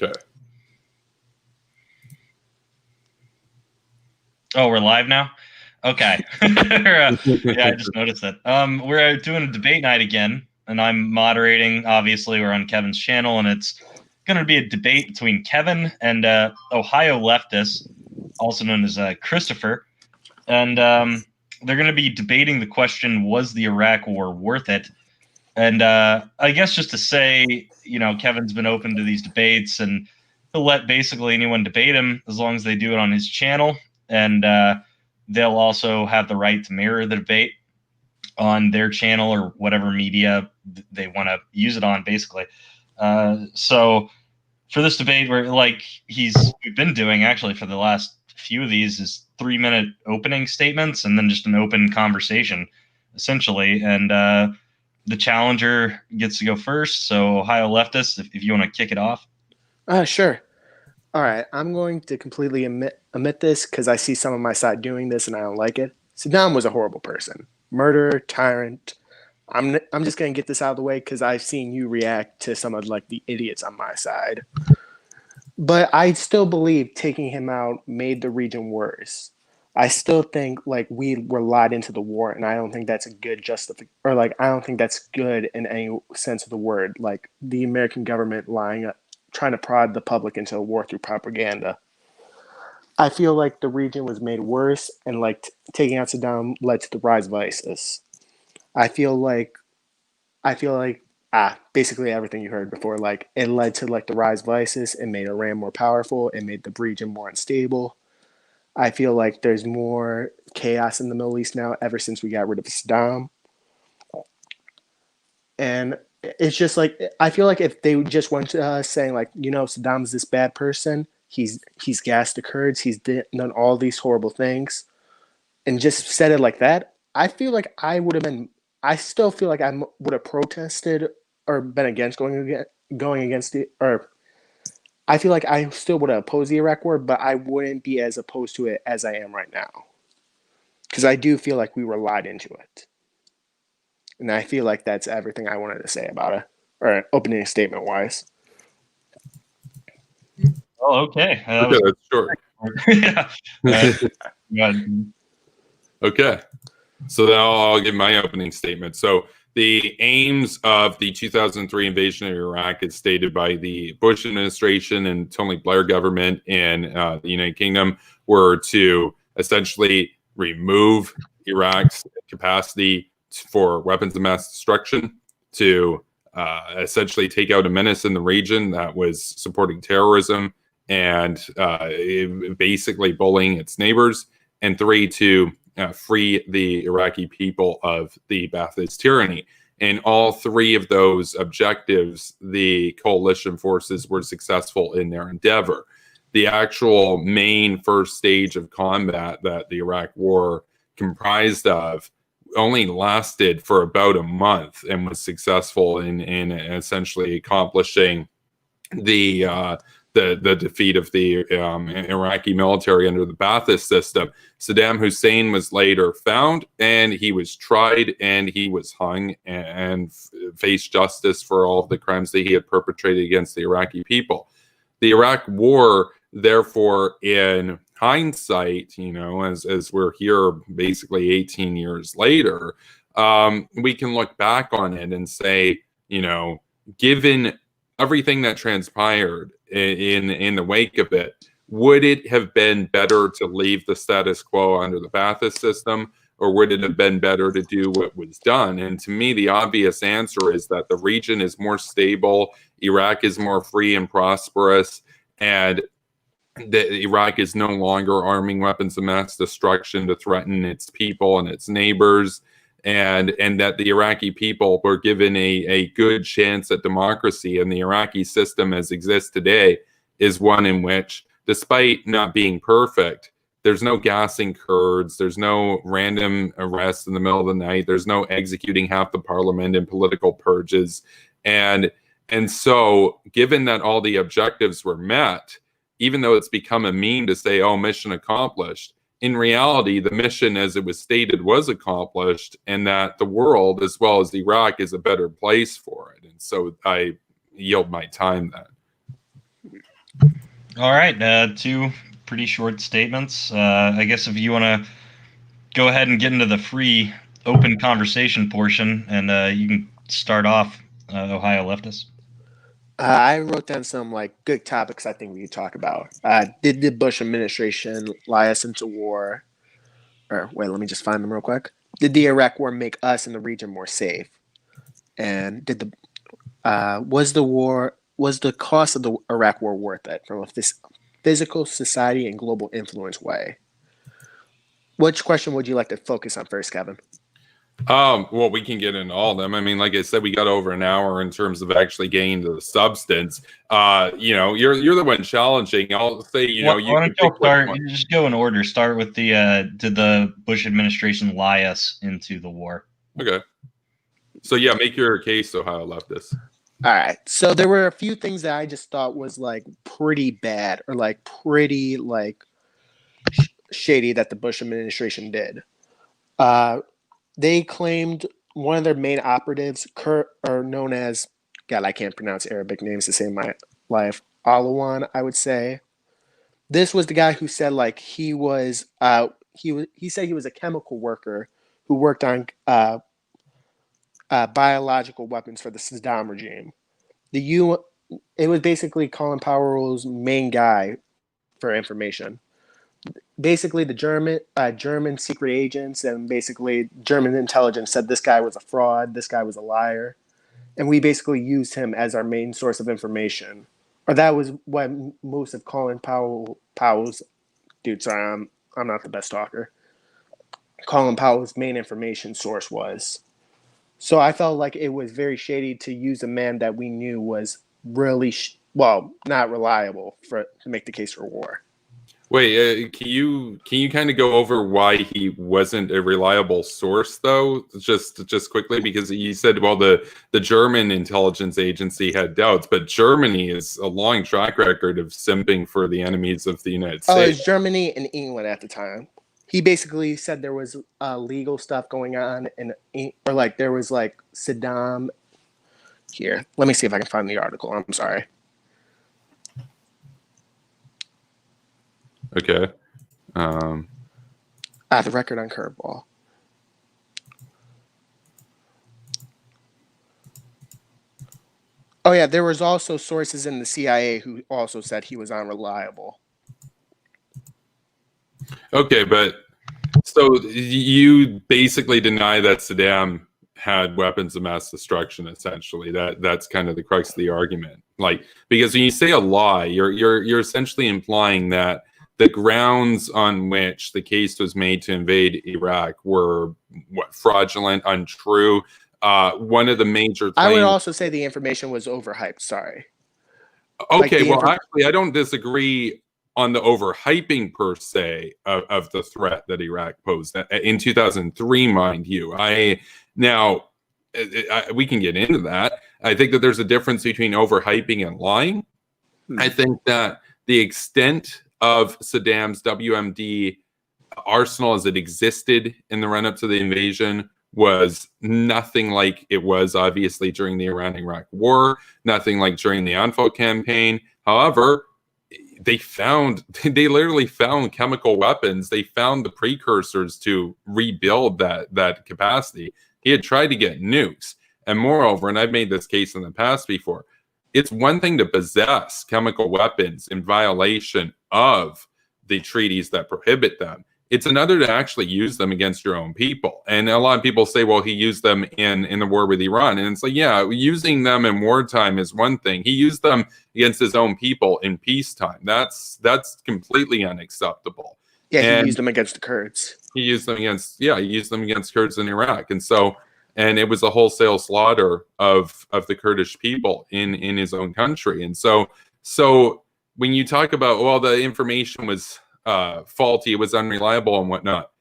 Okay. Oh, we're live now? Okay. Yeah, I just noticed that. We're doing a debate night again, and I'm moderating. Obviously, we're on Kevin's channel, and it's going to be a debate between Kevin and Ohio Leftist, also known as Christopher. And they're going to be debating the question, was the Iraq war worth it? And I guess just to say, Kevin's been open to these debates, and he'll let basically anyone debate him as long as they do it on his channel. And they'll also have the right to mirror the debate on their channel or whatever media they want to use it on, basically. So for this debate, we've been doing actually for the last few of these is 3-minute opening statements and then just an open conversation, essentially. And the challenger gets to go first. So Ohio Leftist, if you want to kick it off. Sure. All right, I'm going to completely omit this because I see some of my side doing this and I don't like it. Saddam was a horrible person. Murderer, tyrant. I'm just going to get this out of the way because I've seen you react to some of the idiots on my side. But I still believe taking him out made the region worse. I still think we were lied into the war, and I don't think that's a good I don't think that's good in any sense of the word. The American government trying to prod the public into a war through propaganda. I feel like the region was made worse, and taking out Saddam led to the rise of ISIS. I feel like basically everything you heard before. It led to the rise of ISIS. It made Iran more powerful. It made the region more unstable. I feel like there's more chaos in the Middle East now ever since we got rid of Saddam. And it's just I feel like if they just went saying Saddam's this bad person, he's gassed the Kurds, he's done all these horrible things, and just said it like that, I feel like I still feel like I would have protested or been against going against it, or I feel like I still would have opposed the Iraq war, but I wouldn't be as opposed to it as I am right now. Because I do feel like we were lied into it. And I feel like that's everything I wanted to say about it, or opening statement wise. Oh, okay. Okay, that's short. Yeah. Okay. So now I'll give my opening statement. So the aims of the 2003 invasion of Iraq, as stated by the Bush administration and Tony Blair government in the United Kingdom, were to essentially remove Iraq's capacity for weapons of mass destruction, to essentially take out a menace in the region that was supporting terrorism and basically bullying its neighbors, and 3, to free the Iraqi people of the Ba'athist tyranny. And all 3 of those objectives, the coalition forces were successful in their endeavor. The actual main first stage of combat that the Iraq war comprised of only lasted for about a month and was successful in essentially accomplishing the defeat of the Iraqi military under the Ba'athist system. Saddam Hussein was later found, and he was tried, and he was hung and faced justice for all of the crimes that he had perpetrated against the Iraqi people. The Iraq war, therefore, in hindsight, as we're here basically 18 years later, we can look back on it and say, given everything that transpired in the wake of it, would it have been better to leave the status quo under the Ba'athist system, or would it have been better to do what was done? And to me, the obvious answer is that the region is more stable, Iraq is more free and prosperous, and that Iraq is no longer arming weapons of mass destruction to threaten its people and its neighbors, and that the Iraqi people were given a good chance at democracy. And the Iraqi system as exists today is one in which, despite not being perfect, there's no gassing Kurds, there's no random arrests in the middle of the night, there's no executing half the parliament in political purges. And so, given that all the objectives were met, even though it's become a meme to say, oh, mission accomplished, in reality, the mission, as it was stated, was accomplished, and that the world, as well as Iraq, is a better place for it. And so I yield my time then. All right, two pretty short statements. I guess if you want to go ahead and get into the free open conversation portion, and you can start off, Ohio Leftist. I wrote down some like good topics I think we could talk about. Did the Bush administration lie us into war? Or wait, let me just find them real quick. Did the Iraq war make us in the region more safe? And did the was the cost of the Iraq war worth it from a physical, society, and global influence way? Which question would you like to focus on first, Kevin? Well, we can get into all of them. I mean, like I said, we got over an hour in terms of actually getting to the substance. You know, you're the one challenging. I'll say, you know, why don't you start? You just go in order. Start with the did the Bush administration lie us into the war? Okay. So yeah, make your case, Ohio Leftist. All right. So there were a few things that I just thought was like pretty bad or like pretty like shady that the Bush administration did. They claimed one of their main operatives, known as, God, I can't pronounce Arabic names to save my life, Alawan, I would say. This was the guy who said like he said he was a chemical worker who worked on biological weapons for the Saddam regime. It was basically Colin Powell's main guy for information. Basically, the German secret agents and basically German intelligence said this guy was a fraud, this guy was a liar, and we basically used him as our main source of information. Or that was what most of Colin Powell's dude. Sorry, I'm not the best talker. Colin Powell's main information source was. So I felt like it was very shady to use a man that we knew was really not reliable to make the case for war. Wait, can you kind of go over why he wasn't a reliable source, though, just quickly? Because you said, well, the German intelligence agency had doubts, but Germany is a long track record of simping for the enemies of the United States. Oh, it was Germany and England at the time. He basically said there was legal stuff going on, or like there was like Saddam. Here, let me see if I can find the article. I'm sorry. Okay. The record on Curveball. Oh yeah, there was also sources in the CIA who also said he was unreliable. Okay, but so you basically deny that Saddam had weapons of mass destruction. Essentially, that's kind of the crux of the argument. Like, because when you say a lie, you're essentially implying that the grounds on which the case was made to invade Iraq were fraudulent, untrue. One of the major claims, I would also say the information was overhyped. Sorry. Okay, well, actually, I don't disagree on the overhyping per se of the threat that Iraq posed in 2003, mind you. We can get into that. I think that there's a difference between overhyping and lying. I think that the extent of Saddam's WMD arsenal as it existed in the run-up to the invasion was nothing like it was obviously during the Iran-Iraq war, nothing like during the Anfal campaign. However, they literally found chemical weapons. They found the precursors to rebuild that capacity. He had tried to get nukes. And moreover, and I've made this case in the past before, it's one thing to possess chemical weapons in violation of the treaties that prohibit them. It's another to actually use them against your own people. And a lot of people say, well, he used them in the war with Iran. And it's like, yeah, using them in wartime is one thing. He used them against his own people in peacetime. That's completely unacceptable. Yeah, he used them against the Kurds. He used them against Kurds in Iraq. And it was a wholesale slaughter of the Kurdish people in his own country. And so when you talk about, well, the information was faulty, it was unreliable and whatnot,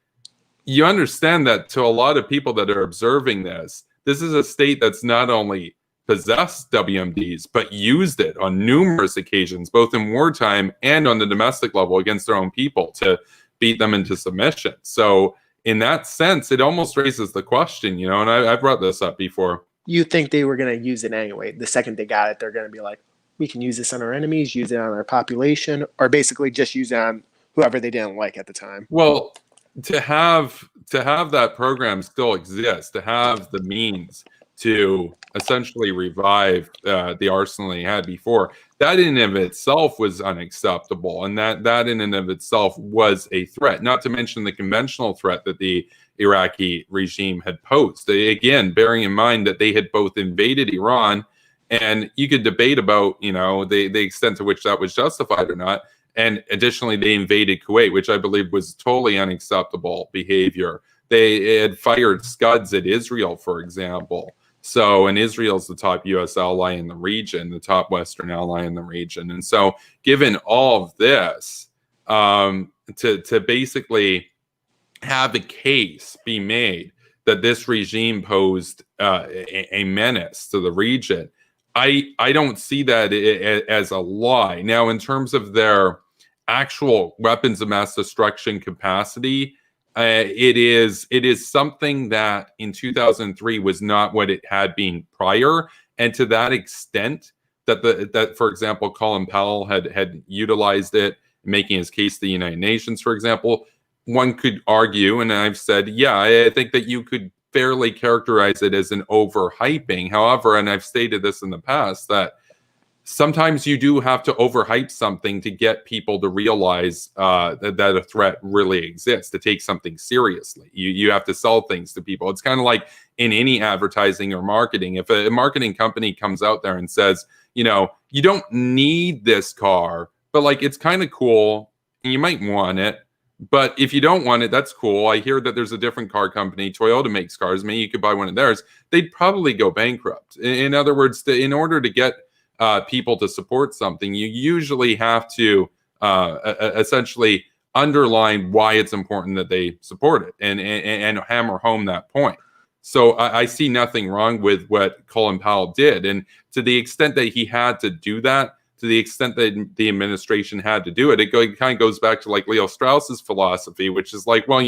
you understand that to a lot of people that are observing this is a state that's not only possessed WMDs, but used it on numerous occasions, both in wartime and on the domestic level against their own people to beat them into submission. So in that sense, it almost raises the question, and I've brought this up before. You think they were going to use it anyway? The second they got it, they're going to be like, we can use this on our enemies, use it on our population, or basically just use it on whoever they didn't like at the time. Well, to have that program still exist, to have the means to essentially revive the arsenal he had before, that in and of itself was unacceptable, and that in and of itself was a threat. Not to mention the conventional threat that the Iraqi regime had posed. Again, bearing in mind that they had both invaded Iran, and you could debate about the extent to which that was justified or not. And additionally, they invaded Kuwait, which I believe was totally unacceptable behavior. They had fired Scuds at Israel, for example. So, and Israel's the top U.S. ally in the region, the top Western ally in the region. And so, given all of this, to basically have a case be made that this regime posed a menace to the region, I don't see that as a lie. Now, in terms of their actual weapons of mass destruction capacity, it is something that in 2003 was not what it had been prior, and to that extent that for example, Colin Powell had utilized it, making his case to the United Nations, for example. One could argue, and I've said, yeah, I think that you could fairly characterize it as an overhyping. However, and I've stated this in the past, that sometimes you do have to overhype something to get people to realize that a threat really exists, to take something seriously. You have to sell things to people. It's kind of like in any advertising or marketing. If a marketing company comes out there and says, you don't need this car, but like it's kind of cool and you might want it. But if you don't want it, that's cool. I hear that there's a different car company. Toyota makes cars. Maybe you could buy one of theirs. They'd probably go bankrupt. In other words, in order to get people to support something, you usually have to essentially underline why it's important that they support it and hammer home that point. So I see nothing wrong with what Colin Powell did. And to the extent that he had to do that, to the extent that the administration had to do it, it kind of goes back to like Leo Strauss's philosophy, which is like, well,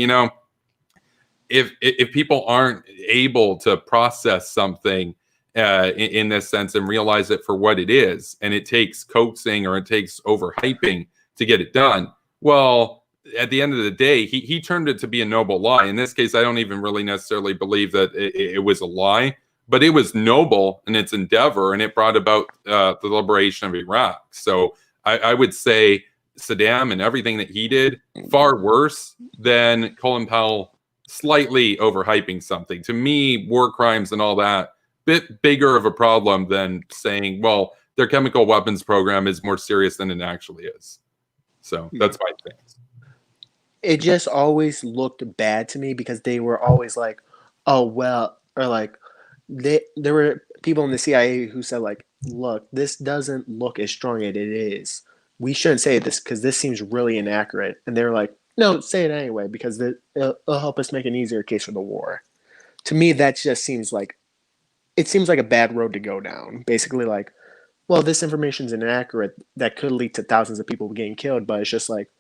if people aren't able to process something in this sense and realize it for what it is, and it takes coaxing or it takes overhyping to get it done, well, at the end of the day, he turned it to be a noble lie. In this case, I don't even really necessarily believe that it was a lie, but it was noble in its endeavor, and it brought about the liberation of Iraq. So I would say Saddam and everything that he did, far worse than Colin Powell slightly overhyping something. To me, war crimes and all that, bit bigger of a problem than saying, well, their chemical weapons program is more serious than it actually is. So that's my thing. It just always looked bad to me because they were always like, oh, well, or like, there were people in the CIA who said, like, look, this doesn't look as strong as it is. We shouldn't say this because this seems really inaccurate. And they're like, no, say it anyway because it'll help us make an easier case for the war. To me, that just seems like a bad road to go down. Basically, like, well, this information is inaccurate. That could lead to thousands of people getting killed. But it's just like,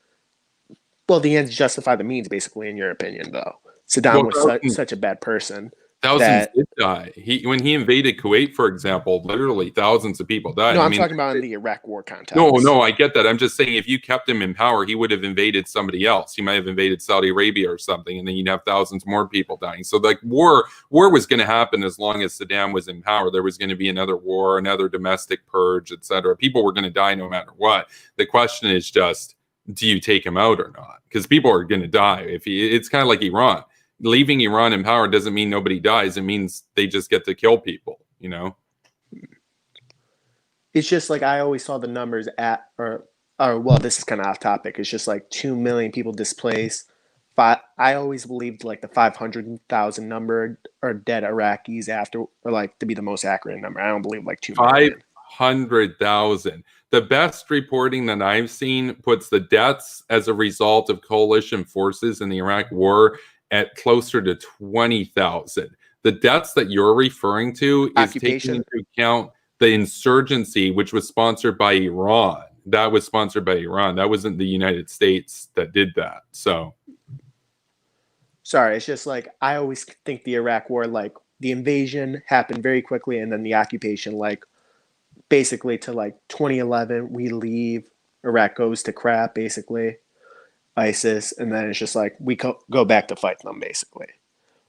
well, the ends justify the means, basically, in your opinion, though. Saddam was such a bad person. Thousands did die. When he invaded Kuwait, for example, literally thousands of people died. No, I'm talking about in the Iraq war context. No, I get that. I'm just saying if you kept him in power, he would have invaded somebody else. He might have invaded Saudi Arabia or something, and then you'd have thousands more people dying. So like war was going to happen as long as Saddam was in power. There was going to be another war, another domestic purge, etc. People were going to die no matter what. The question is just, do you take him out or not? Because people are going to die. It's kind of like Iran. Leaving Iran in power doesn't mean nobody dies. It means they just get to kill people, It's just like I always saw the numbers well, this is kind of off topic. It's just like 2 million people displaced. I always believed like the 500,000 number are dead Iraqis after, or like to be the most accurate number. I don't believe like 2 million. 500,000. The best reporting that I've seen puts the deaths as a result of coalition forces in the Iraq war at closer to 20,000. The deaths that you're referring to is taking into account the insurgency, which was sponsored by Iran. That was sponsored by Iran. That wasn't the United States that did that. So, sorry, it's just like I always think the Iraq war, like the invasion happened very quickly, and then the occupation, like basically to like 2011, we leave, Iraq goes to crap, basically, ISIS, and then it's just like we go back to fight them, basically.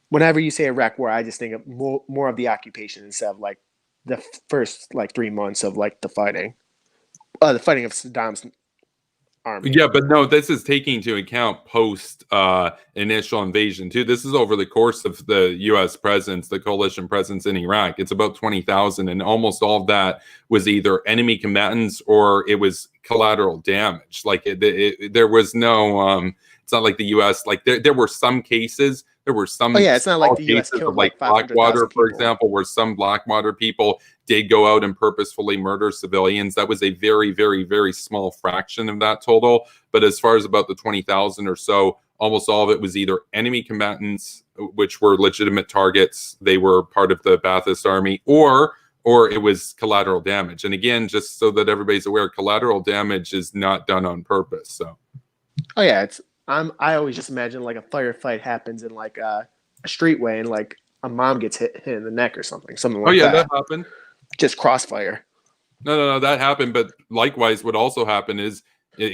Whenever you say Iraq war, I just think of more of the occupation instead of like the first like 3 months of like the fighting of Saddam's army. Yeah, but no, this is taking into account post initial invasion too. This is over the course of the U.S. presence, the coalition presence in Iraq. It's about 20,000, and almost all of that was either enemy combatants or it was collateral damage. Like there was no. It's not like the U.S. Like there were some cases. There were some. Oh yeah, it's not like the U.S. killed like Blackwater, for people. example, where some Blackwater people did go out and purposefully murder civilians. That was a very, very, very small fraction of that total. But as far as about the 20,000 or so, almost all of it was either enemy combatants, which were legitimate targets. They were part of the Ba'athist army, or it was collateral damage. And again, just so that everybody's aware, collateral damage is not done on purpose. So. Oh yeah, I always just imagine like a firefight happens in like a streetway and like a mom gets hit in the neck or something like that. Oh yeah, that happened. Just crossfire. No, that happened. But likewise, what also happened is,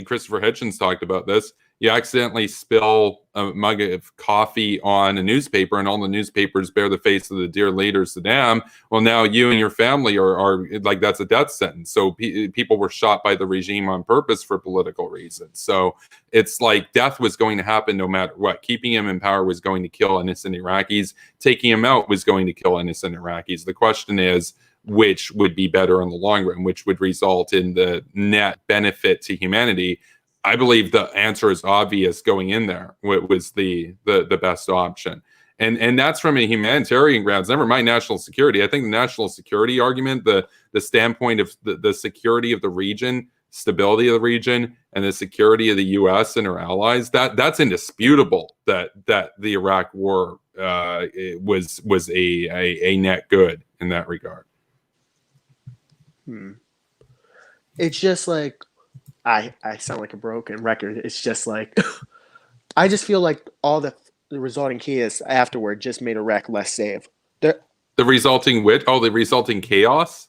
Christopher Hitchens talked about this. You accidentally spill a mug of coffee on a newspaper, and all the newspapers bear the face of the dear leader Saddam. Well, now you and your family are like, that's a death sentence. So people were shot by the regime on purpose for political reasons. So it's like death was going to happen no matter what. Keeping him in power was going to kill innocent Iraqis. Taking him out was going to kill innocent Iraqis. The question is, which would be better in the long run, which would result in the net benefit to humanity? I believe the answer is obvious going in there. What was the best option? And that's from a humanitarian grounds, never mind national security. I think the national security argument, the standpoint of the security of the region, stability of the region, and the security of the U.S. and our allies, that's indisputable that the Iraq war was a net good in that regard. It's just like I sound like a broken record. It's just like I just feel like all the resulting chaos afterward just made Iraq less safe. The resulting the resulting chaos?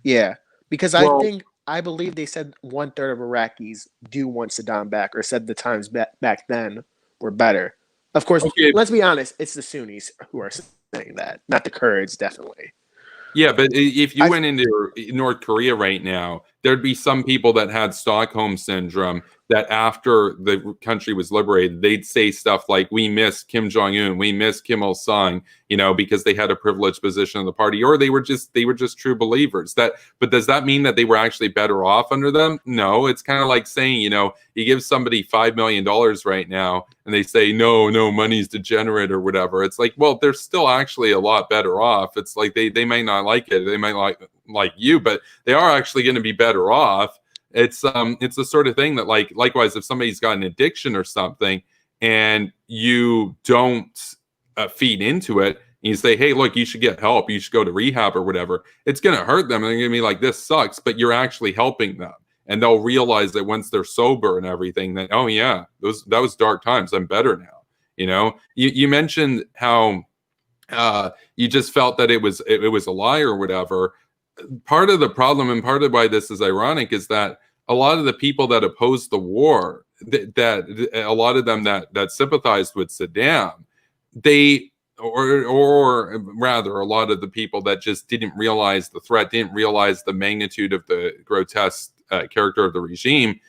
Yeah, because I believe they said 1/3 of Iraqis do want Saddam back, or said the times back then were better. Of course, let's be honest, it's the Sunnis who are saying that, not the Kurds, definitely. Yeah, but if you went into North Korea right now, there'd be some people that had Stockholm syndrome that after the country was liberated, they'd say stuff like, we miss Kim Jong-un, we miss Kim Il-sung, because they had a privileged position in the party, or they were just true believers. But does that mean that they were actually better off under them? No, it's kind of like saying, you give somebody $5 million right now and they say, no, money's degenerate or whatever. It's like, well, they're still actually a lot better off. It's like they might not like it. They might like you, but they are actually going to be better off. It's the sort of thing that, like, likewise, if somebody's got an addiction or something and you don't feed into it, and you say, hey, look, you should get help, you should go to rehab or whatever, it's going to hurt them. And they're going to be like, this sucks, but you're actually helping them. And they'll realize that once they're sober and everything, that, oh yeah, that was dark times. I'm better now. You mentioned how you just felt that it was a lie or whatever. Part of the problem, and part of why this is ironic, is that a lot of the people that opposed the war, that a lot of them that sympathized with Saddam, or rather, a lot of the people that just didn't realize the threat, didn't realize the magnitude of the grotesque character of the regime,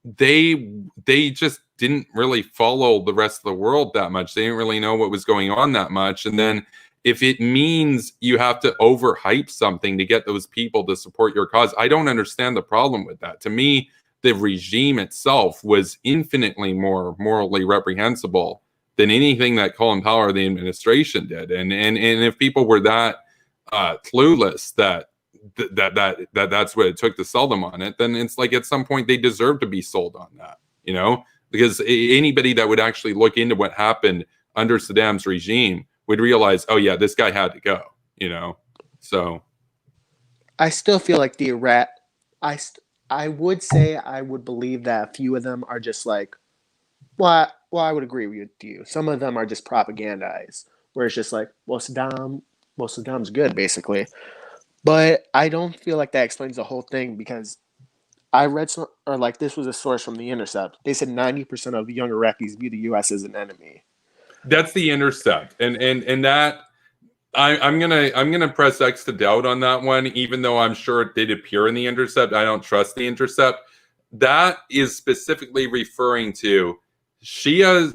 they just didn't really follow the rest of the world that much. They didn't really know what was going on that much. And then if it means you have to overhype something to get those people to support your cause, I don't understand the problem with that. To me, the regime itself was infinitely more morally reprehensible than anything that Colin Powell or the administration did. And if people were that clueless that's what it took to sell them on it, then it's like at some point they deserve to be sold on that, because anybody that would actually look into what happened under Saddam's regime would realize, oh yeah, this guy had to go, so I still feel like the Iraq, I would say I would believe that a few of them are just like, well, I would agree with you. Some of them are just propagandized, where it's just like, well, Saddam's good, basically. But I don't feel like that explains the whole thing because I read some, or like this was a source from The Intercept. They said 90% of young Iraqis view the U.S. as an enemy. That's The Intercept, and that I'm gonna press X to doubt on that one, even though I'm sure it did appear in The Intercept. I don't trust The Intercept. That is specifically referring to Shias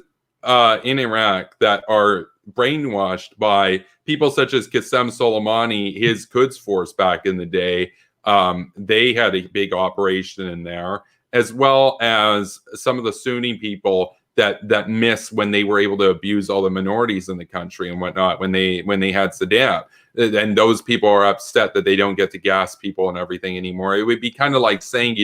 in Iraq that are brainwashed by people such as Qasem Soleimani, his Quds force back in the day. They had a big operation in there, as well as some of the Sunni people that miss when they were able to abuse all the minorities in the country and whatnot when they had Saddam. And those people are upset that they don't get to gas people and everything anymore. It would be kind of like saying,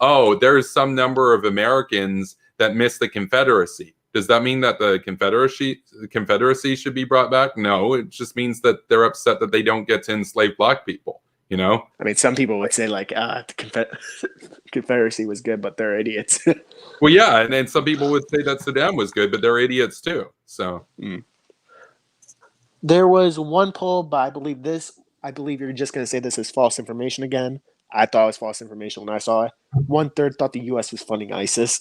oh, there's some number of Americans that miss the Confederacy. Does that mean that the Confederacy should be brought back? No, it just means that they're upset that they don't get to enslave black people. I mean, some people would say like the Confederacy was good, but they're idiots. Well, yeah, and then some people would say that Saddam was good, but they're idiots too. So There was one poll, but I believe you're just going to say this is false information again. I thought it was false information when I saw it. 1/3 thought the U.S. was funding ISIS.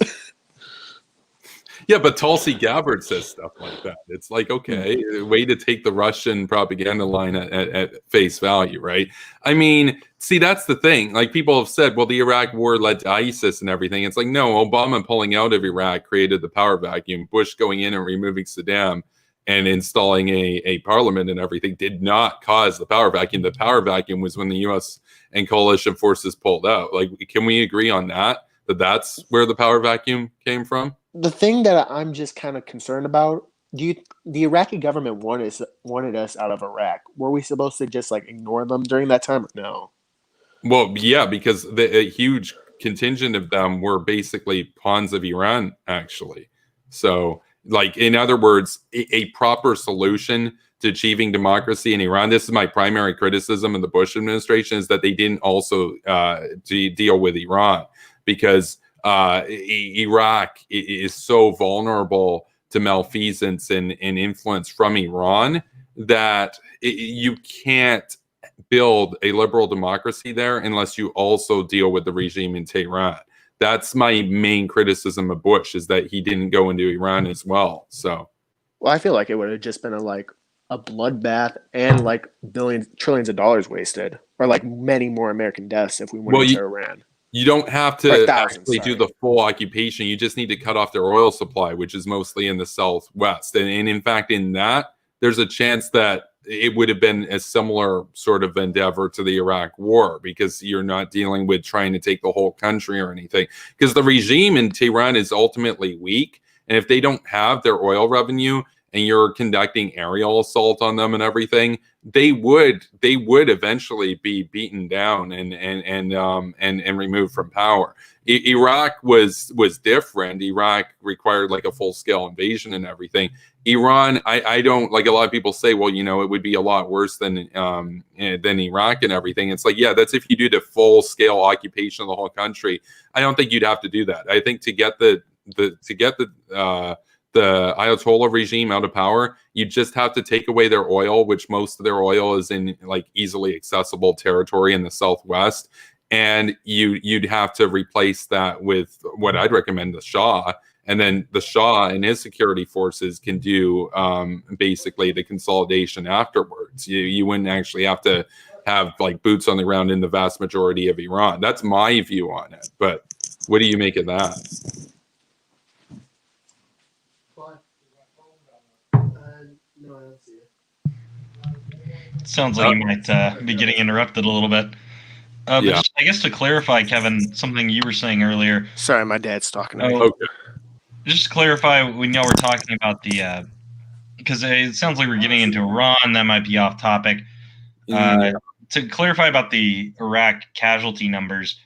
Yeah, but Tulsi Gabbard says stuff like that. It's like, okay, way to take the Russian propaganda line at face value, right? I mean, see, that's the thing. Like, people have said, well, the Iraq war led to ISIS and everything. It's like, no, Obama pulling out of Iraq created the power vacuum. Bush going in and removing Saddam and installing a parliament and everything did not cause the power vacuum. The power vacuum was when the U.S. and coalition forces pulled out. Like, can we agree on that that's where the power vacuum came from? The thing that I'm just kind of concerned about, the Iraqi government wanted us out of Iraq. Were we supposed to just like ignore them during that time or no? Well, yeah, because a huge contingent of them were basically pawns of Iran, actually. So, like, in other words, a proper solution to achieving democracy in Iran, this is my primary criticism of the Bush administration, is that they didn't also deal with Iran, because Iraq is so vulnerable to malfeasance and influence from Iran that you can't build a liberal democracy there unless you also deal with the regime in Tehran. That's my main criticism of Bush, is that he didn't go into Iran as well. So, well, I feel like it would have just been a bloodbath and like trillions of dollars wasted, or like many more American deaths if we went into Iran. You don't have to actually do the full occupation. You just need to cut off their oil supply, which is mostly in the Southwest. And in fact, in that, there's a chance that it would have been a similar sort of endeavor to the Iraq war, because you're not dealing with trying to take the whole country or anything. Because the regime in Tehran is ultimately weak. And if they don't have their oil revenue and you're conducting aerial assault on them and everything, they would eventually be beaten down and removed from power. Iraq was different. Iraq required like a full-scale invasion and everything. Iran, I don't, like, a lot of people say, well, it would be a lot worse than Iraq and everything. It's like, yeah, that's if you do the full-scale occupation of the whole country. I don't think you'd have to do that. I think to get the Ayatollah regime out of power, you just have to take away their oil, which most of their oil is in like easily accessible territory in the Southwest. And you'd have to replace that with what I'd recommend, the Shah. And then the Shah and his security forces can do basically the consolidation afterwards. You wouldn't actually have to have like boots on the ground in the vast majority of Iran. That's my view on it. But what do you make of that? No, I don't see it. Sounds like you might be getting interrupted a little bit. But Yeah. just, I guess to clarify, Kevin, something you were saying earlier. Sorry, my dad's talking to me. Okay. Just to clarify, we know we're talking about the because it sounds like we're getting into Iran. That might be off topic. To clarify about the Iraq casualty numbers,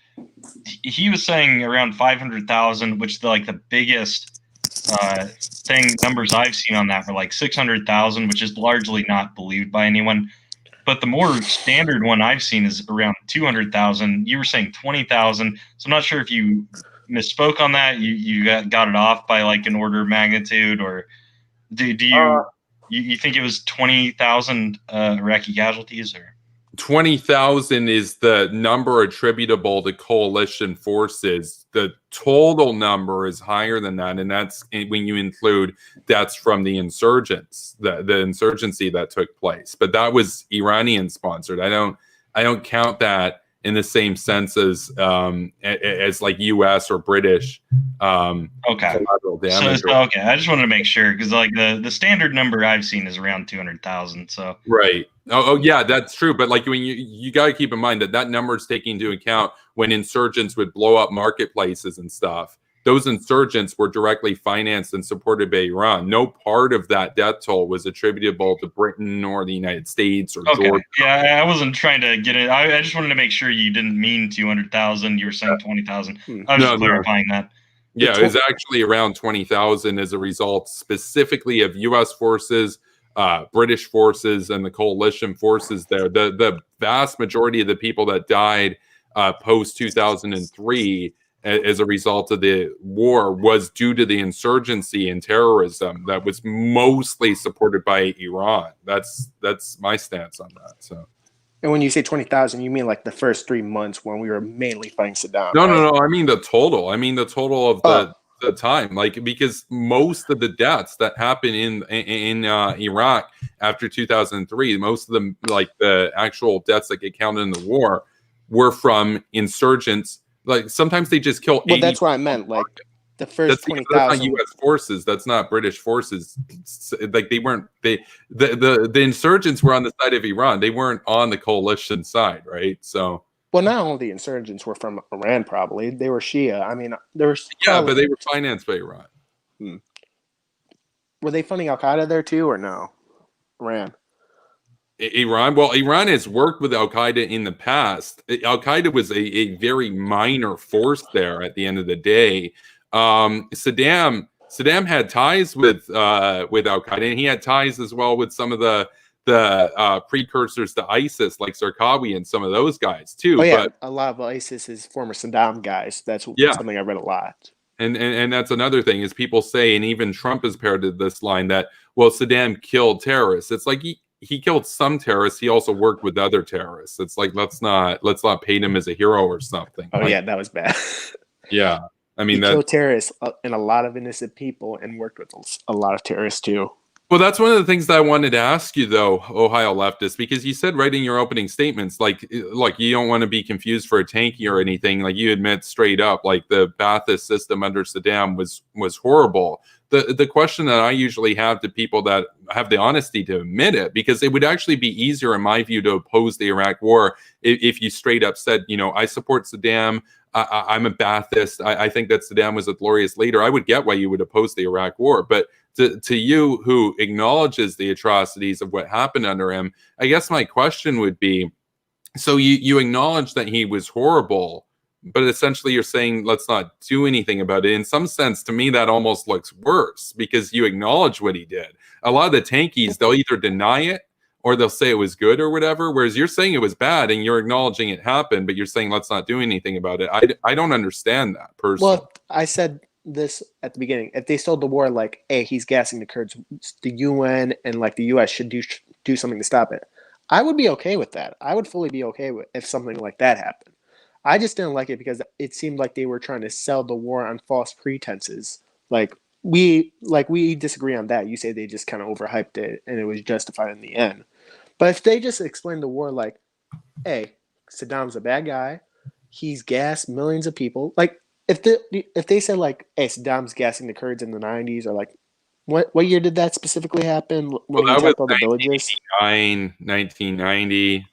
he was saying around 500,000, which the biggest numbers I've seen on that were like 600,000, which is largely not believed by anyone. But the more standard one I've seen is around 200,000. You were saying 20,000, so I'm not sure if you misspoke on that. You got it off by like an order of magnitude, or do you think it was 20,000 Iraqi casualties? Or 20,000 is the number attributable to coalition forces. The total number is higher than that, and that's when you include deaths from the insurgents, the insurgency that took place. But that was Iranian sponsored. I don't count that in the same sense as like U.S. or British. Okay. Collateral damage. Okay. I just wanted to make sure because like the standard number I've seen is around 200,000. So right. Oh yeah, that's true. But like when you got to keep in mind that number is taking into account when insurgents would blow up marketplaces and stuff. Those insurgents were directly financed and supported by Iran. No part of that death toll was attributable to Britain or the United States or Georgia. Yeah, I wasn't trying to get it. I just wanted to make sure you didn't mean 200,000. You were saying 20,000. I was just clarifying that. Yeah, it was actually around 20,000 as a result specifically of U.S. forces, British forces, and the coalition forces there. The vast majority of the people that died post 2003 as a result of the war was due to the insurgency and terrorism that was mostly supported by Iran. That's my stance on that. So. And when you say 20,000, you mean like the first 3 months when we were mainly fighting Saddam? No, right? No. I mean the total. I mean the total of the time. Like because most of the deaths that happened in Iraq after 2003, most of them, like the actual deaths that get counted in the war, were from insurgents. Like sometimes they just kill. Well, that's what I meant. Like the first 20,000. That's not U.S. forces. That's not British forces. Like they weren't. The insurgents were on the side of Iran. They weren't on the coalition side, right? So. Well, not all the insurgents were from Iran. Probably they were Shia. I mean, there was. Yeah, but they were financed by Iran. Were they funding Al Qaeda there too, or no? Iran. Iran. Well, Iran has worked with Al Qaeda in the past. Al Qaeda was a very minor force there. At the end of the day, Saddam had ties with Al Qaeda, and he had ties as well with some of the precursors to ISIS, like Zarqawi and some of those guys too. Oh yeah, but a lot of ISIS is former Saddam guys. That's something I read a lot. And that's another thing is people say, and even Trump has parroted this line that, well, Saddam killed terrorists. It's like he killed some terrorists. He also worked with other terrorists. It's like let's not paint him as a hero or something. Oh like, yeah, that was bad. Yeah, I mean, he killed terrorists and a lot of innocent people, and worked with a lot of terrorists too. Well, that's one of the things that I wanted to ask you, though, Ohio leftist, because you said right in your opening statements, like you don't want to be confused for a tanky or anything. Like you admit straight up, like the Ba'athist system under Saddam was horrible. The question that I usually have to people that have the honesty to admit it, because it would actually be easier, in my view, to oppose the Iraq War if you straight up said, I support Saddam. I'm a Ba'athist. I think that Saddam was a glorious leader. I would get why you would oppose the Iraq War, but to you who acknowledges the atrocities of what happened under him, I guess my question would be, so you acknowledge that he was horrible, but essentially you're saying let's not do anything about it. In some sense, to me, that almost looks worse because you acknowledge what he did. A lot of the tankies, they'll either deny it or they'll say it was good or whatever, whereas you're saying it was bad and you're acknowledging it happened, but you're saying let's not do anything about it. I don't understand that personally. Well, I said this at the beginning. If they sold the war like, hey, he's gassing the Kurds, the UN and like the US should do something to stop it, I would be okay with that. I would fully be okay with if something like that happened. I just didn't like it because it seemed like they were trying to sell the war on false pretenses. Like we disagree on that. You say they just kind of overhyped it and it was justified in the end. But if they just explained the war like, hey, Saddam's a bad guy, he's gassed millions of people. Like if they said like, hey, Saddam's gassing the Kurds in the 90s, or like what year did that specifically happen? When that was all the villages? 1990.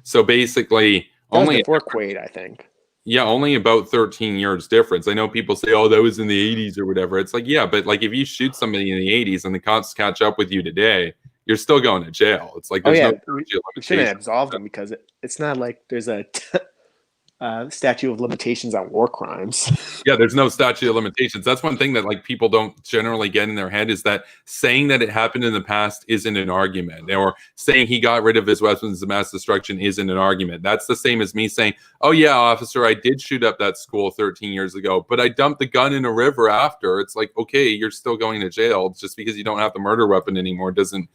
So basically that only was before Quaid, I think. Yeah, only about 13 years difference. I know people say, oh, that was in the 80s or whatever. It's like, yeah, but like if you shoot somebody in the 80s and the cops catch up with you today, you're still going to jail. It's like there's we shouldn't have absolved them because it's not like there's a statute of limitations on war crimes. Yeah, there's no statute of limitations. That's one thing that like people don't generally get in their head, is that saying that it happened in the past isn't an argument, or saying he got rid of his weapons of mass destruction isn't an argument. That's the same as me saying, oh yeah, officer, I did shoot up that school 13 years ago, but I dumped the gun in a river after. It's like, okay, you're still going to jail. Just because you don't have the murder weapon anymore doesn't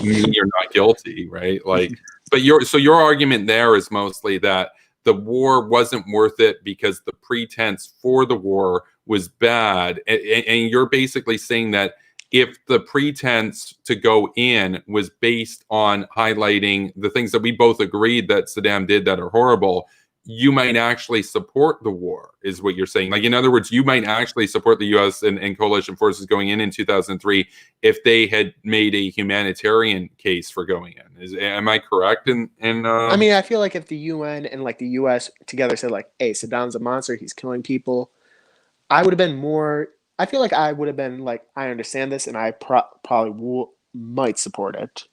mean you're not guilty, right? Like, but your argument there is mostly that the war wasn't worth it because the pretense for the war was bad. And you're basically saying that if the pretense to go in was based on highlighting the things that we both agreed that Saddam did that are horrible, you might actually support the war, is what you're saying. Like, in other words, you might actually support the U.S. and coalition forces going in 2003 if they had made a humanitarian case for going in. Am I correct? I mean, I feel like if the UN and like the U.S. together said like, hey, Saddam's a monster, he's killing people, I would have been more, I feel like I would have been like, I understand this, and I probably might support it.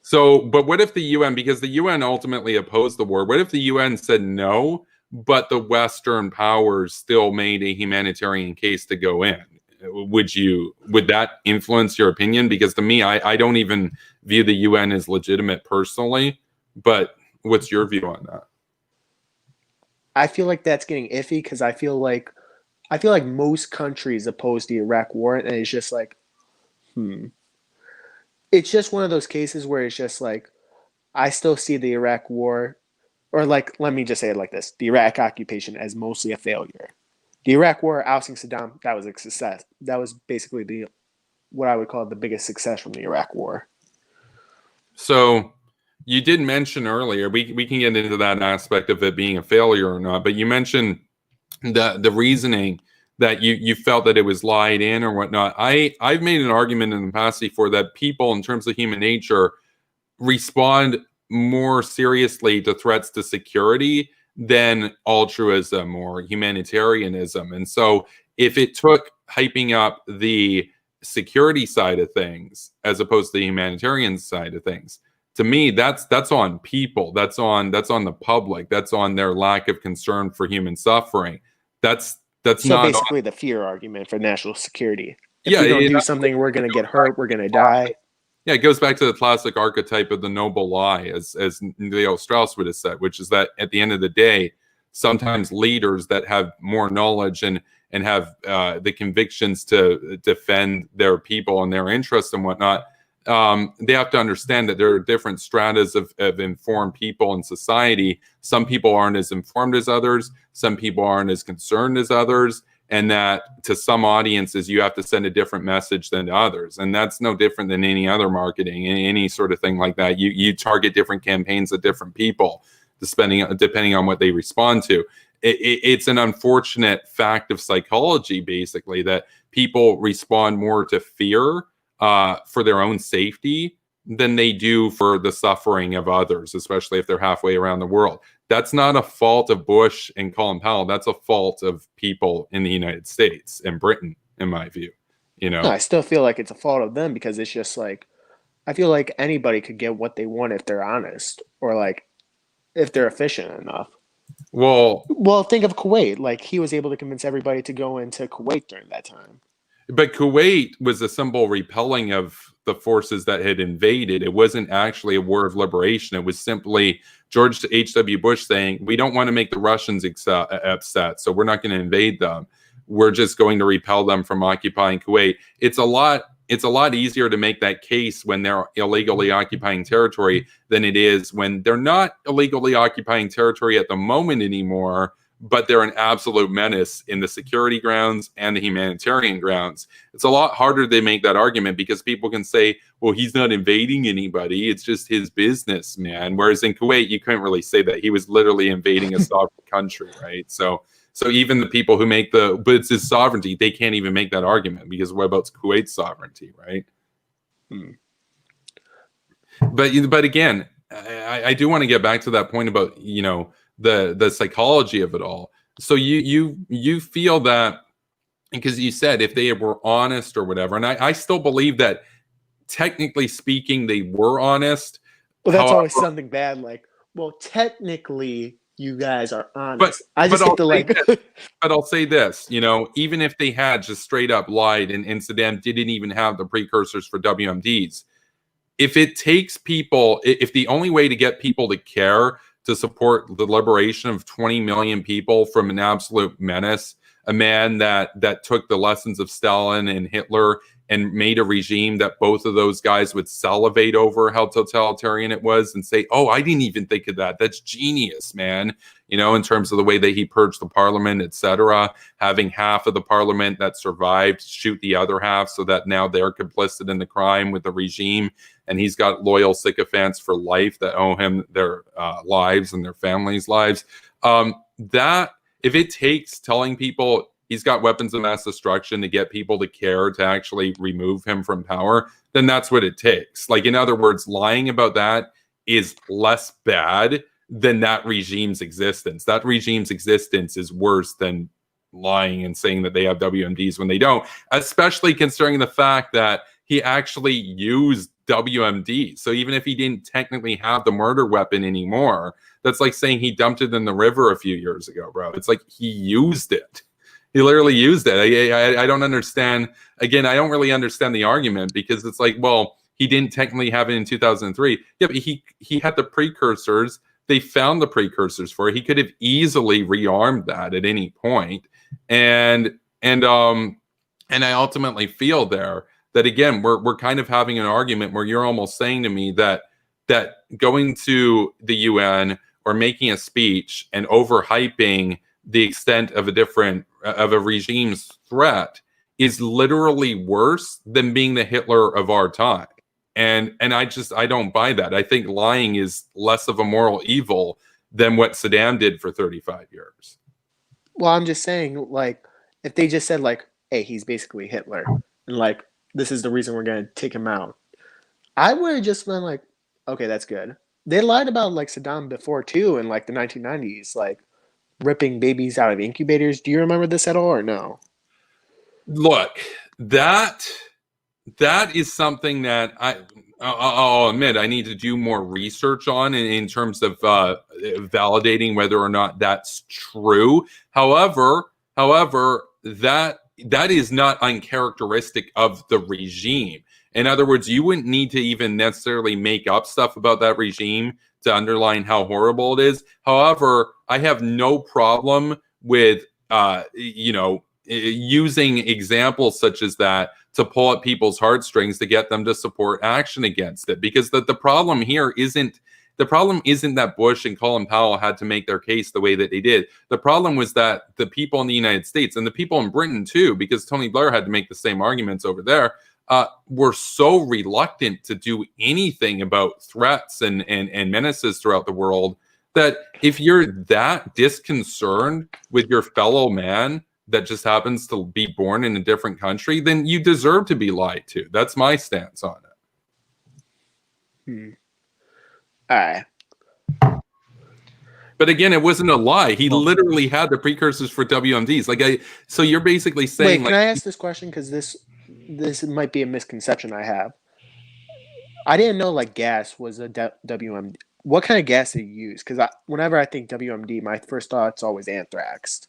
So, but what if the UN, because the UN ultimately opposed the war, what if the UN said no, but the Western powers still made a humanitarian case to go in? Would that influence your opinion? Because to me, I don't even view the UN as legitimate personally, but what's your view on that? I feel like that's getting iffy, because I feel like most countries oppose the Iraq war, and it's just like, It's just one of those cases where it's just like, I still see the Iraq war, or like, let me just say it like this, the Iraq occupation as mostly a failure. The Iraq war, ousting Saddam, that was a success. That was basically what I would call the biggest success from the Iraq war. So you did mention earlier, we can get into that aspect of it being a failure or not, but you mentioned the reasoning that you felt that it was lied in or whatnot. I've made an argument in the past before that people, in terms of human nature, respond more seriously to threats to security than altruism or humanitarianism. And so if it took hyping up the security side of things as opposed to the humanitarian side of things, to me, that's on people. That's on the public. That's on their lack of concern for human suffering. That's so basically the fear argument for national security. If we don't do something, we're going to get hurt, we're going to die. Yeah, it goes back to the classic archetype of the noble lie, as Leo Strauss would have said, which is that at the end of the day, sometimes leaders that have more knowledge and have the convictions to defend their people and their interests and whatnot, they have to understand that there are different stratas of informed people in society. Some people aren't as informed as others. Some people aren't as concerned as others. And that to some audiences, you have to send a different message than to others. And that's no different than any other marketing, any sort of thing like that. You target different campaigns at different people, depending on what they respond to. It's an unfortunate fact of psychology, basically, that people respond more to fear for their own safety than they do for the suffering of others, especially if they're halfway around the world. That's not a fault of Bush and Colin Powell. That's a fault of people in the United States and Britain, in my view. No, I still feel like it's a fault of them, because it's just like, I feel like anybody could get what they want if they're honest, or like if they're efficient enough. Well, think of Kuwait. Like, he was able to convince everybody to go into Kuwait during that time. But Kuwait was a simple repelling of the forces that had invaded. It wasn't actually a war of liberation. It was simply George H.W. Bush saying, we don't want to make the Russians upset, so we're not going to invade them. We're just going to repel them from occupying Kuwait. It's a lot easier to make that case when they're illegally occupying territory than it is when they're not illegally occupying territory at the moment anymore, but they're an absolute menace in the security grounds and the humanitarian grounds. It's a lot harder to make that argument, because people can say, well, he's not invading anybody. It's just his business, man. Whereas in Kuwait, you couldn't really say that. He was literally invading a sovereign country, right? So even the people who but it's his sovereignty, they can't even make that argument, because what about Kuwait's sovereignty, right? But again, I do want to get back to that point about, the psychology of it all. So you feel that, because you said if they were honest or whatever, and I still believe that technically speaking they were honest. But that's always something bad. Like, well, technically you guys are honest. But- I just but get to like. But I'll say this, even if they had just straight up lied and Saddam didn't even have the precursors for WMDs, if it takes people, if the only way to get people to care to support the liberation of 20 million people from an absolute menace, a man that took the lessons of Stalin and Hitler and made a regime that both of those guys would salivate over how totalitarian it was and say, oh, I didn't even think of that. That's genius, man. In terms of the way that he purged the parliament, etc., having half of the parliament that survived shoot the other half so that now they're complicit in the crime with the regime. And he's got loyal sycophants for life that owe him their lives and their families' lives. That if it takes telling people he's got weapons of mass destruction to get people to care to actually remove him from power, then that's what it takes. Like, in other words, lying about that is less bad than that regime's existence. That regime's existence is worse than lying and saying that they have WMDs when they don't, especially considering the fact that he actually used WMD. So even if he didn't technically have the murder weapon anymore, that's like saying he dumped it in the river a few years ago, bro. It's like he used it. He literally used it. I don't understand. Again, I don't really understand the argument, because it's like, well, he didn't technically have it in 2003. Yeah, but he had the precursors. They found the precursors for it. He could have easily rearmed that at any point. And I ultimately feel there that, again, we're kind of having an argument where you're almost saying to me that going to the UN or making a speech and overhyping the extent of a regime's threat is literally worse than being the Hitler of our time. And I don't buy that. I think lying is less of a moral evil than what Saddam did for 35 years. Well, I'm just saying, like, if they just said, like, hey, he's basically Hitler, and, like, this is the reason we're going to take him out, I would have just been like, okay, that's good. They lied about, like, Saddam before, too, in, like, the 1990s, like, ripping babies out of incubators. Do you remember this at all, or no? Look, that is something that I'll admit I need to do more research on in terms of validating whether or not that's true. However, that is not uncharacteristic of the regime. In other words, you wouldn't need to even necessarily make up stuff about that regime to underline how horrible it is. However, I have no problem with using examples such as that to pull at people's heartstrings to get them to support action against it. Because the problem here isn't that Bush and Colin Powell had to make their case the way that they did. The problem was that the people in the United States and the people in Britain too, because Tony Blair had to make the same arguments over there, were so reluctant to do anything about threats and menaces throughout the world that if you're that disconcerted with your fellow man that just happens to be born in a different country, then you deserve to be lied to. That's my stance on it. All right. But again, it wasn't a lie. He literally had the precursors for WMDs. So you're basically saying, wait, can I ask this question? Because this might be a misconception I have. I didn't know, like, gas was a WMD. What kind of gas do you use? Because whenever I think WMD, my first thought's always anthrax.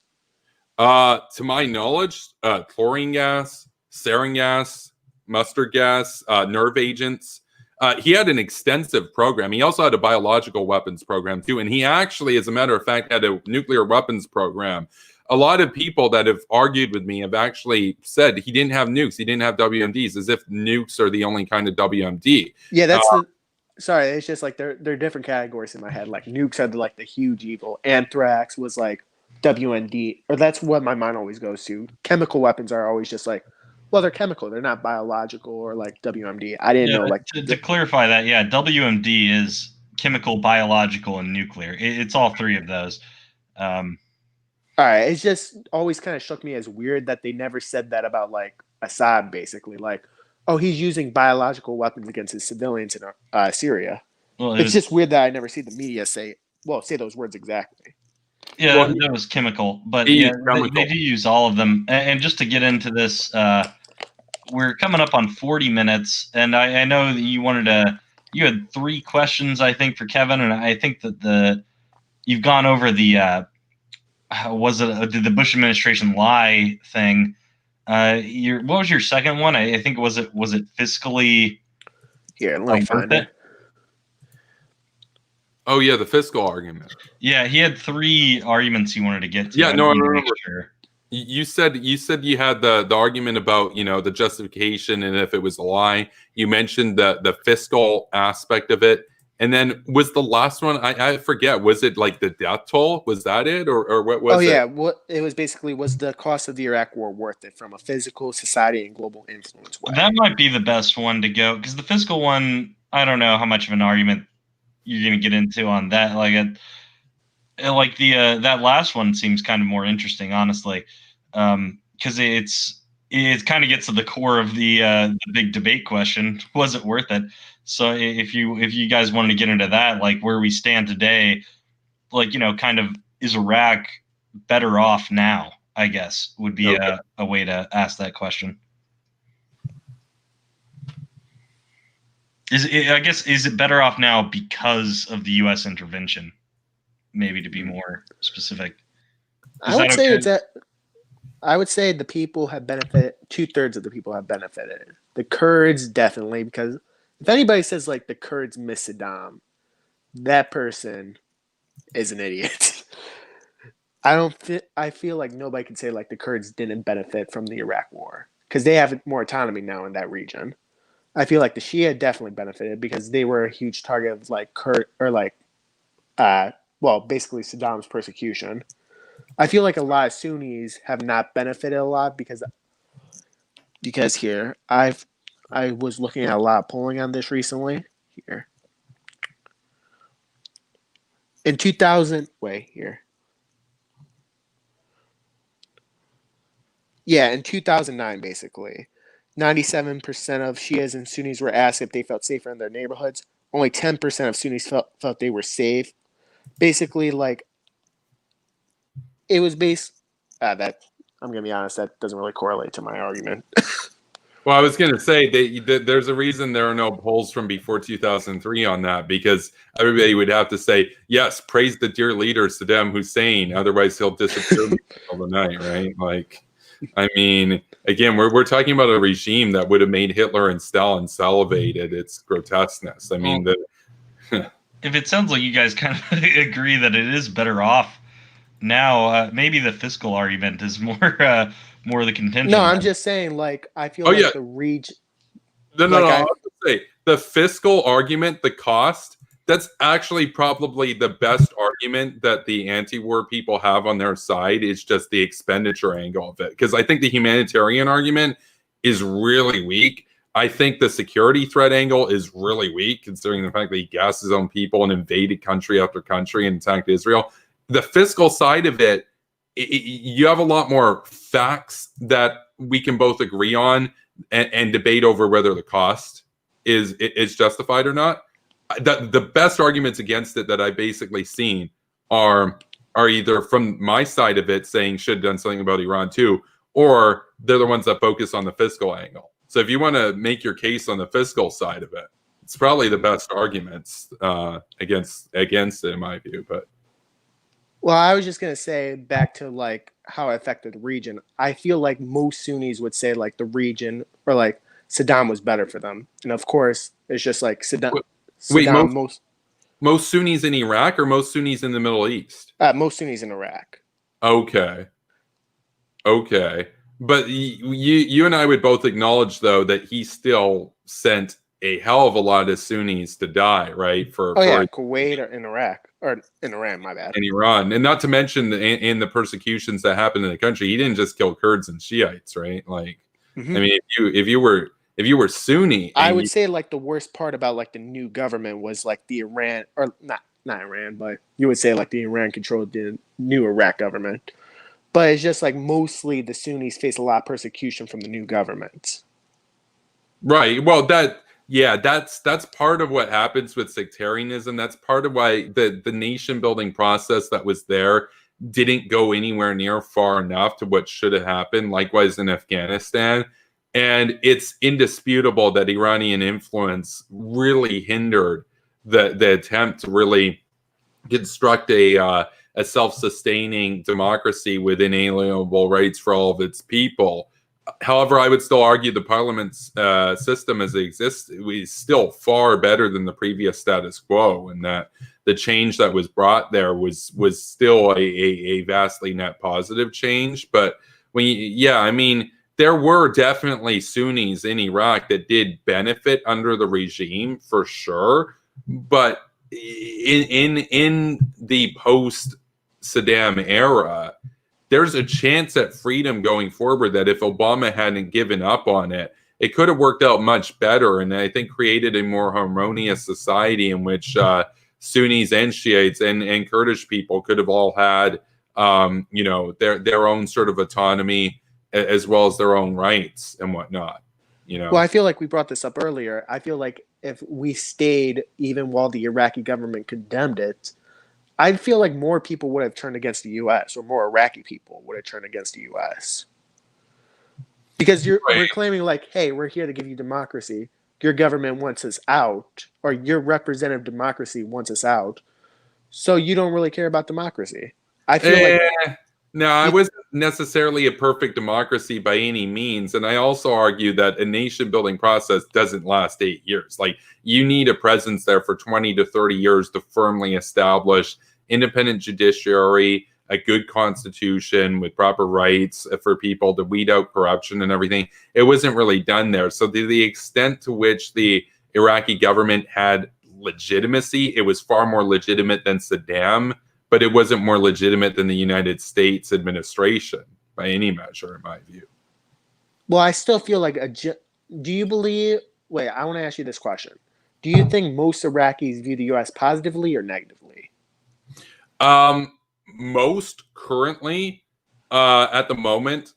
To my knowledge, chlorine gas, sarin gas, mustard gas, nerve agents. He had an extensive program. He also had a biological weapons program too. And he actually, as a matter of fact, had a nuclear weapons program. A lot of people that have argued with me have actually said he didn't have nukes. He didn't have WMDs, as if nukes are the only kind of WMD. Yeah, that's sorry. It's just like they're different categories in my head. Like nukes are like the huge evil. Anthrax was like WMD, or that's what my mind always goes to. Chemical weapons are always just like, well, they're chemical. They're not biological or like WMD. I didn't know. Like to clarify that, yeah, WMD is chemical, biological, and nuclear. It's all three of those. All right, it's just always kind of struck me as weird that they never said that about like Assad, basically. Like, oh, he's using biological weapons against his civilians in Syria. Well, it's just weird that I never see the media say those words exactly. Yeah, well, that was chemical, but yeah, they do use all of them. And just to get into this, we're coming up on 40 minutes, and I know that you had 3 questions, I think, for Kevin, and I think that you've gone over the did the Bush administration lie thing. What was your second one? I think was it fiscally Here, let me find it. Oh yeah, the fiscal argument. Yeah, he had 3 arguments he wanted to get to. Yeah, no, I remember. Sure. You said you had the argument about, you know, the justification and if it was a lie. You mentioned the fiscal aspect of it, and then was the last one, I forget, was it like the death toll? Was that it, or what was it? Oh yeah, what it was basically, was the cost of the Iraq War worth it from a physical, society, and global influence way? That might be the best one to go, because the fiscal one, I don't know how much of an argument you're going to get into on that. Like that last one seems kind of more interesting, honestly, because it kind of gets to the core of the big debate question: was it worth it? So if you guys wanted to get into that, like where we stand today, like, you know, kind of, is Iraq better off now? I guess would be a way to ask that question. Is it better off now because of the U.S. intervention? Maybe to be more specific. I would say the people have benefited. 2/3 of the people have benefited. The Kurds definitely, because if anybody says like the Kurds miss Saddam, that person is an idiot. I feel like nobody can say like the Kurds didn't benefit from the Iraq War, because they have more autonomy now in that region. I feel like the Shia definitely benefited because they were a huge target of like basically Saddam's persecution. I feel like a lot of Sunnis have not benefited a lot because here I was looking at a lot of polling on this recently. Here in 2000, in 2009, basically, 97% of Shias and Sunnis were asked if they felt safer in their neighborhoods. Only 10% of Sunnis felt they were safe. Basically, like, it was that I'm gonna be honest, that doesn't really correlate to my argument. Well, I was going to say there's a reason there are no polls from before 2003 on that, because everybody would have to say, yes, praise the dear leader Saddam Hussein, otherwise he'll disappear in the middle of the night, right? Like, I mean, again, we're talking about a regime that would have made Hitler and Stalin salivate at its grotesqueness. I mean, if it sounds like you guys kind of agree that it is better off now, maybe the fiscal argument is more the contention. No, I'm just saying, like, I feel the region. No, I was going to say, the fiscal argument, the cost, that's actually probably the best argument that the anti-war people have on their side, is just the expenditure angle of it. Because I think the humanitarian argument is really weak. I think the security threat angle is really weak, considering the fact that he gassed his own people and invaded country after country and attacked Israel. The fiscal side of it, you have a lot more facts that we can both agree on and debate over whether the cost is justified or not. The best arguments against it that I've basically seen are either from my side of it, saying should have done something about Iran too, or they're the ones that focus on the fiscal angle. So if you want to make your case on the fiscal side of it, it's probably the best arguments against it, in my view. But well, I was just gonna say, back to like how it affected the region. I feel like most Sunnis would say like the region, or like Saddam was better for them, and of course it's just like Saddam. Wait, most Sunnis in Iraq or most Sunnis in the Middle East? Most Sunnis in Iraq. Okay. But you and I would both acknowledge, though, that he still sent a hell of a lot of Sunnis to die, right? Kuwait or in Iraq, or in Iran, my bad. In Iran, and not to mention in the persecutions that happened in the country, he didn't just kill Kurds and Shiites, right? Like, I mean, if you were Sunni, I would say like the worst part about like the new government was like the Iran, or not Iran, but you would say like the Iran controlled the new Iraq government. But it's just like mostly the Sunnis face a lot of persecution from the new government. Right. Well, that's part of what happens with sectarianism. That's part of why the nation building process that was there didn't go anywhere near far enough to what should have happened. Likewise in Afghanistan. And it's indisputable that Iranian influence really hindered the attempt to really construct a self-sustaining democracy with inalienable rights for all of its people. However, I would still argue the parliament's system as it exists is still far better than the previous status quo, and that the change that was brought there was still a vastly net positive change. But I mean, there were definitely Sunnis in Iraq that did benefit under the regime for sure. But in the post Saddam era, there's a chance at freedom going forward that if Obama hadn't given up on it, it could have worked out much better, and I think created a more harmonious society in which Sunnis and Shiites and Kurdish people could have all had their own sort of autonomy as well as their own rights and whatnot. Well, I feel like we brought this up earlier. I feel like if we stayed even while the Iraqi government condemned it, I feel like more people would have turned against the U.S. or more Iraqi people would have turned against the U.S. Because we're claiming like, hey, we're here to give you democracy. Your government wants us out, or your representative democracy wants us out. So you don't really care about democracy. I feel like no, I wasn't necessarily a perfect democracy by any means. And I also argue that a nation building process doesn't last 8 years. Like, you need a presence there for 20 to 30 years to firmly establish independent judiciary, a good constitution with proper rights for people to weed out corruption and everything. It wasn't really done there. So the extent to which the Iraqi government had legitimacy, it was far more legitimate than Saddam, but it wasn't more legitimate than the United States administration by any measure, in my view. Well, I still feel like do you believe? Wait, I want to ask you this question. Do you think most Iraqis view the U.S. positively or negatively? Most currently, at the moment,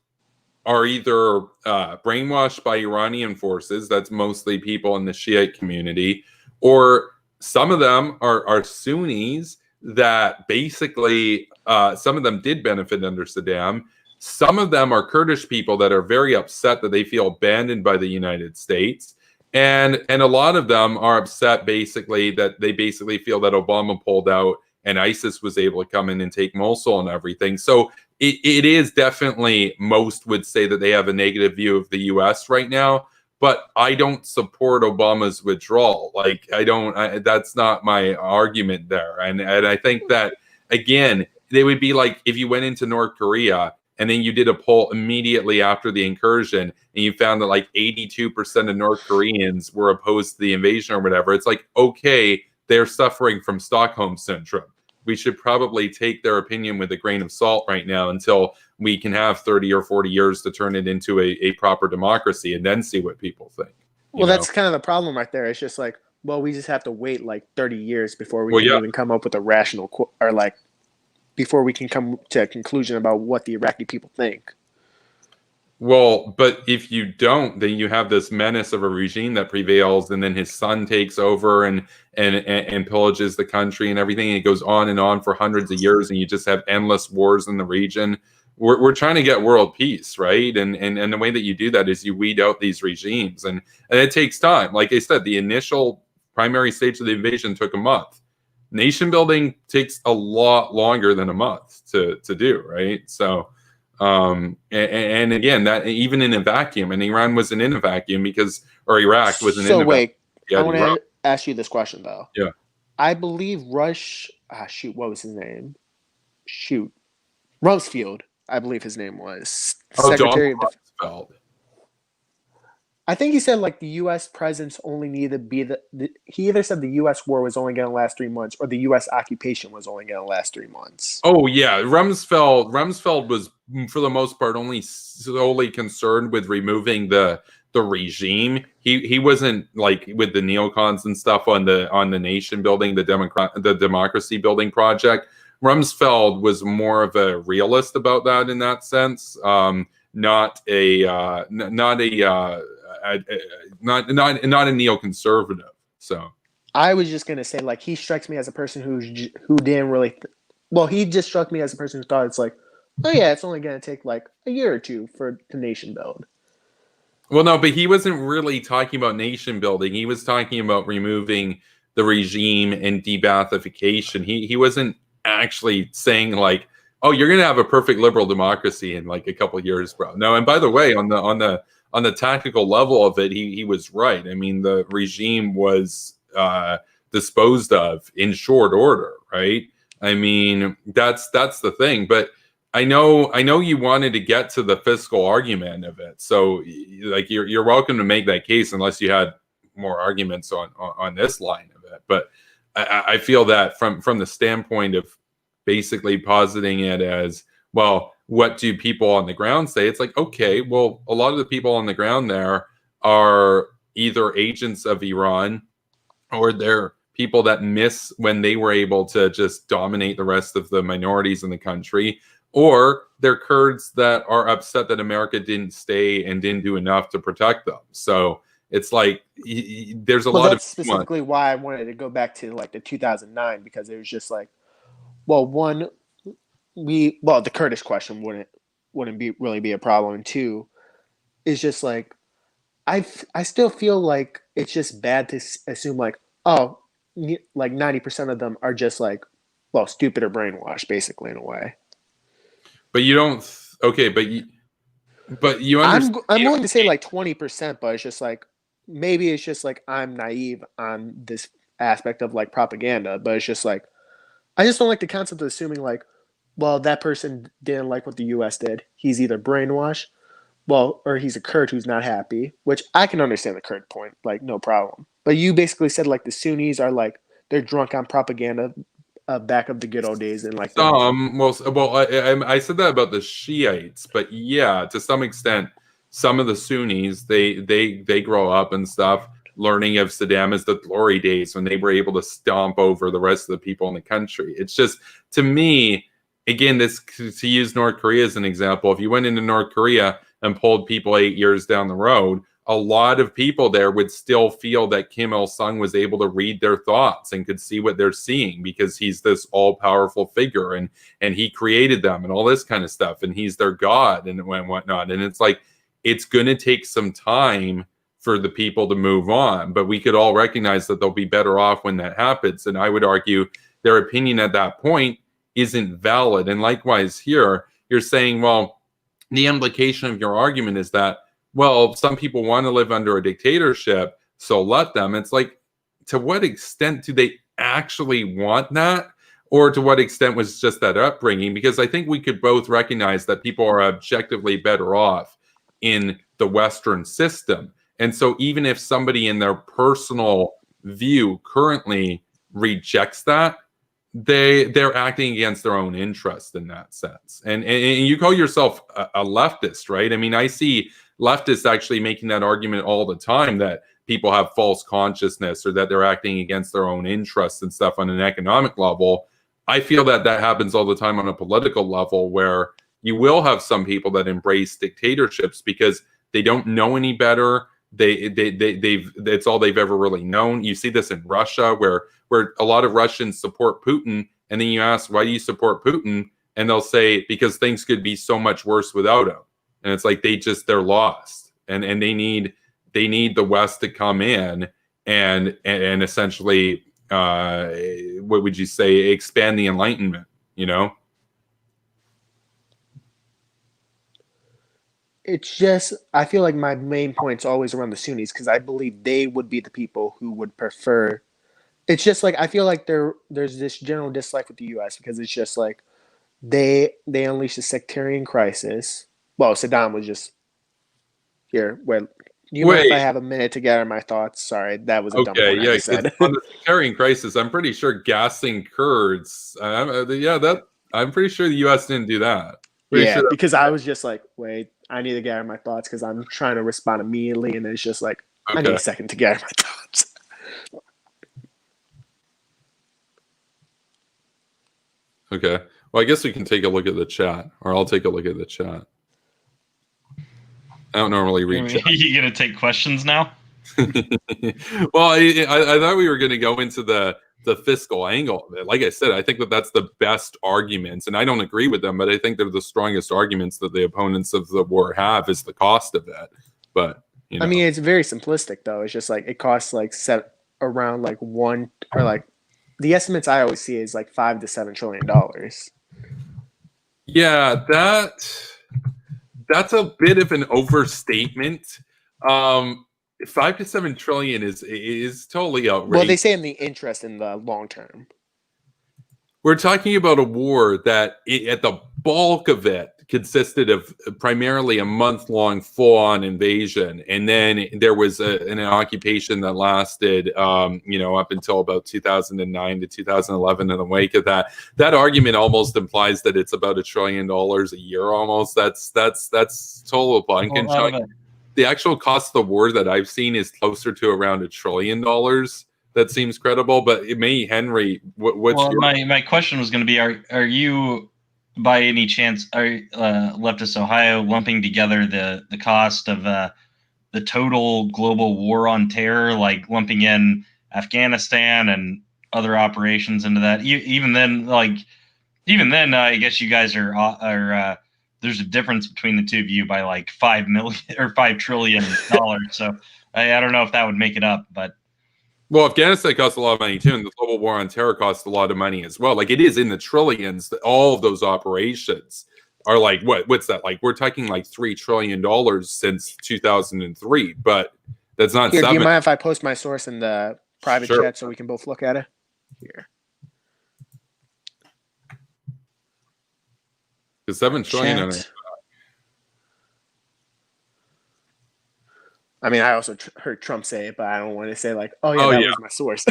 are either brainwashed by Iranian forces. That's mostly people in the Shiite community, or some of them are Sunnis that basically some of them did benefit under Saddam. Some of them are Kurdish people that are very upset that they feel abandoned by the United States. And a lot of them are upset basically that they basically feel that Obama pulled out and ISIS was able to come in and take Mosul and everything. So it is definitely, most would say that they have a negative view of the US right now. But I don't support Obama's withdrawal. Like, that's not my argument there. And I think that, again, they would be like if you went into North Korea and then you did a poll immediately after the incursion and you found that like 82% of North Koreans were opposed to the invasion or whatever. It's like, okay, they're suffering from Stockholm syndrome. We should probably take their opinion with a grain of salt right now until we can have 30 or 40 years to turn it into a proper democracy and then see what people think. Well, that's kind of the problem right there. It's just like, well, we just have to wait like 30 years before we can even come up with a rational or like before we can come to a conclusion about what the Iraqi people think. Well, but if you don't, then you have this menace of a regime that prevails, and then his son takes over and pillages the country and everything. And it goes on and on for hundreds of years, and you just have endless wars in the region. We're trying to get world peace, right? And the way that you do that is you weed out these regimes, and it takes time. Like I said, the initial primary stage of the invasion took a month. Nation building takes a lot longer than a month to do, right? So. And again, that even in a vacuum, and Iran wasn't in a vacuum or Iraq wasn't in a vacuum. So wait, I want to ask you this question though. Yeah. I believe what was his name? Rumsfeld, I believe his name was. Secretary of Defense. I think he said like the U.S. presence only needed to be he either said the U.S. war was only going to last 3 months or the U.S. occupation was only going to last 3 months. Oh yeah, Rumsfeld was for the most part only solely concerned with removing the regime. He wasn't like with the neocons and stuff on the nation building, the democracy building project. Rumsfeld was more of a realist about that in that sense. Not a neoconservative. So I was just gonna say, like, he strikes me as a person who didn't really. He just struck me as a person who thought it's like, oh yeah, it's only gonna take like a year or two for the nation build. Well, no, but he wasn't really talking about nation building. He was talking about removing the regime and de-Baathification. He wasn't actually saying like, oh, you're going to have a perfect liberal democracy in like a couple of years, bro. No, and by the way, on the tactical level of it, he was right. I mean, the regime was disposed of in short order, right? I mean, that's the thing. But I know you wanted to get to the fiscal argument of it. So like you're welcome to make that case unless you had more arguments on this line of it. But I feel that from the standpoint of basically positing it as, well, what do people on the ground say? It's like, okay, well, a lot of the people on the ground there are either agents of Iran or they're people that miss when they were able to just dominate the rest of the minorities in the country, or they're Kurds that are upset that America didn't stay and didn't do enough to protect them. So it's like there's a lot that's of specifically why I wanted to go back to like the 2009, because it was just like, well, one, the Kurdish question wouldn't really be a problem. And two, it's just like I still feel like it's just bad to assume like, oh, like 90% of them are just like, well, stupid or brainwashed, basically, in a way. But you don't. Okay, but you understand. I'm willing to say like 20%, but it's just like maybe it's just like I'm naive on this aspect of like propaganda, but it's just like I just don't like the concept of assuming like, well, that person didn't like what the U.S. did. He's either brainwashed, well, or he's a Kurd who's not happy, which I can understand the Kurd point, like no problem. But you basically said like the Sunnis are like they're drunk on propaganda back of the good old days and like I said that about the Shiites, but yeah, to some extent, some of the Sunnis they grow up and stuff learning of Saddam as the glory days when they were able to stomp over the rest of the people in the country. It's just, to me, again, this, to use North Korea as an example, if you went into North Korea and pulled people 8 years down the road, a lot of people there would still feel that Kim Il-sung was able to read their thoughts and could see what they're seeing because he's this all-powerful figure and he created them and all this kind of stuff, and he's their god and whatnot. And it's like, it's going to take some time for the people to move on, but we could all recognize that they'll be better off when that happens. And I would argue their opinion at that point isn't valid. And likewise here, you're saying, well, the implication of your argument is that, well, some people want to live under a dictatorship, so let them. It's like, to what extent do they actually want that? Or to what extent was just that upbringing? Because I think we could both recognize that people are objectively better off in the Western system. And so even if somebody in their personal view currently rejects that, they're acting against their own interest in that sense. And you call yourself a leftist, right? I mean, I see leftists actually making that argument all the time, that people have false consciousness or that they're acting against their own interests and stuff on an economic level. I feel that that happens all the time on a political level, where you will have some people that embrace dictatorships because they don't know any better. It's all they've ever really known. You see this in Russia, where a lot of Russians support Putin, and then you ask, why do you support Putin? And they'll say, because things could be so much worse without him. And it's like they're lost, and they need the West to come in and essentially what would you say, expand the Enlightenment, you know? It's just, I feel like my main point's always around the Sunnis, because I believe they would be the people who would prefer. It's just like, I feel like there's this general dislike with the U.S. because it's just like they unleashed a sectarian crisis. Well, Saddam was just here. Mind if I have a minute to gather my thoughts? Sorry, that was a dumb one I said. On the sectarian crisis, I'm pretty sure gassing Kurds. I'm pretty sure the U.S. didn't do that. Because I was just like, wait, I need to gather my thoughts because I'm trying to respond immediately, and it's just like, I need a second to gather my thoughts. Okay. Well, I guess we can take a look at the chat, or I'll take a look at the chat. I don't normally read chat. You gonna take questions now? Well, I thought we were going to go into the fiscal angle of it. Like I said, I think that that's the best arguments, and I don't agree with them, but I think they're the strongest arguments that the opponents of the war have, is the cost of it. But you know. I mean, it's very simplistic though. It's just like it costs like around like one or like the estimates I always see is like $5 to $7 trillion. Yeah, that's a bit of an overstatement. 5 to 7 trillion is totally outrageous. Well, they say in the interest in the long term. We're talking about a war that at the bulk of it consisted of primarily a month-long full-on invasion, and then there was an occupation that lasted, up until about 2009 to 2011. In the wake of that, that argument almost implies that it's about $1 trillion a year. Almost that's total blank. The actual cost of the war that I've seen is closer to around $1 trillion. That seems credible, but it may, Henry. My question was going to be: Are you, by any chance, Leftist Ohio, lumping together the cost of the total global war on terror, like lumping in Afghanistan and other operations into that? Even then, I guess you guys are there's a difference between the two of you by like $5 trillion. So I don't know if that would make it up, but. Well, Afghanistan costs a lot of money too, and the global war on terror costs a lot of money as well. Like it is in the trillions. That all of those operations are like what's that? Like we're talking like $3 trillion since 2003, but that's not. Here, do you mind if I post my source in the private chat so we can both look at it? Here. Because $7 trillion. I mean, I also heard Trump say it, but I don't want to say like, "Oh yeah, that was my source."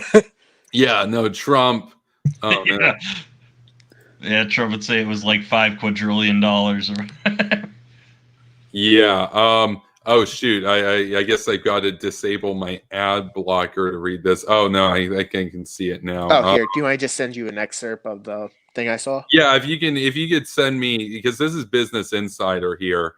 Yeah, no, Trump. Oh man. Yeah, Trump would say it was like $5 quadrillion. Yeah. Oh shoot. I guess I got to disable my ad blocker to read this. Oh no, I can see it now. Oh, here. Do I just send you an excerpt of the thing I saw? Yeah, if you could send me, because this is Business Insider here.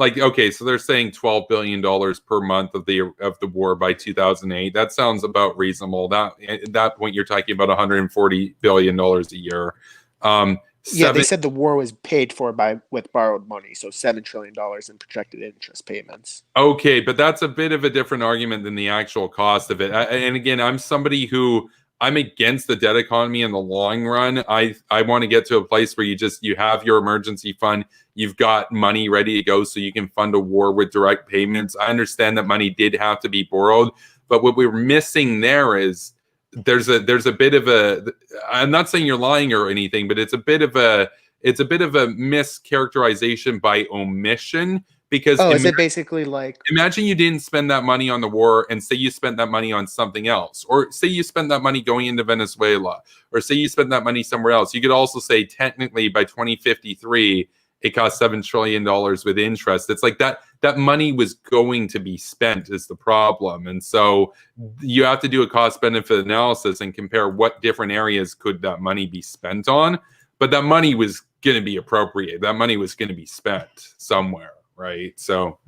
Okay, so they're saying $12 billion per month of the war by 2008. That sounds about reasonable. That at that point you're talking about $140 billion a year. They said the war was paid for with borrowed money, so $7 trillion in projected interest payments. Okay, but that's a bit of a different argument than the actual cost of it. And again, I'm somebody who I'm against the debt economy in the long run. I want to get to a place where you have your emergency fund, you've got money ready to go so you can fund a war with direct payments. I understand that money did have to be borrowed, but what we're missing there is there's a bit of a, I'm not saying you're lying or anything, but it's a bit of a mischaracterization by omission. Because is it basically like, imagine you didn't spend that money on the war and say you spent that money on something else, or say you spent that money going into Venezuela, or say you spent that money somewhere else. You could also say technically by 2053 it cost $7 trillion with interest. It's like that money was going to be spent is the problem. And so you have to do a cost benefit analysis and compare what different areas could that money be spent on. But that money was going to be appropriate. That money was going to be spent somewhere. Right, so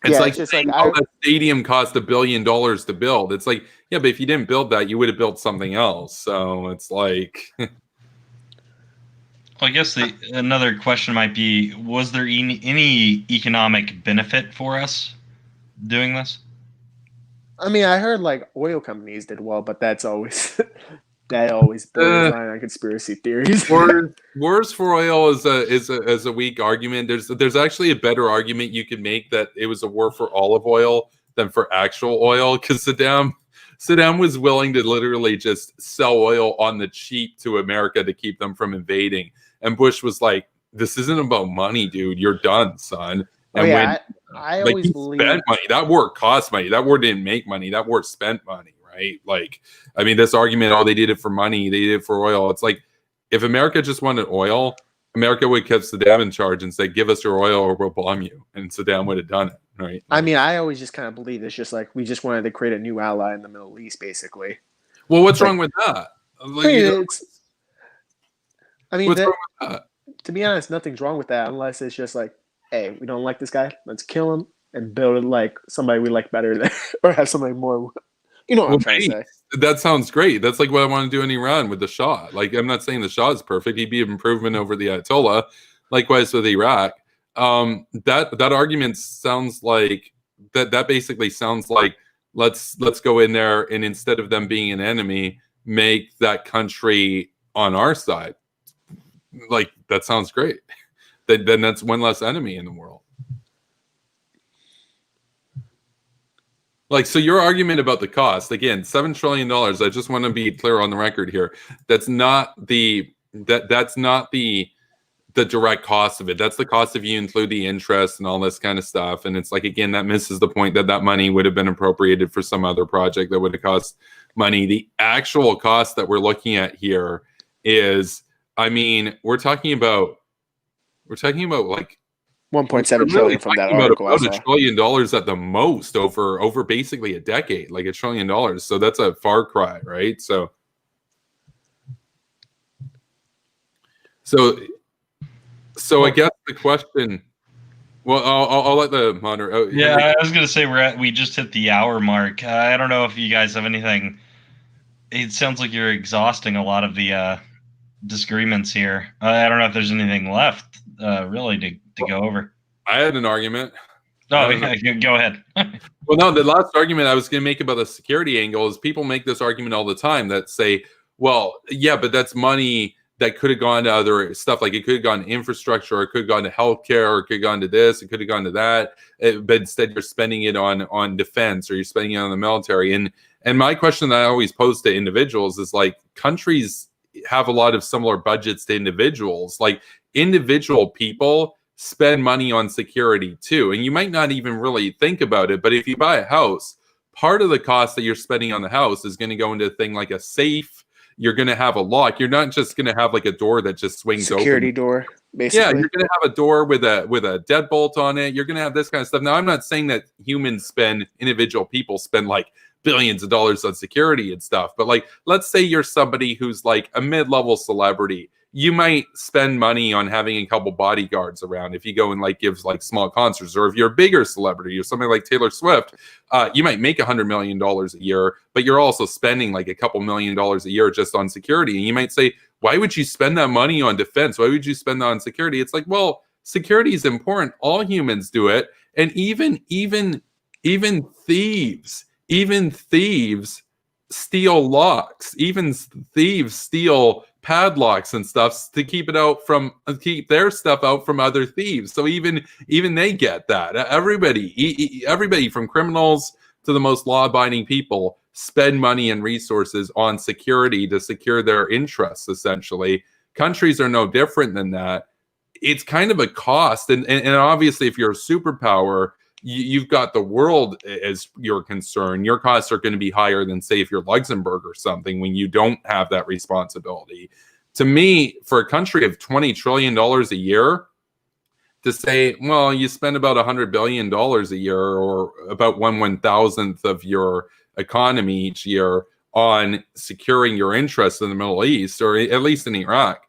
it's like that stadium cost $1 billion to build. It's like, yeah, but if you didn't build that, you would have built something else. So it's like, well, I guess another question might be: was there any economic benefit for us doing this? I mean, I heard like oil companies did well, but that's always. That always borderline on conspiracy theories. Wars for oil is a weak argument. There's actually a better argument you could make that it was a war for olive oil than for actual oil, because Saddam was willing to literally just sell oil on the cheap to America to keep them from invading. And Bush was like, "This isn't about money, dude. You're done, son." And I always believe spent money. That war cost money. That war didn't make money. That war spent money. Right? Like, I mean, this argument, they did it for money, they did it for oil. It's like, if America just wanted oil, America would have kept Saddam in charge and say, "Give us your oil or we'll bomb you." And Saddam would have done it, right? I mean, I always just kind of believe it's just like we just wanted to create a new ally in the Middle East, basically. Well, what's wrong with that? Like, what's wrong with that? To be honest, nothing's wrong with that unless it's just like, hey, we don't like this guy, let's kill him and build like somebody we like better than, or have somebody more. You know what I'm trying to say. That sounds great. That's like what I want to do in Iran with the Shah. Like, I'm not saying the Shah is perfect. He'd be an improvement over the Ayatollah. Likewise with Iraq. That argument sounds like that basically sounds like let's go in there and instead of them being an enemy, make that country on our side. Like that sounds great. Then that's one less enemy in the world. Like, so your argument about the cost, again, $7 trillion, I just want to be clear on the record here. That's not the direct cost of it. That's the cost if you include the interest and all this kind of stuff. And it's like, again, that misses the point that money would have been appropriated for some other project that would have cost money. The actual cost that we're looking at here is, I mean, we're talking about like 1.7 trillion from that article. About $1 trillion at the most over basically a decade, like $1 trillion. So that's a far cry, right? So I guess the question. Well, I'll let the moderator. Oh, yeah, Henry. I was gonna say we just hit the hour mark. I don't know if you guys have anything. It sounds like you're exhausting a lot of the disagreements here. I don't know if there's anything left really to go over. I had an argument. Oh, yeah, go ahead. Well, no, the last argument I was going to make about the security angle is people make this argument all the time that say, well, yeah, but that's money that could have gone to other stuff. Like it could have gone to infrastructure, or it could have gone to healthcare, or it could have gone to this, it could have gone to that. But instead you're spending it on defense, or you're spending it on the military. And my question that I always pose to individuals is like, countries have a lot of similar budgets to individuals. Like individual people spend money on security too. And you might not even really think about it, but if you buy a house, part of the cost that you're spending on the house is going to go into a thing like a safe. You're going to have a lock. You're not just going to have like a door that just swings open. Security door, basically. Yeah, you're going to have a door with a deadbolt on it. You're going to have this kind of stuff. Now, I'm not saying that individual people spend like billions of dollars on security and stuff, but like, let's say you're somebody who's like a mid-level celebrity. You might spend money on having a couple bodyguards around if you go and like gives like small concerts, or if you're a bigger celebrity or something like Taylor Swift, you might make $100 million a year, but you're also spending like a couple $1 million a year just on security. And you might say, why would you spend that money on defense? Why would you spend that on security? It's like, well, security is important. All humans do it. And even thieves steal locks. Even thieves steal padlocks and stuff to keep their stuff out from other thieves. So even they get that. Everybody from criminals to the most law-abiding people spend money and resources on security to secure their interests, essentially. Countries are no different than that. It's kind of a cost. And obviously, if you're a superpower, you've got the world as your concern. Your costs are going to be higher than, say, if you're Luxembourg or something, when you don't have that responsibility. To me, for a country of $20 trillion a year, to say, well, you spend about $100 billion a year, or about 1/1000th of your economy each year on securing your interests in the Middle East, or at least in Iraq,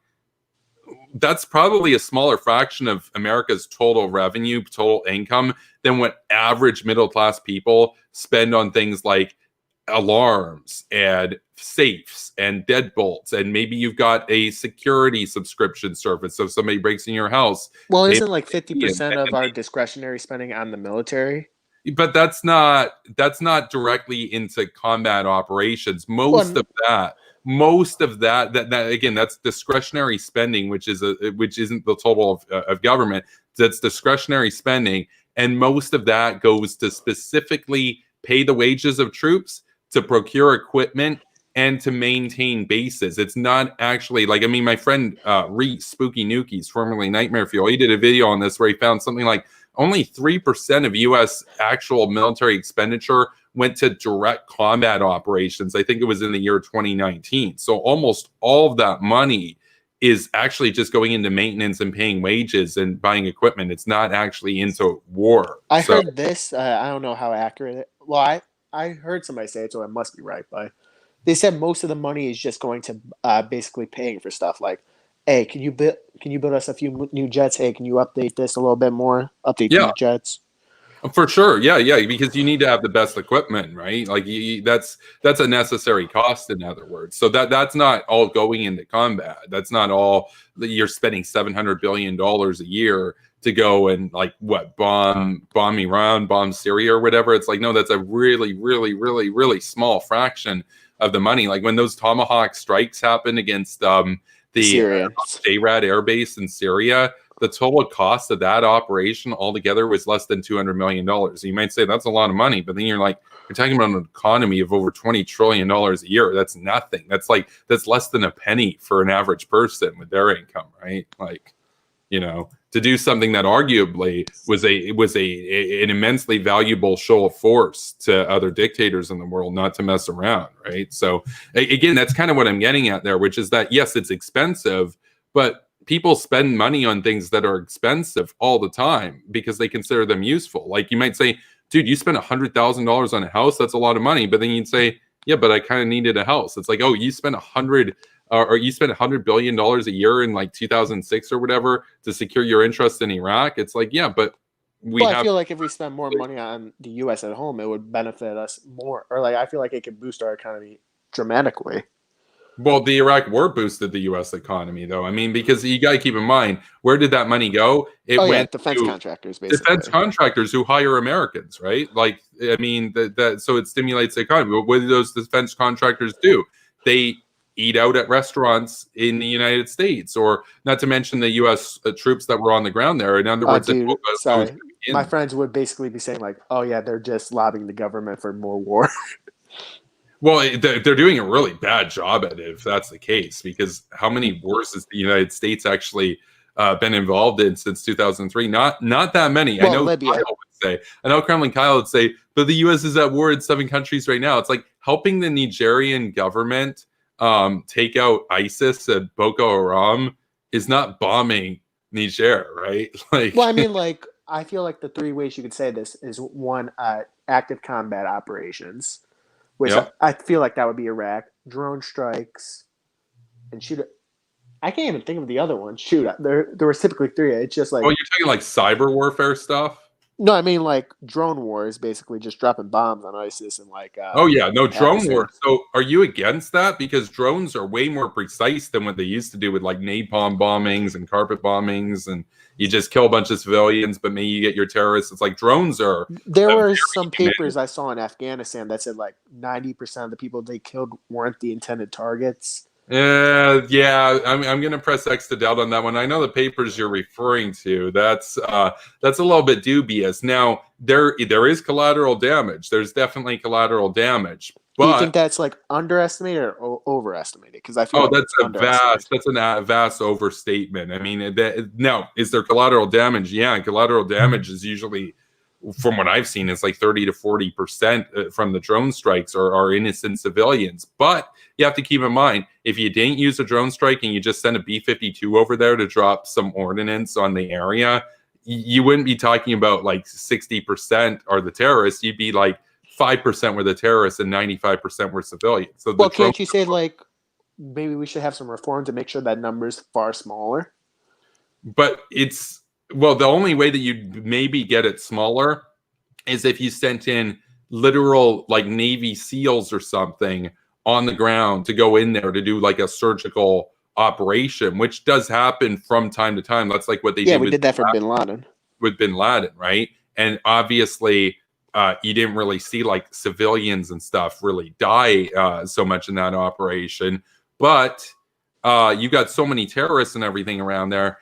that's probably a smaller fraction of America's total revenue, total income, than what average middle-class people spend on things like alarms and safes and deadbolts. And maybe you've got a security subscription service. So if somebody breaks in your house. Well, isn't like 50% of our discretionary spending on the military? But that's not directly into combat operations. Most of that again, that's discretionary spending, which isn't the total of government. That's discretionary spending, and most of that goes to specifically pay the wages of troops, to procure equipment, and to maintain bases. It's not actually like, I mean, my friend Reese Spooky Nukies, formerly Nightmare Fuel, he did a video on this where he found something like only 3% of U.S. actual military expenditure went to direct combat operations. I think it was in the year 2019. So almost all of that money is actually just going into maintenance and paying wages and buying equipment. It's not actually into war. I heard this. I don't know how accurate it. Well, I heard somebody say it, so it must be right. But they said most of the money is just going to basically paying for stuff like, hey, can you build us a few new jets? Hey, can you update this a little bit more? Update these jets. For sure, yeah, because you need to have the best equipment, right? Like that's a necessary cost, in other words. So that's not all going into combat. That's not all that you're spending $700 billion a year to go and like what bomb Iran, bomb Syria or whatever. It's like no, that's a really, really, really, really small fraction of the money. Like when those Tomahawk strikes happened against the Arad air base in Syria. The total cost of that operation altogether was less than $200 million. You might say that's a lot of money, but then you're talking about an economy of over $20 trillion a year. That's nothing. That's less than a penny for an average person with their income, right? Like, to do something that arguably was an immensely valuable show of force to other dictators in the world, not to mess around, right? So again, that's kind of what I'm getting at there, which is that yes, it's expensive, but people spend money on things that are expensive all the time because they consider them useful. Like you might say, dude, you spent $100,000 on a house. That's a lot of money. But then you'd say, yeah, but I kind of needed a house. It's like, oh, you spent $100 billion a year in like 2006 or whatever to secure your interest in Iraq. It's like, yeah, but I feel like if we spend more money on the U.S. at home, it would benefit us more. Or like, I feel like it could boost our economy dramatically. Well, the Iraq war boosted the U.S. economy, though. I mean, because you got to keep in mind, where did that money go? It went defense to contractors, basically. Defense contractors who hire Americans, right? Like, I mean, so it stimulates the economy. But what do those defense contractors do? They eat out at restaurants in the United States, or not to mention the U.S. Troops that were on the ground there. In other words, my friends would basically be saying like, "Oh yeah, they're just lobbying the government for more war." Well, they're doing a really bad job at it if that's the case, because how many wars has the United States actually been involved in since 2003? Not that many. Well, I know Libya. Kremlin Kyle would say, but the U.S. is at war in 7 countries right now. It's like helping the Nigerian government take out ISIS and Boko Haram is not bombing Niger, right? Like, well, I mean, like, I feel like the 3 ways you could say this is one, active combat operations. Which I feel like that would be Iraq, drone strikes, and shoot. I can't even think of the other one. Shoot, there were typically 3. It's just like. Oh, you're talking like cyber warfare stuff? No, I mean like drone wars, basically just dropping bombs on ISIS and like. Oh yeah, no drone wars. So are you against that? Because drones are way more precise than what they used to do with like napalm bombings and carpet bombings, and you just kill a bunch of civilians, but maybe you get your terrorists. It's like drones are. There were some papers I saw in Afghanistan that said like 90% of the people they killed weren't the intended targets. Yeah, I'm gonna press X to doubt on that one. I know the papers you're referring to. That's a little bit dubious. Now there is collateral damage. There's definitely collateral damage. But do you think that's like underestimated or overestimated? Because I feel that's a vast overstatement. I mean, no, is there collateral damage? Yeah, collateral damage is usually, from what I've seen, it's like 30 to 40% from the drone strikes are innocent civilians. But you have to keep in mind, if you didn't use a drone strike and you just sent a B-52 over there to drop some ordnance on the area, you wouldn't be talking about like 60% are the terrorists. You'd be like 5% were the terrorists and 95% were civilians. So can't you say like maybe we should have some reform to make sure that number is far smaller? But the only way that you'd maybe get it smaller is if you sent in literal like Navy SEALs or something on the ground to go in there to do like a surgical operation, which does happen from time to time. That's like what they did. Yeah, we did that for Bin Laden. With Bin Laden, right? And obviously, you didn't really see like civilians and stuff really die so much in that operation. But you got so many terrorists and everything around there.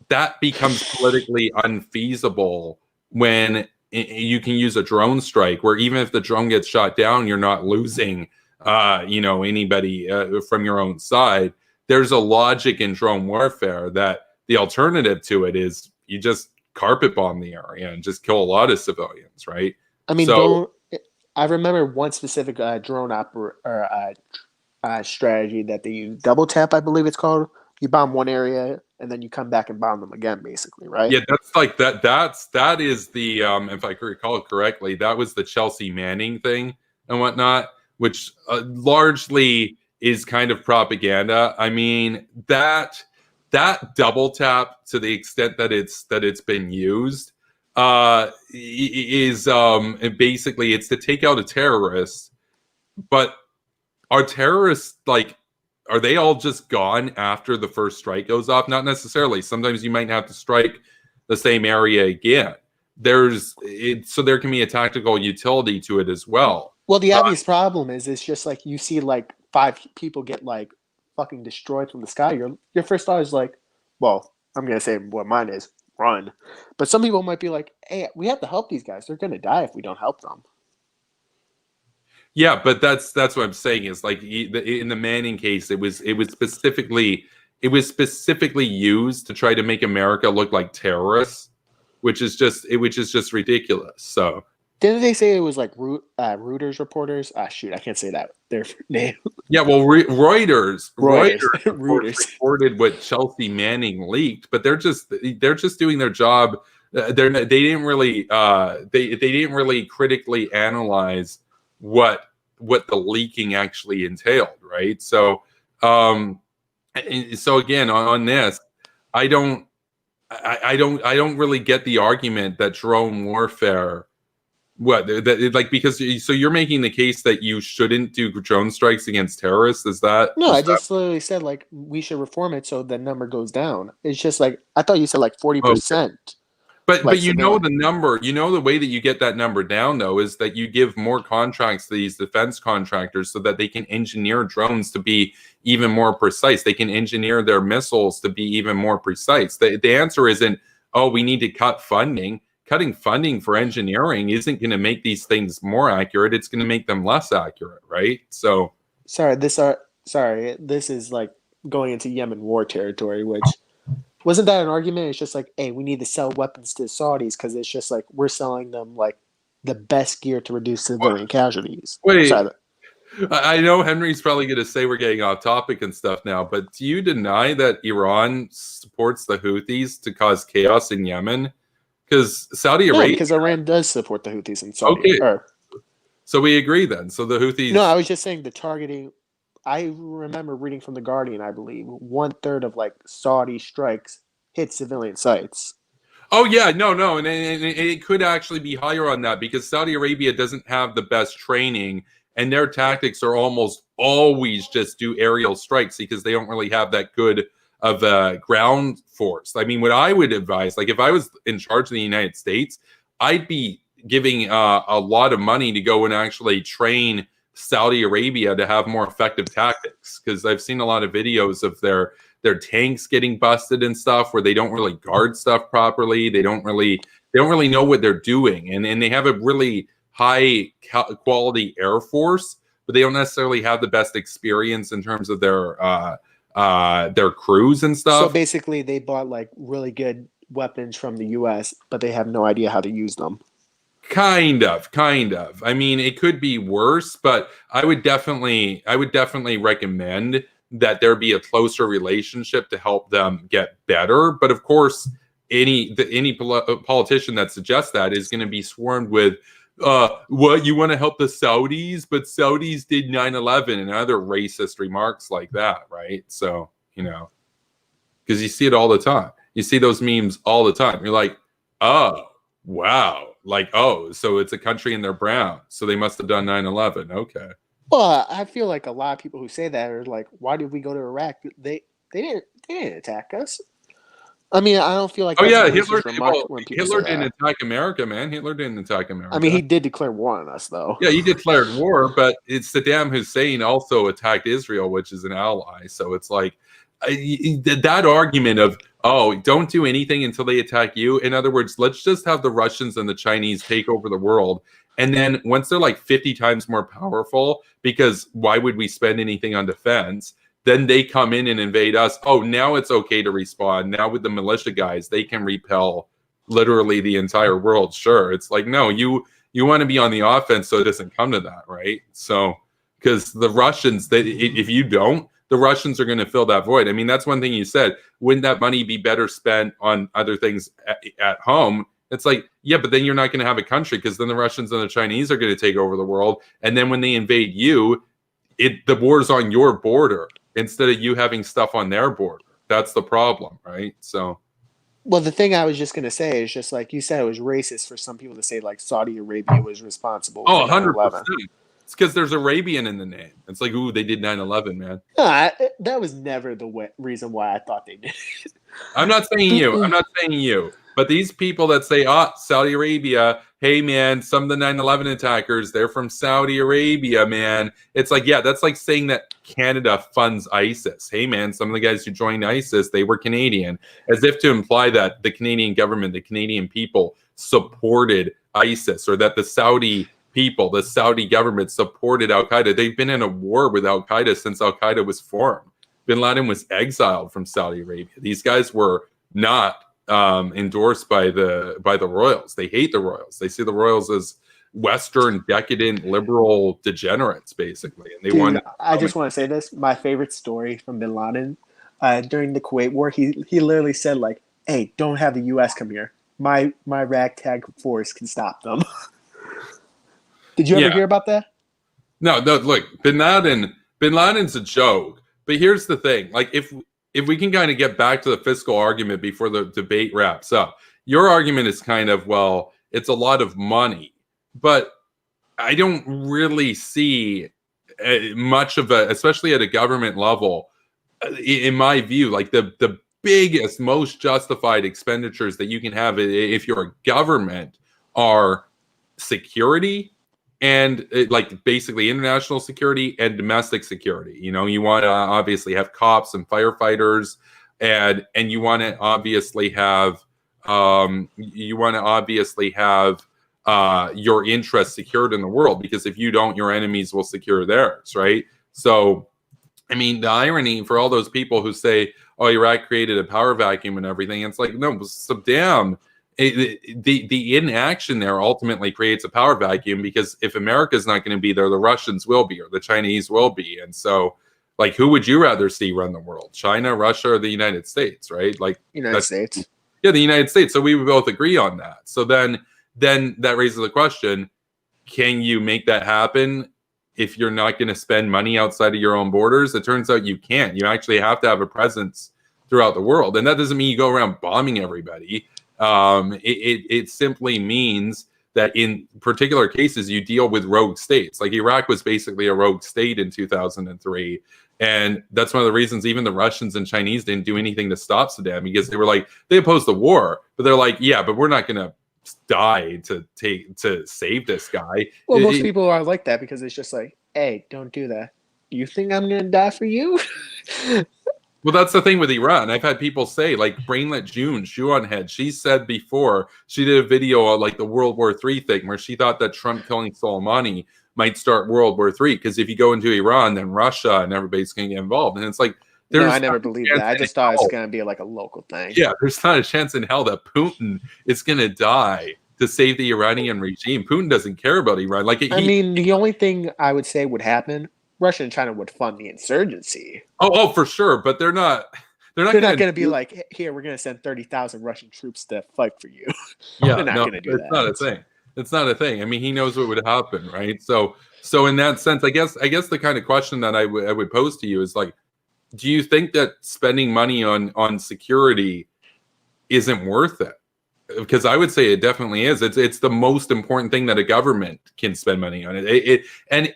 That becomes politically unfeasible when you can use a drone strike, where even if the drone gets shot down, you're not losing, anybody from your own side. There's a logic in drone warfare that the alternative to it is you just carpet bomb the area and just kill a lot of civilians, right? I mean, I remember one specific drone strategy that they use. Double tap, I believe it's called. You bomb one area and then you come back and bomb them again, basically, right? Yeah, that's like that. That is the if I recall it correctly, that was the Chelsea Manning thing and whatnot, which largely is kind of propaganda. I mean, that double tap, to the extent that it's been used, is basically it's to take out a terrorist, but are terrorists like, are they all just gone after the first strike goes off? Not necessarily. Sometimes you might have to strike the same area again. So there can be a tactical utility to it as well. Well, the obvious problem is it's just like you see like 5 people get like fucking destroyed from the sky. Your first thought is like, well, I'm gonna say what mine is, run. But some people might be like, hey, we have to help these guys. They're gonna die if we don't help them. Yeah, but that's what I'm saying is like in the Manning case, it was specifically used to try to make America look like terrorists, which is just ridiculous. So didn't they say it was like Reuters reporters? Ah, shoot, I can't say that. Their name. Yeah, well, Reuters reported what Chelsea Manning leaked, but they're just doing their job. They didn't really critically analyze what the leaking actually entailed, right? So again on this, I don't really get the argument that drone warfare, because so you're making the case that you shouldn't do drone strikes against terrorists. Is that no? I just literally said like we should reform it so the number goes down. It's just like I thought you said like 40%. But you know the number, the way that you get that number down, though, is that you give more contracts to these defense contractors so that they can engineer drones to be even more precise. They can engineer their missiles to be even more precise. The answer isn't, oh, we need to cut funding. Cutting funding for engineering isn't going to make these things more accurate. It's going to make them less accurate, right? So sorry, this is like going into Yemen war territory, which wasn't that an argument? It's just like, hey, we need to sell weapons to the Saudis because it's just like we're selling them like the best gear to reduce civilian casualties. Wait, I know Henry's probably going to say we're getting off topic and stuff now, but do you deny that Iran supports the Houthis to cause chaos in Yemen? Because Saudi Arabia, because Iran does support the Houthis in Saudi. Okay. So we agree then. So the Houthis. No, I was just saying the targeting. I remember reading from The Guardian, I believe, 1/3 of like Saudi strikes hit civilian sites. Oh yeah, no, and it could actually be higher on that because Saudi Arabia doesn't have the best training, and their tactics are almost always just do aerial strikes because they don't really have that good of a ground force. I mean, what I would advise, like if I was in charge of the United States, I'd be giving a lot of money to go and actually train Saudi Arabia to have more effective tactics, because I've seen a lot of videos of their tanks getting busted and stuff where they don't really guard stuff properly. They don't really know what they're doing, and they have a really high quality air force, but they don't necessarily have the best experience in terms of their crews and stuff. So basically, they bought like really good weapons from the U.S., but they have no idea how to use them. Kind of. I mean, it could be worse, but I would definitely recommend that there be a closer relationship to help them get better. But of course, any politician that suggests that is going to be swarmed with, what, you want to help the Saudis, but Saudis did 9/11 and other racist remarks like that, right? So, because you see it all the time. You see those memes all the time. You're like, oh, wow. Like, oh, so it's a country and they're brown, so they must have done 9/11. Okay. Well, I feel like a lot of people who say that are like, why did we go to Iraq? They didn't attack us. I mean, I don't feel like. Oh yeah, Hitler didn't attack America, man. Hitler didn't attack America. I mean, he did declare war on us, though. Yeah, he declared war, but it's Saddam Hussein also attacked Israel, which is an ally. So it's like that argument of, oh, don't do anything until they attack you. In other words, let's just have the Russians and the Chinese take over the world. And then once they're like 50 times more powerful, because why would we spend anything on defense? Then they come in and invade us. Oh, now it's okay to respond. Now with the militia guys, they can repel literally the entire world. Sure. It's like, no, you want to be on the offense so it doesn't come to that, right? So, because the Russians, if you don't, the Russians are going to fill that void. I mean, that's one thing you said. Wouldn't that money be better spent on other things at home? It's like, yeah, but then you're not going to have a country, because then the Russians and the Chinese are going to take over the world. And then when they invade you, the war's on your border instead of you having stuff on their border. That's the problem, right? So, Well, the thing I was just going to say is just like you said, it was racist for some people to say like Saudi Arabia was responsible Oh, for 9/11. 100%. It's because there's Arabian in the name. It's like, ooh, they did 9/11, man. No, that was never the reason why I thought they did it. I'm not saying you. I'm not saying you. But these people that say, Saudi Arabia, hey, man, some of the 9/11 attackers, they're from Saudi Arabia, man. It's like, yeah, that's like saying that Canada funds ISIS. Hey, man, some of the guys who joined ISIS, they were Canadian, as if to imply that the Canadian government, the Canadian people supported ISIS, or that the Saudi people, the Saudi government supported Al-Qaeda. They've been in a war with Al-Qaeda since Al-Qaeda was formed. Bin Laden was exiled from Saudi Arabia. These guys were not endorsed by the royals. They hate the royals. They see the royals as Western, decadent, liberal degenerates, basically. And they want. I just want to say this: my favorite story from Bin Laden during the Kuwait War. He literally said like, "Hey, don't have the U.S. come here. My ragtag force can stop them." Did you ever hear about that? No. Look, Bin Laden's a joke. But here's the thing: like, if we can kind of get back to the fiscal argument before the debate wraps up, your argument is kind of, well, it's a lot of money, but I don't really see much of a, especially at a government level, in my view, like the biggest, most justified expenditures that you can have if you're a government are security. And like basically international security and domestic security. You know, you want to obviously have cops and firefighters, and you want to obviously have your interests secured in the world, because if you don't, your enemies will secure theirs, right? So, I mean, the irony for all those people who say, "Oh, Iraq created a power vacuum and everything," it's like, no, Saddam. The inaction there ultimately creates a power vacuum, because if America's not going to be there, the Russians will be, or the Chinese will be. And so, like, who would you rather see run the world? China, Russia, or the United States, right? Like, United States. Yeah, the United States. So we would both agree on that. So then that raises the question, can you make that happen if you're not going to spend money outside of your own borders? It turns out you can't. You actually have to have a presence throughout the world. And that doesn't mean you go around bombing everybody. It simply means that in particular cases you deal with rogue states. Like Iraq was basically a rogue state in 2003, and that's one of the reasons even the Russians and Chinese didn't do anything to stop Saddam, because they were like, they opposed the war, but they're like, yeah, but we're not gonna die to save this guy. Well, most people are like that, because it's just like, hey, don't do that. You think I'm gonna die for you? Well, that's the thing with Iran. I've had people say, like Brainlet June, Shoe on Head, she said before, she did a video on like the World War III thing, where she thought that Trump killing Soleimani might start World War III, because if you go into Iran, then Russia and everybody's going to get involved. And it's like, no, I never believed that. I just thought it was going to be like a local thing. Yeah, there's not a chance in hell that Putin is going to die to save the Iranian regime. Putin doesn't care about Iran. Like, I mean, the only thing I would say would happen, Russia and China would fund the insurgency. Oh, for sure. But they're not going to be like, here, we're going to send 30,000 Russian troops to fight for you. Yeah, they're not going to do that. It's not a thing. It's not a thing. I mean, he knows what would happen, right? So in that sense, I guess the kind of question that I would pose to you is like, do you think that spending money on security isn't worth it? Because I would say it definitely is. It's the most important thing that a government can spend money on. And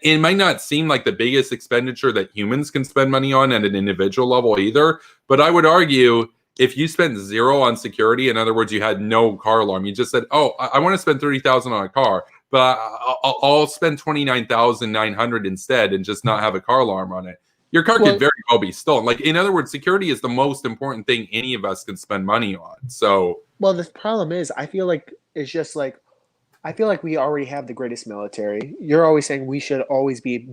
it might not seem like the biggest expenditure that humans can spend money on at an individual level either. But I would argue, if you spend zero on security, in other words, you had no car alarm, you just said, "Oh, I want to spend $30,000 on a car, but I'll spend $29,900 instead and just not have a car alarm on it." Your car could very well be stolen. Like, in other words, security is the most important thing any of us can spend money on. So, well, the problem is, I feel like it's just like, I feel like we already have the greatest military. You're always saying we should always be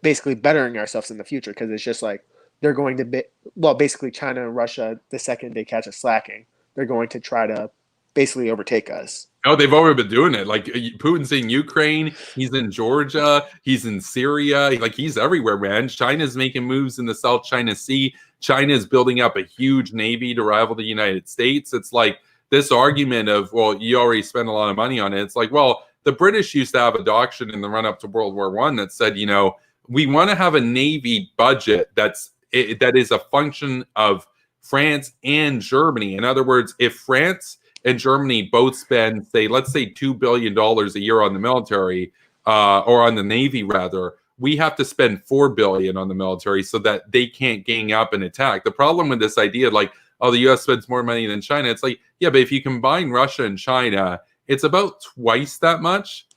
basically bettering ourselves in the future, because it's just like they're going to be, well, basically China and Russia, the second they catch us slacking, they're going to try to basically overtake us. Oh, they've already been doing it. Like, Putin's in Ukraine, he's in Georgia, he's in Syria, like he's everywhere, man. China's making moves in the South China Sea. China is building up a huge navy to rival the United States. It's like this argument of, well, you already spent a lot of money on it. It's like, well, the British used to have a doctrine in the run-up to World War I that said, you know, we want to have a navy budget that is a function of France and Germany. In other words, if France and Germany both spend, say, let's say $2 billion a year on the military, or on the Navy rather, we have to spend $4 billion on the military so that they can't gang up and attack. The problem with this idea, like, oh, the U.S. spends more money than China, it's like, yeah, but if you combine Russia and China, it's about twice that much.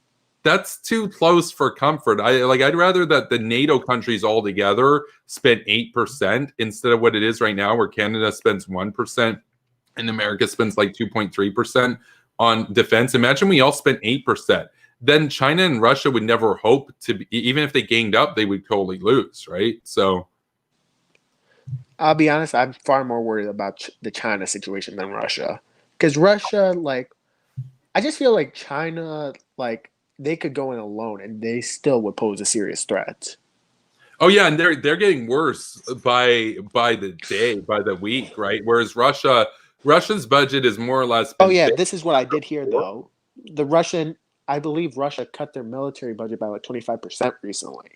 That's too close for comfort. I'd rather that the NATO countries all together spend 8% instead of what it is right now, where Canada spends 1% and America spends like 2.3% on defense. Imagine we all spent 8%. Then China and Russia would never hope to be, even if they ganged up, they would totally lose, right? So I'll be honest, I'm far more worried about the China situation than Russia. Because Russia, like, I just feel like China, like, they could go in alone and they still would pose a serious threat. oh yeah, and they're getting worse by the day, by the week, right? Whereas Russia's budget is more or less. Oh yeah, this is what I did hear though. I believe Russia cut their military budget by like 25% recently.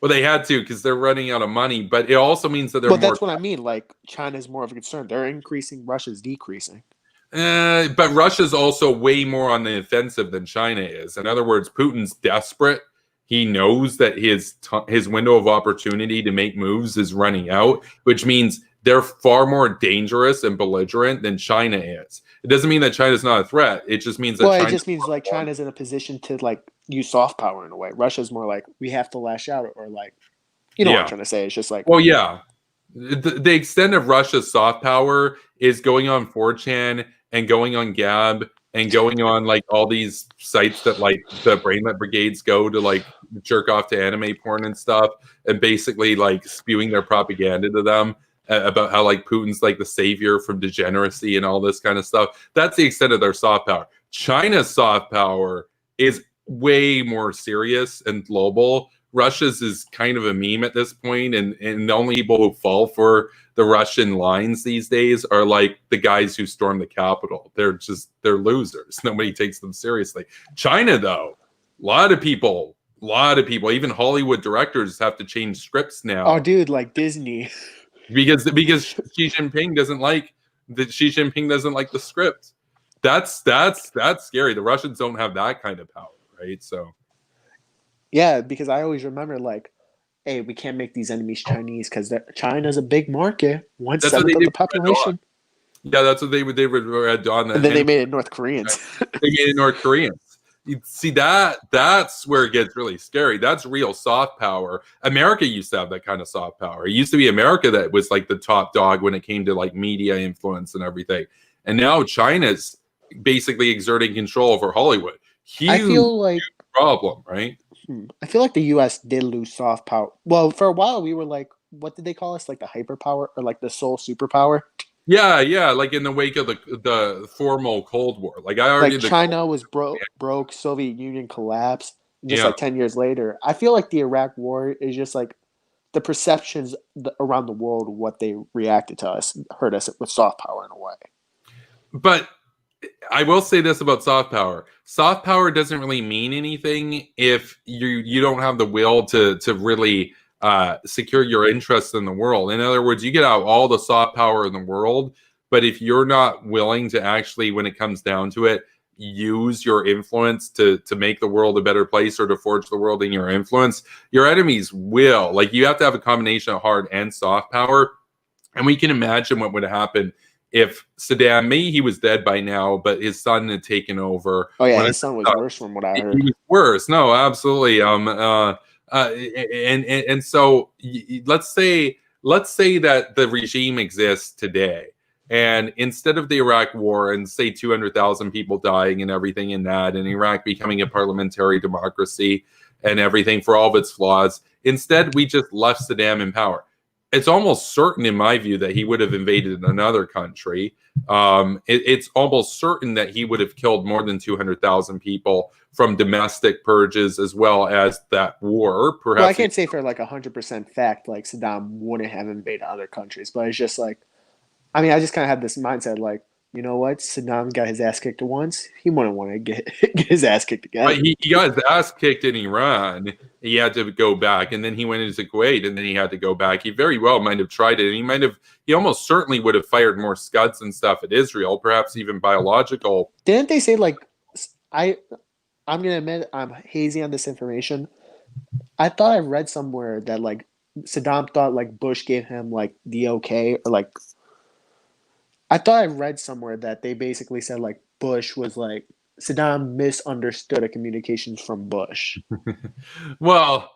Well, they had to because they're running out of money, but it also means that they're. But that's what I mean. Like, China's more of a concern. They're increasing, Russia's decreasing. But Russia's also way more on the offensive than China is. In other words, Putin's desperate. He knows that his window of opportunity to make moves is running out, which means they're far more dangerous and belligerent than China is. It doesn't mean that China's not a threat. It just means that it just means like China's in a position to like use soft power in a way. Russia's more like, we have to lash out, or like, you know what I'm trying to say. It's just like, well, yeah. The extent of Russia's soft power is going on 4chan and going on Gab and going on like all these sites that like the brainlet brigades go to like jerk off to anime porn and stuff, and basically like spewing their propaganda to them about how like Putin's like the savior from degeneracy and all this kind of stuff. That's the extent of their soft power. China's soft power is way more serious and global. Russia's is kind of a meme at this point, and the only people who fall for the Russian lines these days are like the guys who stormed the Capitol. They're losers. Nobody takes them seriously. China, though, a lot of people, even Hollywood directors have to change scripts now. Oh, dude, like Disney. because Xi Jinping doesn't like the script. That's scary. The Russians don't have that kind of power, right? So yeah, because I always remember like, hey, we can't make these enemies Chinese because China's a big market. 1/7 of the population. Yeah, that's what they would on. And then they made it North Koreans. They made it North Koreans. You see that's where it gets really scary. That's real soft power. America used to have that kind of soft power. It used to be America that was like the top dog when it came to like media influence and everything. And now China's basically exerting control over Hollywood. I feel like problem, right? I feel like the U.S. did lose soft power. Well, for a while we were like, what did they call us? Like the hyperpower or like the sole superpower? Yeah. Like in the wake of the formal Cold War. Like I argued, like China was broke, Soviet Union collapsed. Just like 10 years later, I feel like the Iraq War is just like the perceptions around the world, what they reacted to us, hurt us with soft power in a way. But I will say this about soft power. Soft power doesn't really mean anything if you don't have the will to really secure your interests in the world. In other words, you get out all the soft power in the world, but if you're not willing to actually, when it comes down to it, use your influence to make the world a better place or to forge the world in your influence, your enemies will. Like, you have to have a combination of hard and soft power. And we can imagine what would happen if Saddam, maybe he was dead by now, but his son had taken over. Oh yeah, his son was worse from what I heard. He was worse. No, absolutely. And so let's say that the regime exists today, and instead of the Iraq War and say 200,000 people dying and everything in that, and Iraq becoming a parliamentary democracy and everything for all of its flaws, instead we just left Saddam in power. It's almost certain, in my view, that he would have invaded another country. It's almost certain that he would have killed more than 200,000 people from domestic purges as well as that war. Perhaps. Well, I can't say for like 100% fact like Saddam wouldn't have invaded other countries, but it's just like, I mean, I just kind of had this mindset like, you know what? Saddam got his ass kicked once. He wouldn't want to get his ass kicked again. He got his ass kicked in Iran, he had to go back, and then he went into Kuwait, and then he had to go back. He very well might have tried it, and he almost certainly would have fired more Scuds and stuff at Israel, perhaps even biological. Didn't they say like I'm gonna admit I'm hazy on this information. I thought I read somewhere that like Saddam thought like Bush gave him like the okay, or like I thought I read somewhere that they basically said like Bush was like Saddam misunderstood a communications from Bush. Well,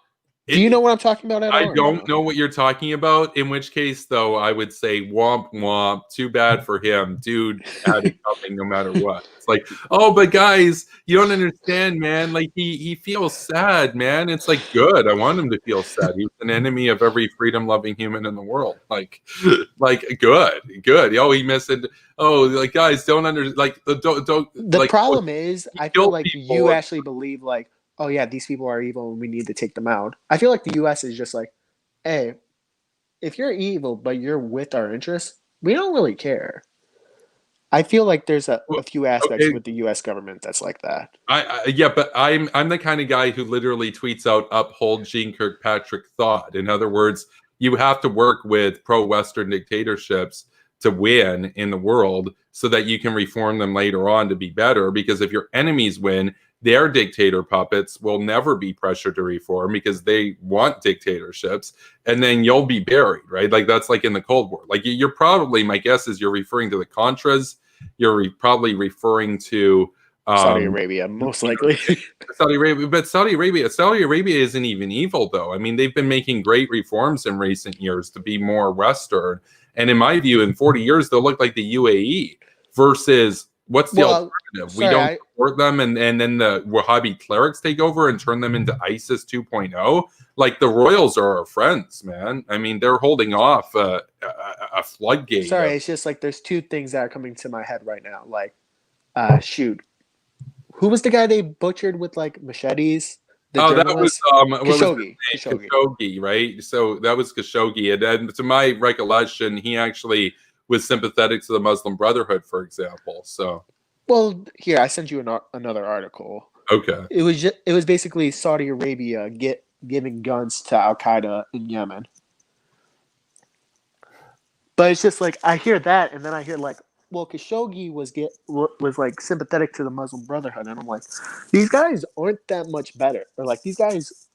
do you know what I'm talking about at all? I don't know what you're talking about. In which case, though, I would say womp womp. Too bad for him. Dude had it coming no matter what. It's like, oh, but guys, you don't understand, man. Like he feels sad, man. It's like good. I want him to feel sad. He's an enemy of every freedom-loving human in the world. Like good. Oh, he missed it. Oh, like guys, don't. The like, problem is, I feel like people. you actually believe like, oh yeah, these people are evil and we need to take them out. I feel like the U.S. is just like, hey, if you're evil but you're with our interests, we don't really care. I feel like there's a few aspects with the U.S. government that's like that. Yeah, but I'm the kind of guy who literally tweets out uphold Jean Kirkpatrick thought. In other words, you have to work with pro-Western dictatorships to win in the world so that you can reform them later on to be better. Because if your enemies win, their dictator puppets will never be pressured to reform because they want dictatorships, and then you'll be buried, right? Like that's like in the Cold War. Like you're probably, my guess is you're referring to the Contras. You're probably referring to Saudi Arabia, most likely. Saudi Arabia isn't even evil, though. I mean, they've been making great reforms in recent years to be more Western. And in my view, in 40 years, they'll look like the UAE versus what's the alternative? We don't support them, and then the Wahhabi clerics take over and turn them into ISIS 2.0. Like the royals are our friends, man. I mean, they're holding off a floodgate. Sorry, it's just like there's two things that are coming to my head right now. Like, shoot. Who was the guy they butchered with like machetes? That was Khashoggi, right? So that was Khashoggi, and then to my recollection, he actually was sympathetic to the Muslim Brotherhood, for example. So, well, here I sent you another article. Okay, it was basically Saudi Arabia giving guns to Al Qaeda in Yemen. But it's just like I hear that, and then I hear like, well, Khashoggi was like sympathetic to the Muslim Brotherhood, and I'm like, these guys aren't that much better, or like these guys.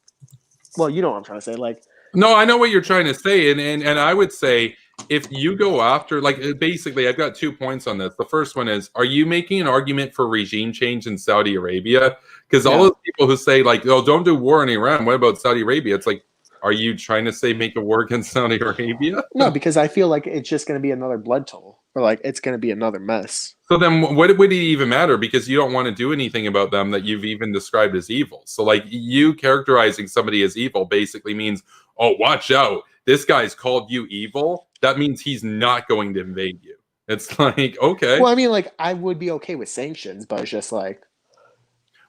Well, you know what I'm trying to say, like. No, I know what you're trying to say, and I would say if you go after, like, basically, I've got 2 points on this. The first one is, are you making an argument for regime change in Saudi Arabia? Because all those people who say like, oh, don't do war in Iran. What about Saudi Arabia? It's like, are you trying to say make a war against Saudi Arabia? No, because I feel like it's just going to be another blood toll. Or like it's going to be another mess. So then what would it even matter? Because you don't want to do anything about them that you've even described as evil. So like you characterizing somebody as evil basically means, oh, watch out. This guy's called you evil. That means he's not going to invade you. It's like, okay. Well, I mean, like I would be okay with sanctions, but it's just like.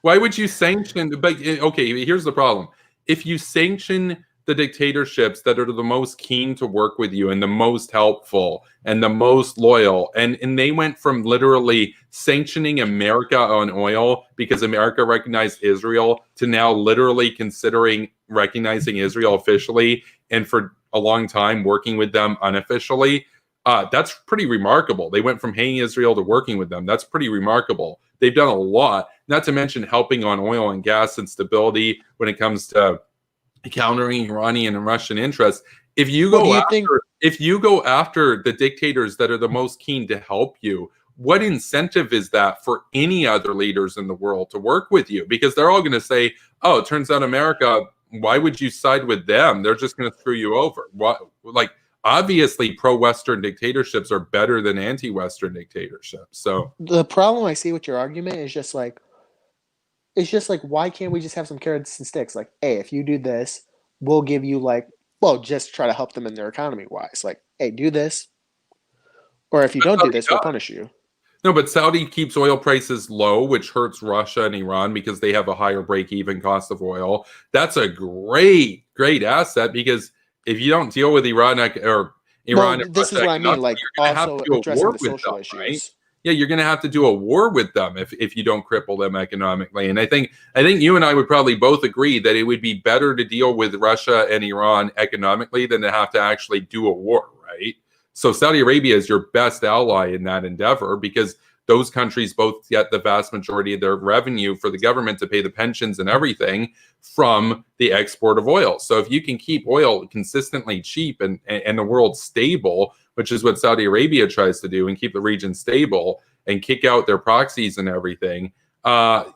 Why would you sanction? But okay, here's the problem. If you sanction the dictatorships that are the most keen to work with you and the most helpful and the most loyal. And they went from literally sanctioning America on oil because America recognized Israel to now literally considering recognizing Israel officially and for a long time working with them unofficially. That's pretty remarkable. They went from hating Israel to working with them. That's pretty remarkable. They've done a lot, not to mention helping on oil and gas and stability when it comes to countering Iranian and Russian interests. If you go after the dictators that are the most keen to help you, what incentive is that for any other leaders in the world to work with you? Because they're all going to say, oh, it turns out America, why would you side with them? They're just going to screw you over. What, like, obviously pro-Western dictatorships are better than anti-Western dictatorships. So the problem I see with your argument is just like, it's just like, why can't we just have some carrots and sticks? Like, hey, if you do this, we'll give you like, well, just try to help them in their economy wise. Like, hey, do this. Or if you don't do this, we'll punish you. No, but Saudi keeps oil prices low, which hurts Russia and Iran because they have a higher break-even cost of oil. That's a great, great asset because if you don't deal with Iran or Iran, this is what I mean. Like, also addressing the social issues. Right? yeah, you're going to have to do a war with them if you don't cripple them economically. And I think you and I would probably both agree that it would be better to deal with Russia and Iran economically than to have to actually do a war, right? So Saudi Arabia is your best ally in that endeavor, because those countries both get the vast majority of their revenue for the government to pay the pensions and everything from the export of oil. So if you can keep oil consistently cheap and the world stable, which is what Saudi Arabia tries to do, and keep the region stable and kick out their proxies and everything,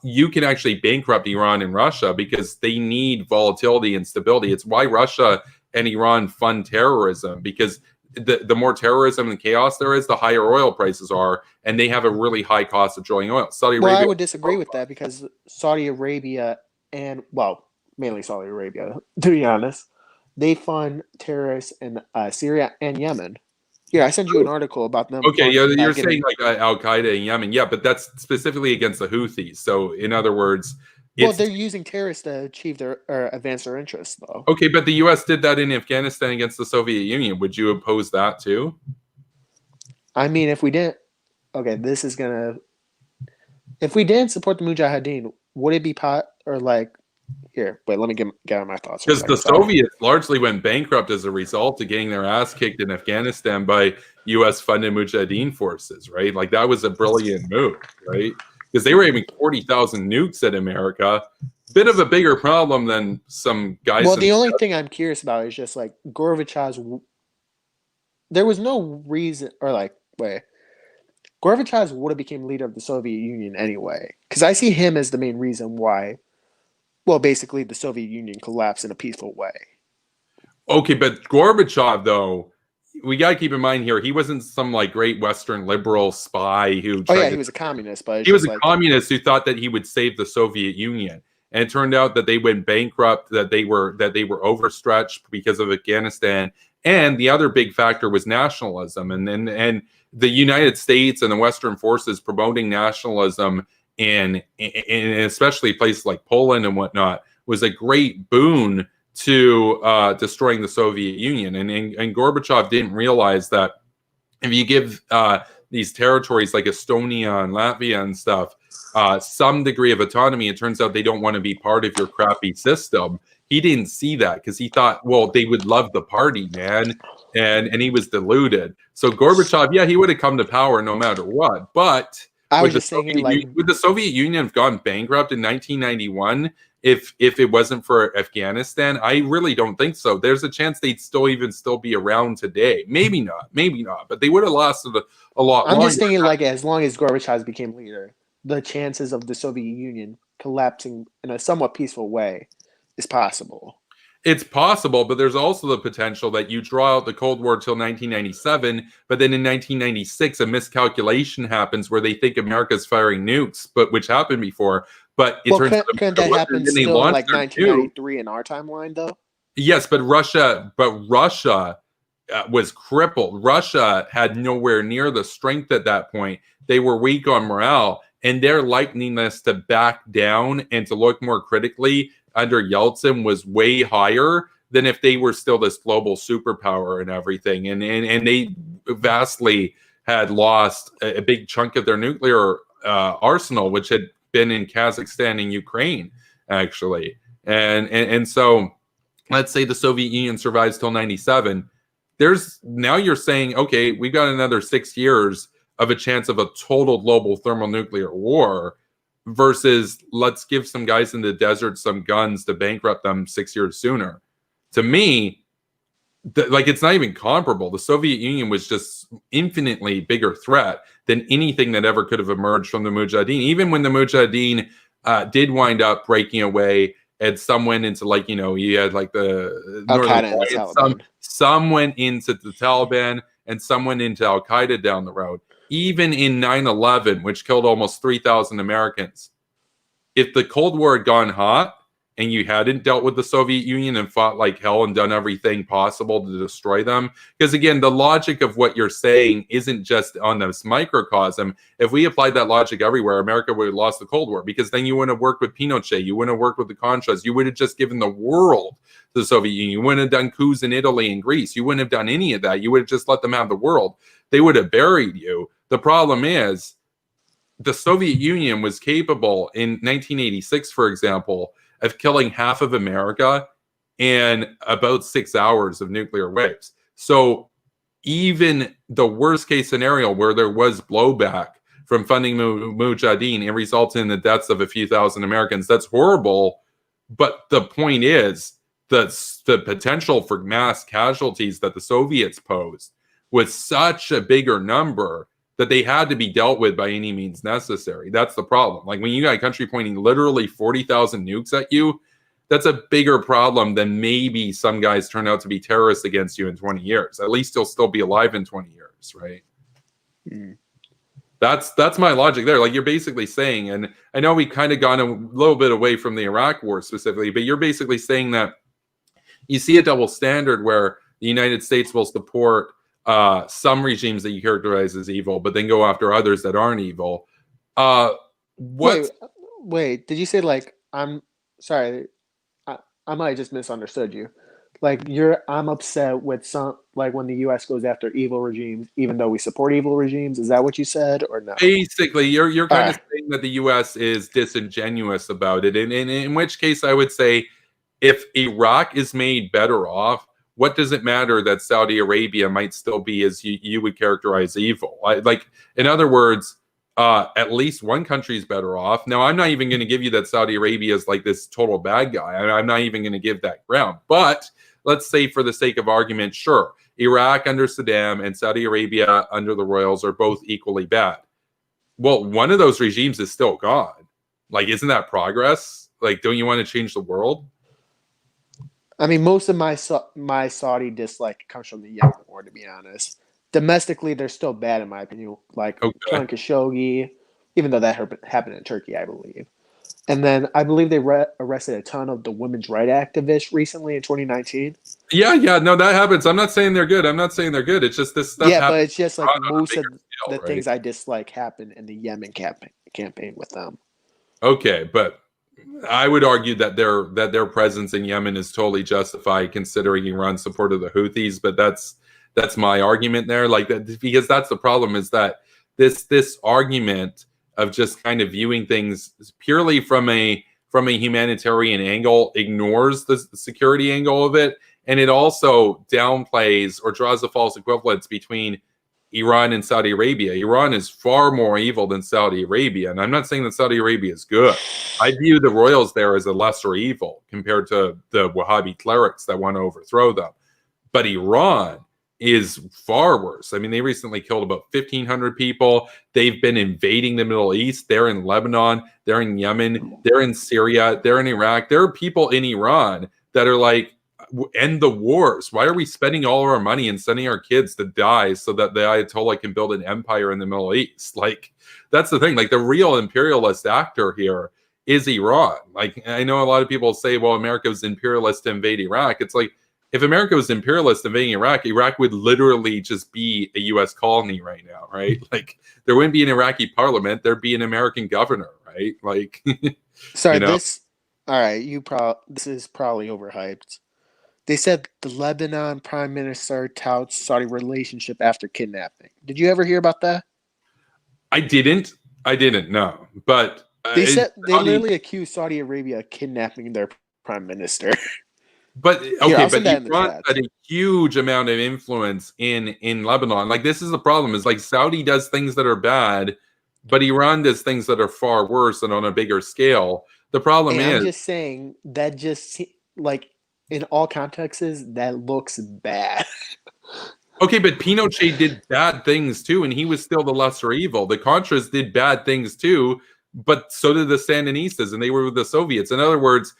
you can actually bankrupt Iran and Russia, because they need volatility and stability. It's why Russia and Iran fund terrorism, because the more terrorism and chaos there is, the higher oil prices are, and they have a really high cost of drilling oil. Saudi Arabia. Well, I would disagree with that, because Saudi Arabia and, well, mainly Saudi Arabia, to be honest, they fund terrorists in Syria and Yemen. Yeah, I sent you an article about them. Okay, you're saying like Al Qaeda in Yemen, yeah, but that's specifically against the Houthis. So, in other words, well, they're using terrorists to achieve their or advance their interests, though. Okay, but the U.S. did that in Afghanistan against the Soviet Union. Would you oppose that too? I mean, if we didn't, okay, this is gonna. If we didn't support the Mujahideen, would it be or like? Here, wait, let me get my thoughts. Because the Soviets largely went bankrupt as a result of getting their ass kicked in Afghanistan by U.S.-funded Mujahideen forces, right? Like, that was a brilliant move, right? Because they were aiming 40,000 nukes at America. Bit of a bigger problem than some guys. Well, the only thing I'm curious about is just like Gorbachev's. There was no reason, or like, wait, Gorbachev would have became leader of the Soviet Union anyway, because I see him as the main reason why. Well, basically, the Soviet Union collapsed in a peaceful way. Okay, but Gorbachev, though, we got to keep in mind here, he wasn't some like great Western liberal spy who. Oh yeah, he was a communist, but he was a communist who thought that he would save the Soviet Union, and it turned out that they went bankrupt, that they were overstretched because of Afghanistan, and the other big factor was nationalism, and the United States and the Western forces promoting nationalism. And especially places like Poland and whatnot was a great boon to destroying the Soviet Union. And Gorbachev didn't realize that if you give these territories like Estonia and Latvia and stuff some degree of autonomy, it turns out they don't want to be part of your crappy system. He didn't see that, because he thought, well, they would love the party, man. And he was deluded. So Gorbachev, yeah, he would have come to power no matter what. But I was just thinking, like, would the Soviet Union have gone bankrupt in 1991 if it wasn't for Afghanistan? I really don't think so. There's a chance they'd still be around today. Maybe not, but they would have lasted a lot longer. I'm just thinking, like, as long as Gorbachev became leader, the chances of the Soviet Union collapsing in a somewhat peaceful way is possible. It's possible, but there's also the potential that you draw out the Cold War till 1997, but then in 1996, a miscalculation happens where they think America's firing nukes, which happened before. But it turns out couldn't that happen still in like 1993 in our timeline, though? Yes, but Russia was crippled. Russia had nowhere near the strength at that point. They were weak on morale, and their likeliness to back down and to look more critically under Yeltsin was way higher than if they were still this global superpower and everything. And they vastly had lost a big chunk of their nuclear arsenal, which had been in Kazakhstan and Ukraine, actually. And so let's say the Soviet Union survives till 97. Now you're saying, okay, we've got another 6 years of a chance of a total global thermonuclear war, versus let's give some guys in the desert some guns to bankrupt them 6 years sooner. To me, it's not even comparable. The Soviet Union was just infinitely bigger threat than anything that ever could have emerged from the Mujahideen. Even when the Mujahideen did wind up breaking away, and some went into you had like the Northern, some went into the Taliban, and some went into Al Qaeda down the road. Even in 9/11, which killed almost 3,000 Americans, if the Cold War had gone hot and you hadn't dealt with the Soviet Union and fought like hell and done everything possible to destroy them, because again, the logic of what you're saying isn't just on this microcosm. If we applied that logic everywhere, America would have lost the Cold War, because then you wouldn't have worked with Pinochet, you wouldn't have worked with the Contras, you would have just given the world to the Soviet Union, you wouldn't have done coups in Italy and Greece, you wouldn't have done any of that, you would have just let them have the world. They would have buried you. The problem is, the Soviet Union was capable in 1986, for example, of killing half of America in about 6 hours of nuclear waves. So even the worst case scenario where there was blowback from funding Mujahideen, it results in the deaths of a few thousand Americans. That's horrible. But the point is that the potential for mass casualties that the Soviets posed was such a bigger number that they had to be dealt with by any means necessary. That's the problem. Like when you got a country pointing literally 40,000 nukes at you, that's a bigger problem than maybe some guys turn out to be terrorists against you in 20 years. At least you'll still be alive in 20 years, right? Mm. That's my logic there. Like you're basically saying, and I know we kind of gone a little bit away from the Iraq war specifically, but you're basically saying that you see a double standard where the United States will support some regimes that you characterize as evil, but then go after others that aren't evil. Wait, did you say like, I'm sorry, I might have just misunderstood you. Like I'm upset with some, like when the U.S. goes after evil regimes, even though we support evil regimes. Is that what you said, or no? Basically, you're kind of saying that the U.S. is disingenuous about it, and in which case I would say, if Iraq is made better off, what does it matter that Saudi Arabia might still be, as you would characterize, evil? Like, in other words, at least one country is better off. Now, I'm not even going to give you that Saudi Arabia is like this total bad guy. I'm not even going to give that ground. But let's say, for the sake of argument, sure, Iraq under Saddam and Saudi Arabia under the royals are both equally bad. Well, one of those regimes is still gone. Like, isn't that progress? Like, don't you want to change the world? I mean, most of my Saudi dislike comes from the Yemen war, to be honest. Domestically, they're still bad, in my opinion. Like killing Khashoggi, even though that happened in Turkey, I believe. And then I believe they arrested a ton of the women's rights activists recently in 2019. Yeah, no, that happens. I'm not saying they're good. It's just this stuff. Yeah, but it's just like most of the things I dislike happen in the Yemen campaign with them. Okay, but I would argue that their presence in Yemen is totally justified, considering Iran's support of the Houthis. But that's my argument there. Like that, because that's the problem, is that this argument of just kind of viewing things purely from a humanitarian angle ignores the security angle of it, and it also downplays or draws a false equivalence between Iran and Saudi Arabia. Iran is far more evil than Saudi Arabia, and I'm not saying that Saudi Arabia is good. I view the royals there as a lesser evil compared to the Wahhabi clerics that want to overthrow them. But Iran is far worse. I mean, they recently killed about 1,500 people. They've been invading the Middle East. They're in Lebanon. They're in Yemen. They're in Syria. They're in Iraq. There are people in Iran that are like, end the wars. Why are we spending all of our money and sending our kids to die so that the Ayatollah can build an empire in the Middle East? Like, that's the thing. Like, the real imperialist actor here is Iran. Like, I know a lot of people say, well, America was imperialist to invade Iraq. It's like, if America was imperialist invading Iraq, Iraq would literally just be a U.S. colony right now, right? Like, there wouldn't be an Iraqi parliament. There'd be an American governor, right? Like, sorry, you know? This is probably overhyped. They said the Lebanon prime minister touts Saudi relationship after kidnapping. Did you ever hear about that? I didn't know. But they said they literally accused Saudi Arabia of kidnapping their prime minister. But okay, but Iran had a huge amount of influence in Lebanon. Like, this is the problem, is like Saudi does things that are bad, but Iran does things that are far worse and on a bigger scale. The problem is, I'm just saying that just like in all contexts, that looks bad. Okay, but Pinochet did bad things too, and he was still the lesser evil. The Contras did bad things too, but so did the Sandinistas, and they were with the Soviets. In other words,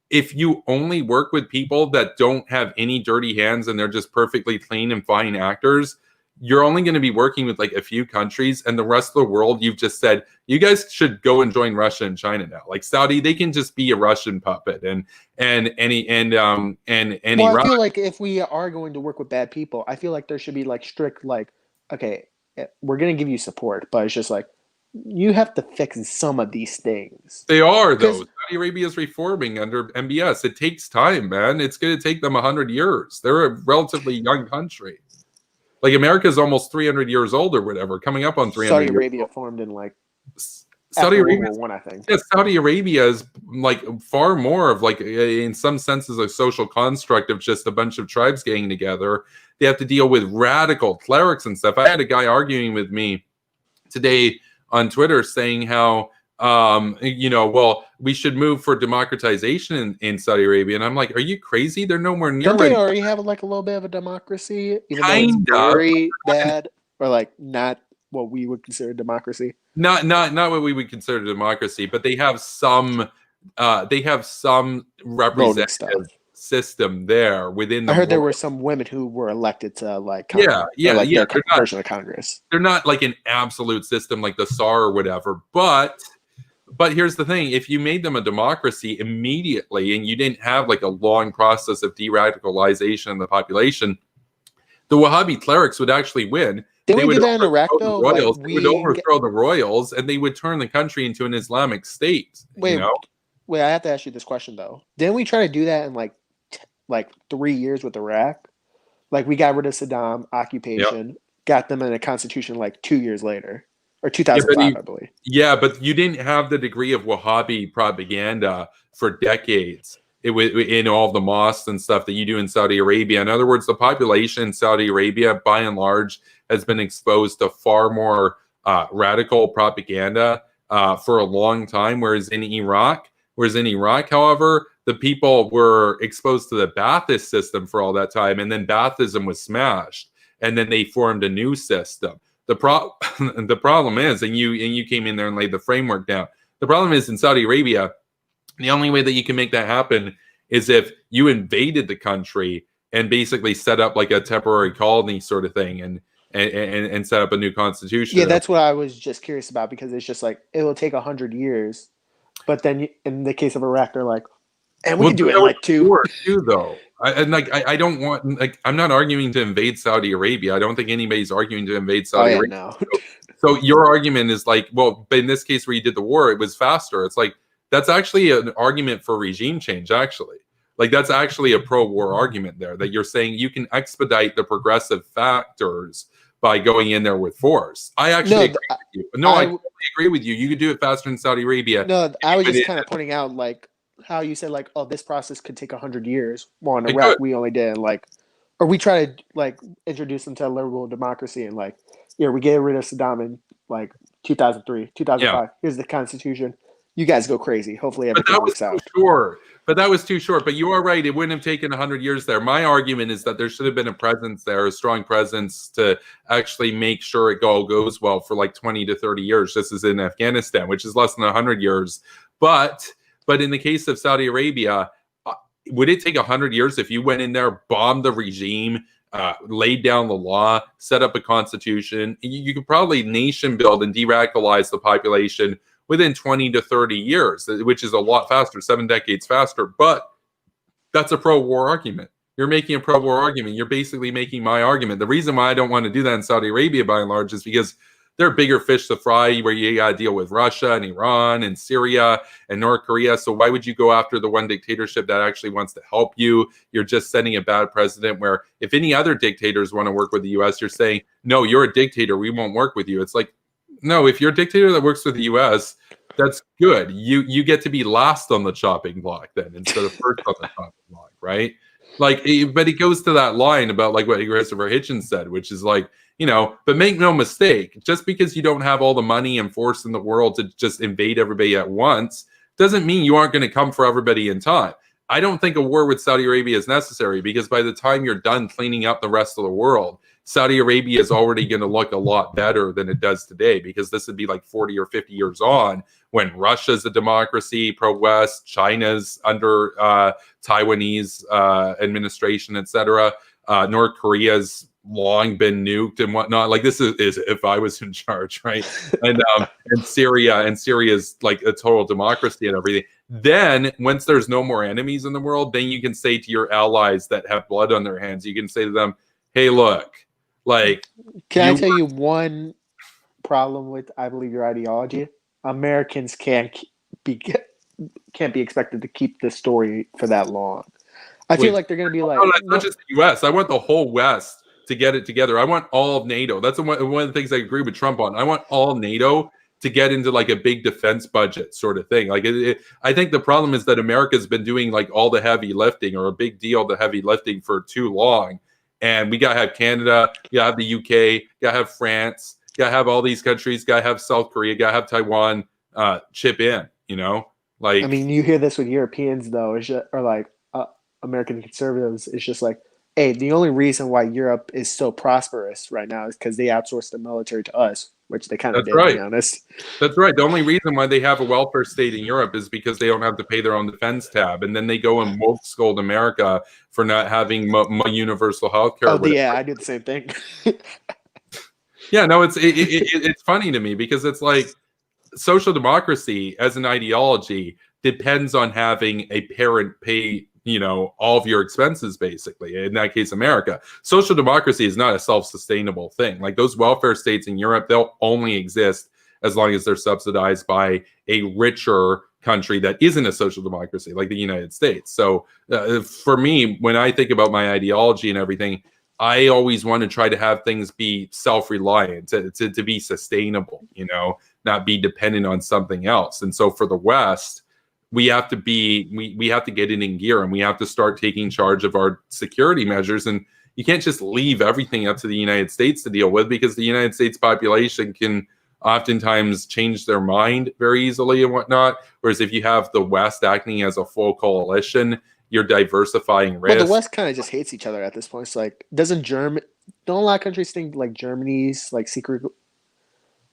if you only work with people that don't have any dirty hands and they're just perfectly clean and fine actors, you're only going to be working with like a few countries, and the rest of the world, you've just said, you guys should go and join Russia and China now. Like Saudi, they can just be a Russian puppet, and well, Iran. I feel like if we are going to work with bad people, I feel like there should be like strict, like, okay, we're going to give you support, but it's just like, you have to fix some of these things. They are, though. Saudi Arabia is reforming under MBS. It takes time, man. It's going to take them 100 years. They're a relatively young country. Like, America is almost 300 years old or whatever, coming up on 300 Saudi Arabia formed in like Saudi After Arabia, World War I think. yeah, Saudi Arabia is like far more of like, in some senses, a social construct of just a bunch of tribes getting together. They have to deal with radical clerics and stuff. I had a guy arguing with me today on Twitter saying how, well, we should move for democratization in Saudi Arabia. And I'm like, are you crazy? They're nowhere near Don't they ready. already have like a little bit of a democracy, even though Kind it's very bad, or like not what we would consider democracy? Not what we would consider democracy, but they have some representative system there within the I heard there world. were some women who were elected to like their version of Congress. They're not like an absolute system like the SAR or whatever, but here's the thing: if you made them a democracy immediately and you didn't have like a long process of de-radicalization of the population, the Wahhabi clerics would actually win. Didn't we do that in Iraq though? They would overthrow the royals and they would turn the country into an Islamic state. Wait, I have to ask you this question though. Didn't we try to do that in like 3 years with Iraq? Like we got rid of Saddam, occupation, got them in a constitution like 2 years later, or 2005, I believe. Yeah, but you didn't have the degree of Wahhabi propaganda for decades. In all the mosques and stuff that you do in Saudi Arabia. In other words, the population in Saudi Arabia, by and large, has been exposed to far more radical propaganda for a long time. Whereas in Iraq, however, the people were exposed to the Ba'athist system for all that time, and then Baathism was smashed, and then they formed a new system. The problem is, and you came in there and laid the framework down. The problem is in Saudi Arabia, the only way that you can make that happen is if you invaded the country and basically set up like a temporary colony sort of thing and set up a new constitution. Yeah, that's what I was just curious about, because it's just like it will take 100 years, but then in the case of Iraq, they're like, and we can do it in like 2 years too, though. I don't want, like, I'm not arguing to invade Saudi Arabia. I don't think anybody's arguing to invade Saudi Arabia. No. So your argument is like, well, but in this case where you did the war, it was faster. It's like, that's actually an argument for regime change, actually. Like, that's actually a pro-war argument there, that you're saying you can expedite the progressive factors by going in there with force. I actually agree with you. No, I totally agree with you. You could do it faster in Saudi Arabia. No, I was just kind of pointing out, like, how you said, like, oh, this process could take 100 years. Well, in Iraq, we only did, like, or we try to, like, introduce them to a liberal democracy and, like, we get rid of Saddam in, like, 2003, 2005. Here's the Constitution. You guys go crazy. Hopefully everything works out. But that was too short. But you are right. It wouldn't have taken 100 years there. My argument is that there should have been a presence there, a strong presence to actually make sure it all goes well for like 20 to 30 years, just as in Afghanistan, which is less than 100 years. But in the case of Saudi Arabia, would it take 100 years if you went in there, bombed the regime, laid down the law, set up a constitution? You could probably nation build and de-radicalize the population within 20 to 30 years, which is a lot faster, 7 decades faster. But that's a pro-war argument. You're making a pro-war argument. You're basically making my argument. The reason why I don't want to do that in Saudi Arabia, by and large, is because there are bigger fish to fry where you got to deal with Russia and Iran and Syria and North Korea. So why would you go after the one dictatorship that actually wants to help you? You're just setting a bad precedent where if any other dictators want to work with the U.S., you're saying, no, you're a dictator. We won't work with you. It's like, no, if you're a dictator that works with the U.S., that's good. You get to be last on the chopping block then instead of first on the chopping block, right? Like, but it goes to that line about like what Christopher Hitchens said, which is like, but make no mistake, just because you don't have all the money and force in the world to just invade everybody at once doesn't mean you aren't going to come for everybody in time. I don't think a war with Saudi Arabia is necessary, because by the time you're done cleaning up the rest of the world, Saudi Arabia is already going to look a lot better than it does today, because this would be like 40 or 50 years on when Russia's a democracy, pro-West, China's under Taiwanese administration, etc. North Korea's long been nuked and whatnot. Like, this is if I was in charge, right? And Syria's like a total democracy and everything. Then once there's no more enemies in the world, then you can say to your allies that have blood on their hands, you can say to them, hey, look, like, can I tell you one problem with, I believe, your ideology? Americans can't be expected to keep this story for that long. I feel like they're going to be like, no, not just the U.S. I want the whole West to get it together. I want all of NATO. That's one of the things I agree with Trump on. I want all NATO to get into like a big defense budget sort of thing. Like I think the problem is that America's been doing like all the heavy lifting, or a big deal the heavy lifting, for too long. And we gotta have Canada, you gotta have the UK, gotta have France, gotta have all these countries, gotta have South Korea, gotta have Taiwan chip in, you know? Like, I mean, you hear this with Europeans though, or like American conservatives. It's just like, hey, the only reason why Europe is so prosperous right now is because they outsourced the military to us, which they kind of did, to be honest. That's right. The only reason why they have a welfare state in Europe is because they don't have to pay their own defense tab, and then they go and woke scold America for not having universal health care. Oh, yeah, I do the same thing. Yeah, no, it's funny to me because it's like social democracy as an ideology depends on having a parent pay, you know, all of your expenses, basically. In that case, America. Social democracy is not a self-sustainable thing. Like those welfare states in Europe, they'll only exist as long as they're subsidized by a richer country that isn't a social democracy, like the United States. So for me, when I think about my ideology and everything, I always want to try to have things be self-reliant, to be sustainable, you know, not be dependent on something else. And so for the West, we have to we have to get it in gear, and we have to start taking charge of our security measures. And you can't just leave everything up to the United States to deal with, because the United States population can oftentimes change their mind very easily and whatnot. Whereas if you have the West acting as a full coalition, you're diversifying risk. Well, the West kind of just hates each other at this point. It's like, don't a lot of countries think like Germany's like secret?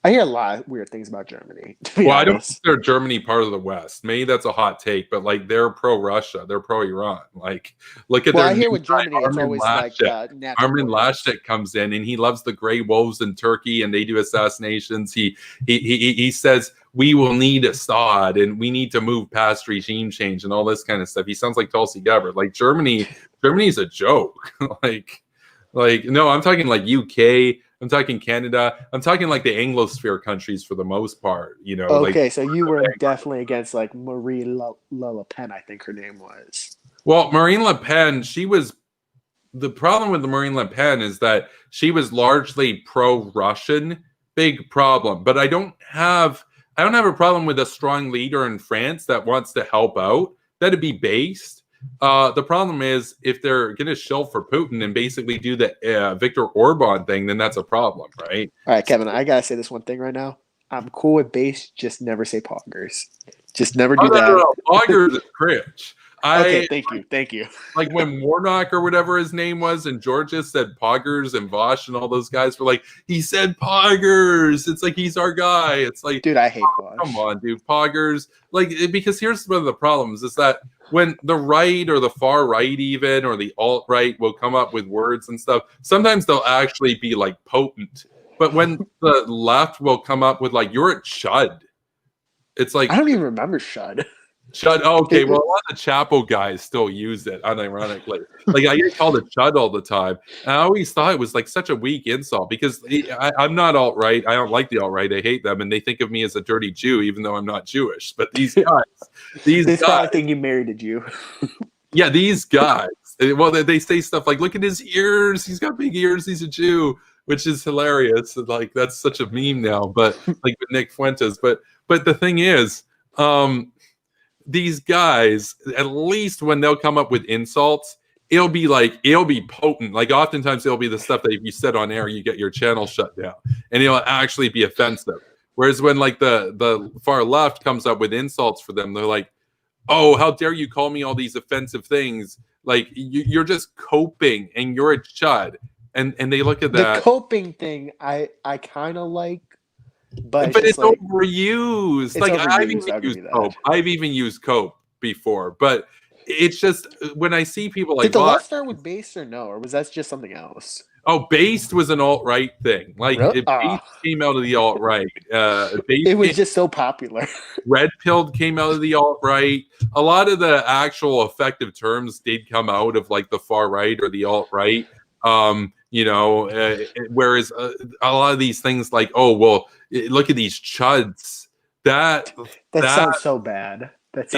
I hear a lot of weird things about Germany. Well, I don't consider Germany part of the West. Maybe that's a hot take, but like they're pro-Russia, they're pro-Iran. Like, look at well, their. I hear with Germany, it's Armin always Laschet. like Armin Laschet comes in and he loves the gray wolves in Turkey, and they do assassinations. He says we will need Assad and we need to move past regime change and all this kind of stuff. He sounds like Tulsi Gabbard. Like Germany's a joke. like no, I'm talking like UK. I'm talking Canada. I'm talking like the Anglosphere countries for the most part, you know. Okay, like, so you were definitely against like Marine Le Pen, I think her name was. Well, Marine Le Pen, the problem with the Marine Le Pen is that she was largely pro-Russian. Big problem. But I don't have a problem with a strong leader in France that wants to help out. That'd be based. The problem is if they're going to shill for Putin and basically do the Viktor Orban thing, then that's a problem, right? All right, Kevin, I got to say this one thing right now. I'm cool with base, just never say poggers. Just never do that. No. Poggers is cringe. Okay, thank you. Like when Warnock or whatever his name was in Georgia said poggers, and Vosh and all those guys were like, he said poggers. It's like, he's our guy. It's like, dude, I hate Vosh. Come on, dude, poggers. Like, because here's one of the problems is that when the right or the far right even, or the alt-right will come up with words and stuff, sometimes they'll actually be like potent. But when the left will come up with like, you're a chud. It's like, I don't even remember chud. Chud. Oh, okay. Well, a lot of the Chapo guys still use it, unironically. Like I get called a chud all the time. And I always thought it was like such a weak insult because I'm not alt-right. I don't like the alt-right. I hate them, and they think of me as a dirty Jew, even though I'm not Jewish. But these guys, they probably think you married a Jew. Yeah, these guys. Well, they say stuff like, "Look at his ears. He's got big ears. He's a Jew," which is hilarious. Like that's such a meme now. But like with Nick Fuentes. But the thing is, these guys, at least when they'll come up with insults, it'll be potent. Like oftentimes it'll be the stuff that if you said on air, you get your channel shut down, and it'll actually be offensive. Whereas when like the far left comes up with insults for them, they're like, "Oh, how dare you call me all these offensive things? Like you're just coping, and you're a chud." And they look at that. The coping thing, I kind of like. But it's like, overused. It's like overused, I've even used cope before, but it's just when I see people like, did the left start with based or no, or was that just something else? Oh, based was an alt-right thing. Like really? Based came out of the alt-right. It was just so popular. Red pilled came out of the alt-right. A lot of the actual effective terms did come out of like the far right or the alt-right. Whereas a lot of these things like, oh well, look at these chuds. That sounds so bad. That's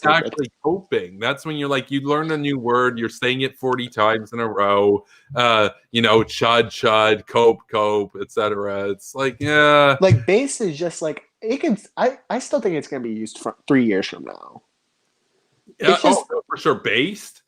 actually coping. That's when you're like, you learn a new word, you're saying it 40 times in a row. Chud, cope, etc. It's like, yeah. Like base is just like it can. I still think it's going to be used for 3 years from now. Yeah, It's just- for sure. Based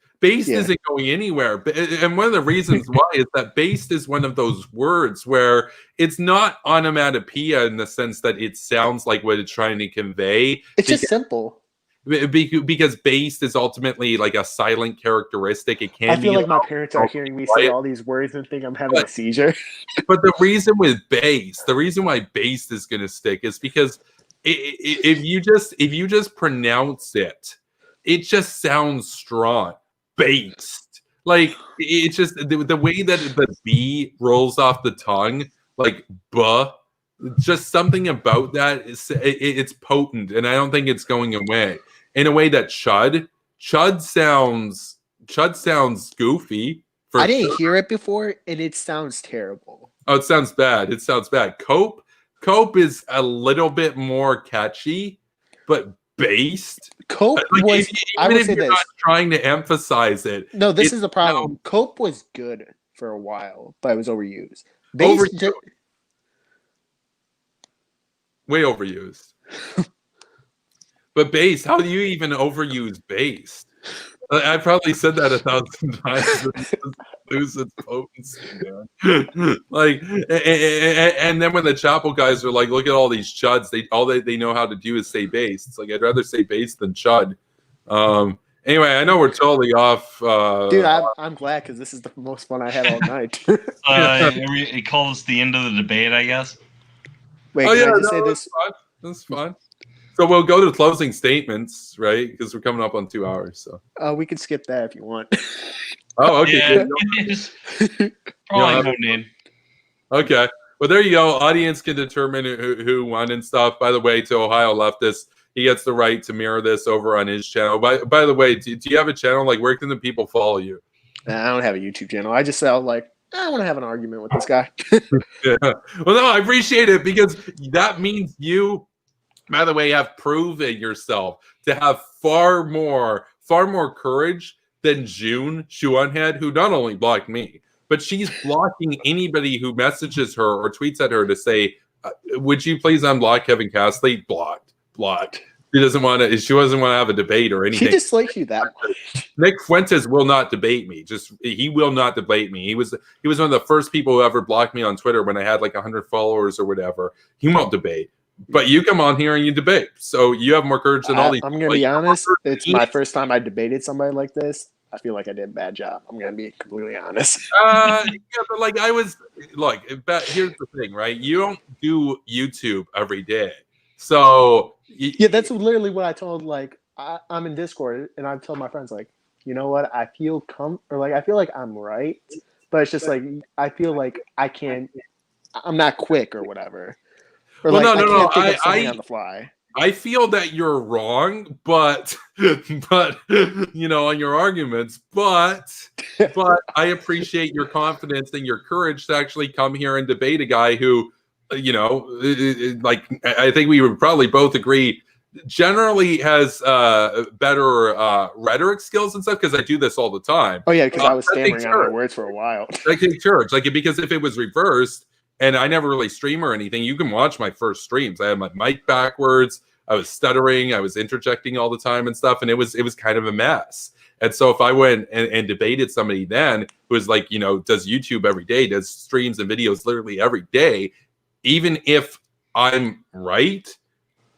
Yeah. isn't going anywhere. And one of the reasons why is that based is one of those words where it's not onomatopoeia in the sense that it sounds like what it's trying to convey. It's just simple. Because based is ultimately like a silent characteristic. It can I feel be like my parents are hearing me say all these words and think I'm having a seizure. But the reason with based, the reason why based is going to stick is because if you just pronounce it, it just sounds strong. Based, like it's just the way that the B rolls off the tongue, like buh. Just something about that it's potent, and I don't think it's going away. In a way that chud sounds goofy. I didn't hear it before, and it sounds terrible. Oh, it sounds bad. Cope is a little bit more catchy, but based. Cope like, was. I would say this. Not trying to emphasize it. No, this is the problem. Cope was good for a while, but it was overused. Based way overused. But based, how do you even overuse based? I probably said that 1,000 times. Lose its potency, man. Like, and then when the Chapel guys are like, look at all these chuds. They know how to do is say based. It's like I'd rather say based than chud. Anyway, I know we're totally off. Dude, I'm glad because this is the most fun I had all night. It calls the end of the debate, I guess. Wait, can I just say this? That's fine. So we'll go to closing statements, right? Because we're coming up on 2 hours. So we can skip that if you want. Oh, okay. Yeah, probably no need. Okay. Well, there you go. Audience can determine who won and stuff. By the way, to Ohio Leftist, he gets the right to mirror this over on his channel. By the way, do you have a channel? Like, where can the people follow you? I don't have a YouTube channel. I just felt like I want to have an argument with this guy. Yeah. Well, no, I appreciate it because that means you, by the way, have proven yourself to have far more courage than June Shuan had, who not only blocked me, but she's blocking anybody who messages her or tweets at her to say, would you please unblock Kevin Castley? Blocked. She doesn't want to have a debate or anything. She dislikes you that much. Nick Fuentes will not debate me. He will not debate me. He was one of the first people who ever blocked me on Twitter when I had like 100 followers or whatever. He won't debate. But you come on here and you debate. So you have more courage than all these. I'm going to be honest. It's my first time I debated somebody like this. I feel like I did a bad job. I'm going to be completely honest. Yeah, but like here's the thing, right? You don't do YouTube every day. So yeah, that's literally what I told. Like I'm in Discord and I've told my friends, like, you know what? I feel I feel like I'm right, but it's just like I feel like I'm not quick or whatever. Or well, like, no. I can't think of something on the fly. I feel that you're wrong, but you know, on your arguments, but I appreciate your confidence and your courage to actually come here and debate a guy who, you know, like I think we would probably both agree generally has better rhetoric skills and stuff, because I do this all the time. Oh yeah, because I was stammering out my words for a while. I take church, like, because if it was reversed, and I never really stream or anything, you can watch my first streams. I had my mic backwards. I was stuttering. I was interjecting all the time and stuff. And it was kind of a mess. And so if I went and debated somebody then who was like, you know, does YouTube every day, does streams and videos literally every day, even if I'm right,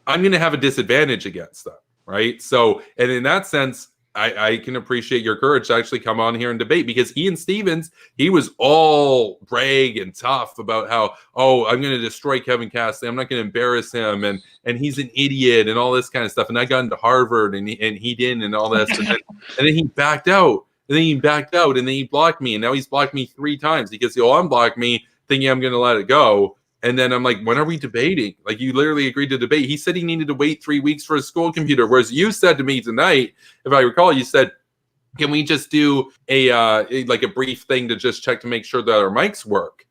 I'm going to have a disadvantage against them, right? So, and in that sense, I can appreciate your courage to actually come on here and debate, because Ian Stevens, he was all brag and tough about how, oh, I'm going to destroy Kevin Castley. I'm not going to embarrass him. And he's an idiot and all this kind of stuff. And I got into Harvard and he didn't and all this. And then he backed out. And then he blocked me. And now he's blocked me 3 times because he'll unblock me thinking I'm going to let it go. And then I'm like, when are we debating? Like, you literally agreed to debate. He said he needed to wait 3 weeks for a school computer. Whereas you said to me tonight, if I recall, you said, can we just do a brief thing to just check to make sure that our mics work?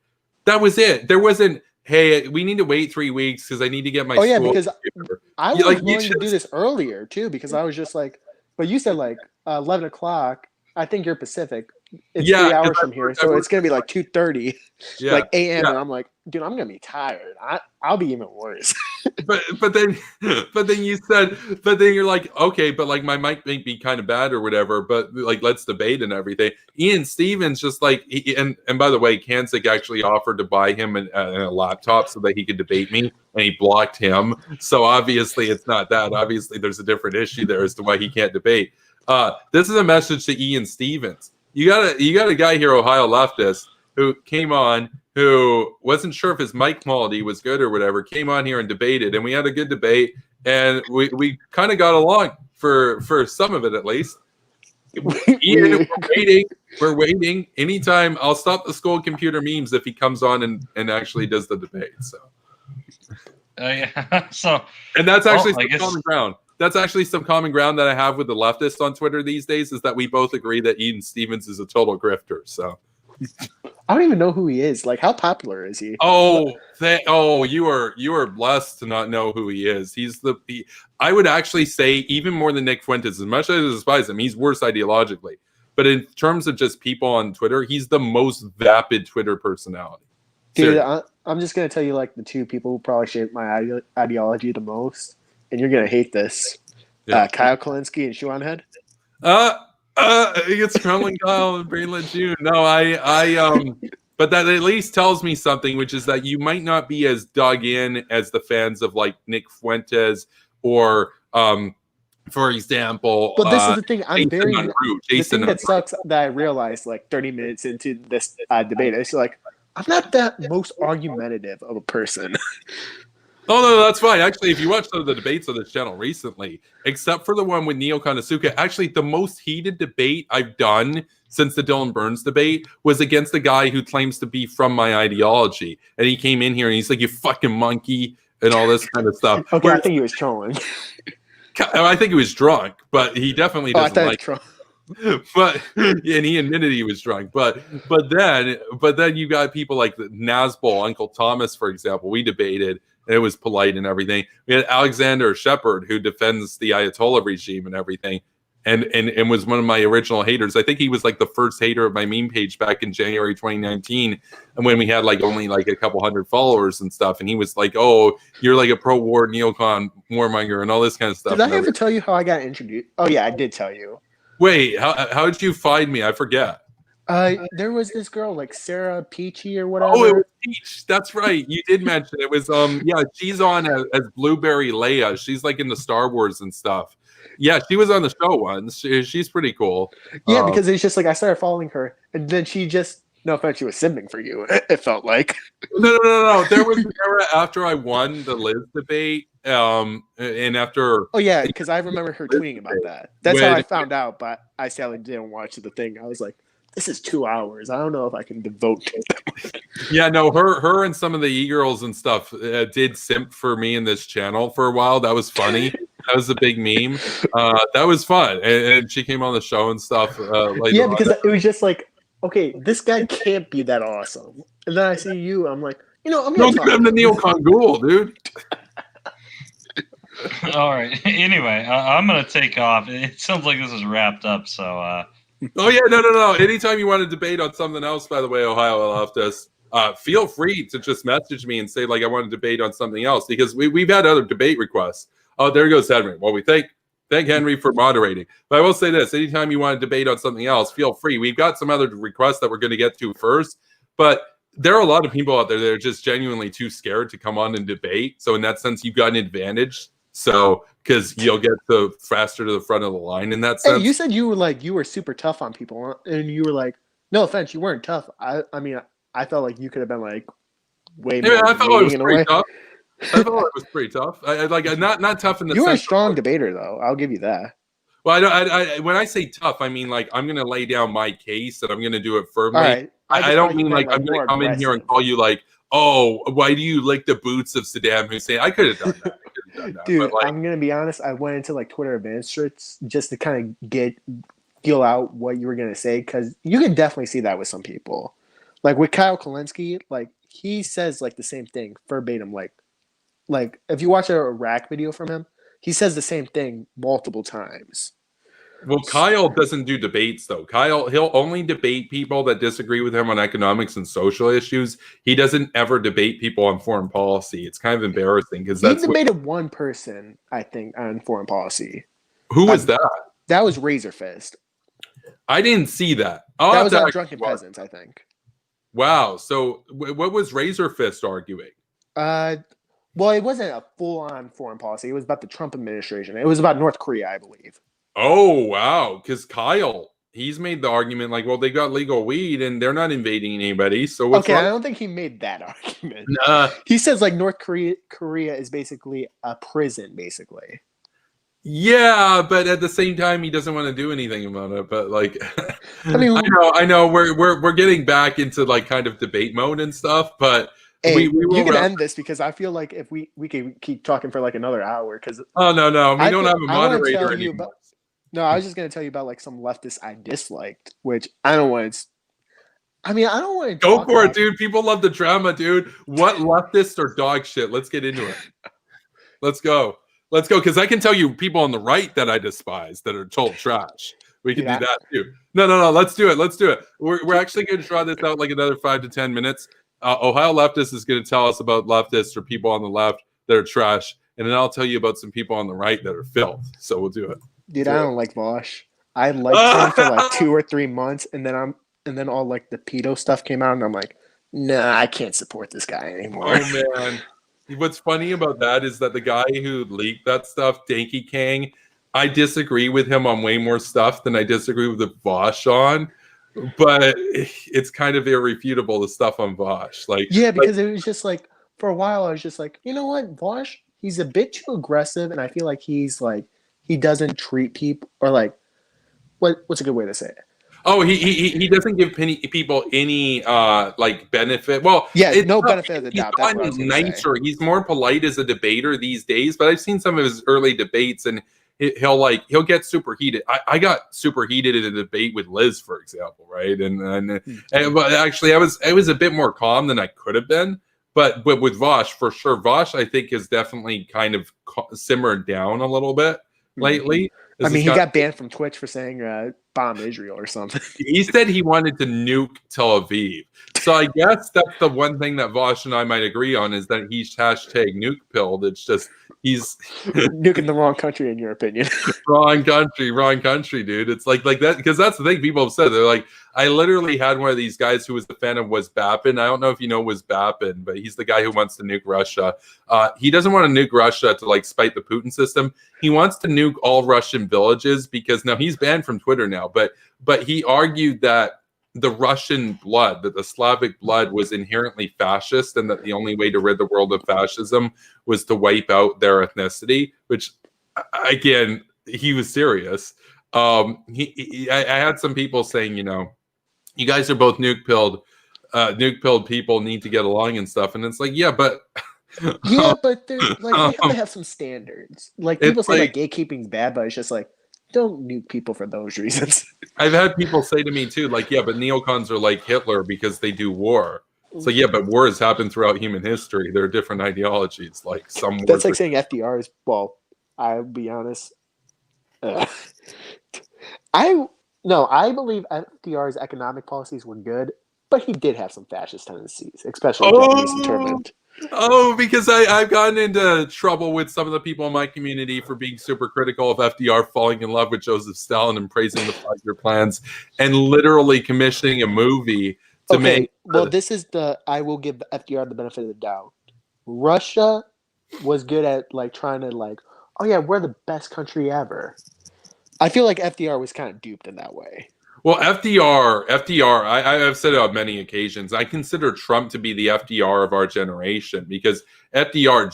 That was it. There wasn't, hey, we need to wait 3 weeks because I need to get my school because computer. I was willing to do this earlier too, because I was just like, but you said like 11 o'clock. I think you're Pacific. It's 3 hours from here, so it's gonna be like 2:30, like a.m. And I'm like, dude, I'm gonna be tired. I'll be even worse. but then you said, but then you're like, okay, but like my mic may be kind of bad or whatever, but like let's debate and everything. Ian Stevens just like, and by the way, Kanzik actually offered to buy him a laptop so that he could debate me, and he blocked him. So obviously it's not that. Obviously there's a different issue there as to why he can't debate. This is a message to Ian Stevens. You got a guy here, Ohio Leftist, who came on, who wasn't sure if his mic quality was good or whatever, came on here and debated, and we had a good debate, and we kind of got along for some of it at least. Ian, we're waiting. Anytime, I'll stop the school computer memes if he comes on and actually does the debate. So, yeah. So, and that's actually some common ground. That's actually some common ground that I have with the leftists on Twitter these days, is that we both agree that Ian Stevens is a total grifter. So. I don't even know who he is. Like, how popular is he? You are blessed to not know who he is. I would actually say even more than Nick Fuentes, as much as I despise him, he's worse ideologically. But in terms of just people on Twitter, he's the most vapid Twitter personality. Dude, I'm just gonna tell you like the two people who probably shaped my ideology the most, and you're gonna hate this. Yeah. Kyle Kalinske and Shoe on Head. It's Kremlin Kyle and Brainlet June. No, but that at least tells me something, which is that you might not be as dug in as the fans of like Nick Fuentes or, for example. But this is the thing. The thing that sucks that I realized like 30 minutes into this debate. It's like I'm not that most argumentative of a person. Oh, no, that's fine. Actually, if you watch some of the debates on this channel recently, except for the one with Neo Konosuke, actually the most heated debate I've done since the Dylan Burns debate was against a guy who claims to be from my ideology. And he came in here and he's like, you fucking monkey, and all this kind of stuff. Okay, I think he was trolling. I think he was drunk, but he definitely doesn't like it. But and he admitted he was drunk. But then you got people like Nazbol, Uncle Thomas, for example. We debated. And it was polite and everything. We had Alexander Shepard, who defends the Ayatollah regime and everything, and was one of my original haters. I think he was like the first hater of my meme page back in January 2019, and when we had like only like a couple hundred followers and stuff. And he was like, "Oh, you're like a pro-war neocon warmonger and all this kind of stuff." Did I ever tell you how I got introduced? Oh yeah, I did tell you. Wait, how did you find me? I forget. There was this girl like Sarah Peachy or whatever. Oh, it was Peach. That's right. You did mention it was she's on as Blueberry Leia. She's like in the Star Wars and stuff. Yeah, she was on the show once. She's pretty cool. Yeah, because it's just like I started following her, and then she just no offense, she was simming for you. It felt like no. There was an era after I won the Liz debate. And after because I remember her tweeting about that. That's how I found out, but I sadly didn't watch the thing. I was like, this is 2 hours. I don't know if I can devote to it. Yeah, no, her and some of the e-girls and stuff did simp for me in this channel for a while. That was funny. That was a big meme. That was fun. And she came on the show and stuff. Yeah, because it was just like, okay, this guy can't be that awesome. And then I see you, I'm like, I'm going to talk. I'm the neocon ghoul, dude. All right. Anyway, I'm going to take off. It sounds like this is wrapped up, so... Oh yeah, no. Anytime you want to debate on something else, by the way, Ohio Leftist, feel free to just message me and say like I want to debate on something else, because we've had other debate requests. Oh, there goes Henry. Well, we thank Henry for moderating. But I will say this: anytime you want to debate on something else, feel free. We've got some other requests that we're going to get to first, but there are a lot of people out there that are just genuinely too scared to come on and debate. So in that sense, you've got an advantage. So, because you'll get faster to the front of the line in that sense. Hey, you said you were super tough on people, and you were like, no offense, you weren't tough. I mean, I felt like you could have been like way more. Yeah, I felt it was pretty tough. I thought it was pretty tough. I like not tough in the. You were a strong debater, though. I'll give you that. Well, I when I say tough, I mean like I'm going to lay down my case and I'm going to do it firmly. All right. I don't mean like I'm going to come in here and call you like, oh, why do you lick the boots of Saddam Hussein? I could have done that. Dude, I'm gonna be honest. I went into like Twitter advanced just to kind of feel out what you were gonna say, because you can definitely see that with some people. Like with Kyle Kalinske, like he says like the same thing verbatim. Like if you watch a Iraq video from him, he says the same thing multiple times. Well, Kyle doesn't do debates though. Kyle, he'll only debate people that disagree with him on economics and social issues. He doesn't ever debate people on foreign policy. It's kind of embarrassing because He debated one person, I think, on foreign policy. Who was that? That was Razor Fist. I didn't see that. That was on Drunken Peasants, I think. Wow. So what was Razor Fist arguing? Well, it wasn't a full-on foreign policy. It was about the Trump administration. It was about North Korea, I believe. Oh, wow. Because Kyle, he's made the argument like, well, they got legal weed and they're not invading anybody. So what's wrong? I don't think he made that argument. Nah. He says like North Korea is basically a prison, basically. Yeah, but at the same time, he doesn't want to do anything about it. But like, I mean, I know, we're getting back into like kind of debate mode and stuff. But hey, you can end this because I feel like if we can keep talking for like another hour. Because no, we don't have a moderator anymore. No, I was just going to tell you about like some leftists I disliked, which I don't want to. I mean, I don't want to go for it, dude. People love the drama, dude. What leftists are dog shit? Let's get into it. Let's go, because I can tell you people on the right that I despise that are total trash. We can do that too. No. Let's do it. We're actually going to draw this out like another 5 to 10 minutes. Ohio Leftist is going to tell us about leftists or people on the left that are trash, and then I'll tell you about some people on the right that are filth. So we'll do it. Dude, I don't like Vosh. I liked him for like 2 or 3 months, and then all like the pedo stuff came out, and I'm like, nah, I can't support this guy anymore. Oh man. What's funny about that is that the guy who leaked that stuff, Danky Kang, I disagree with him on way more stuff than I disagree with the Vosh on. But it's kind of irrefutable, the stuff on Vosh. Like, yeah, because it was just like for a while I was just like, you know what, Vosh, he's a bit too aggressive, and I feel like he's like he doesn't treat people or like what's a good way to say it? Oh, he doesn't give people any like benefit. Well, yeah, no benefit of the doubt. He's gotten nicer. He's more polite as a debater these days. But I've seen some of his early debates, and he'll get super heated. I got super heated in a debate with Liz, for example, right? But actually, I was a bit more calm than I could have been. But with Vosh, for sure, Vosh I think has definitely kind of simmered down a little bit lately. I mean, he got banned from Twitch for saying bomb Israel or something. He said he wanted to nuke Tel Aviv. So I guess that's the one thing that Vosh and I might agree on is that he's hashtag nuke pilled. It's just he's nuking the wrong country, in your opinion. wrong country, dude. It's like that because that's the thing people have said. They're like, I literally had one of these guys who was a fan of Bappin. I don't know if you know Bappin, but he's the guy who wants to nuke Russia. He doesn't want to nuke Russia to like spite the Putin system. He wants to nuke all Russian villages because now he's banned from Twitter now. But he argued that the Russian blood, that the Slavic blood was inherently fascist and that the only way to rid the world of fascism was to wipe out their ethnicity, which, again, he was serious. I had some people saying, you guys are both nuke-pilled people need to get along and stuff. And it's like, yeah, but... yeah, but like, we have to have some standards. Like, people say like gatekeeping's bad, but it's just like, don't nuke people for those reasons. I've had people say to me too, like, yeah, but neocons are like Hitler because they do war. So yeah, but wars happen throughout human history. There are different ideologies. Like some. That's like saying FDR is. Well, I'll be honest. I believe FDR's economic policies were good, but he did have some fascist tendencies, especially Japanese internment. Oh, because I've gotten into trouble with some of the people in my community for being super critical of FDR falling in love with Joseph Stalin and praising the 5-year plans and literally commissioning a movie to make. Well, this is I will give FDR the benefit of the doubt. Russia was good at like trying to like, oh yeah, we're the best country ever. I feel like FDR was kind of duped in that way. Well, FDR, I've said it on many occasions, I consider Trump to be the FDR of our generation because FDR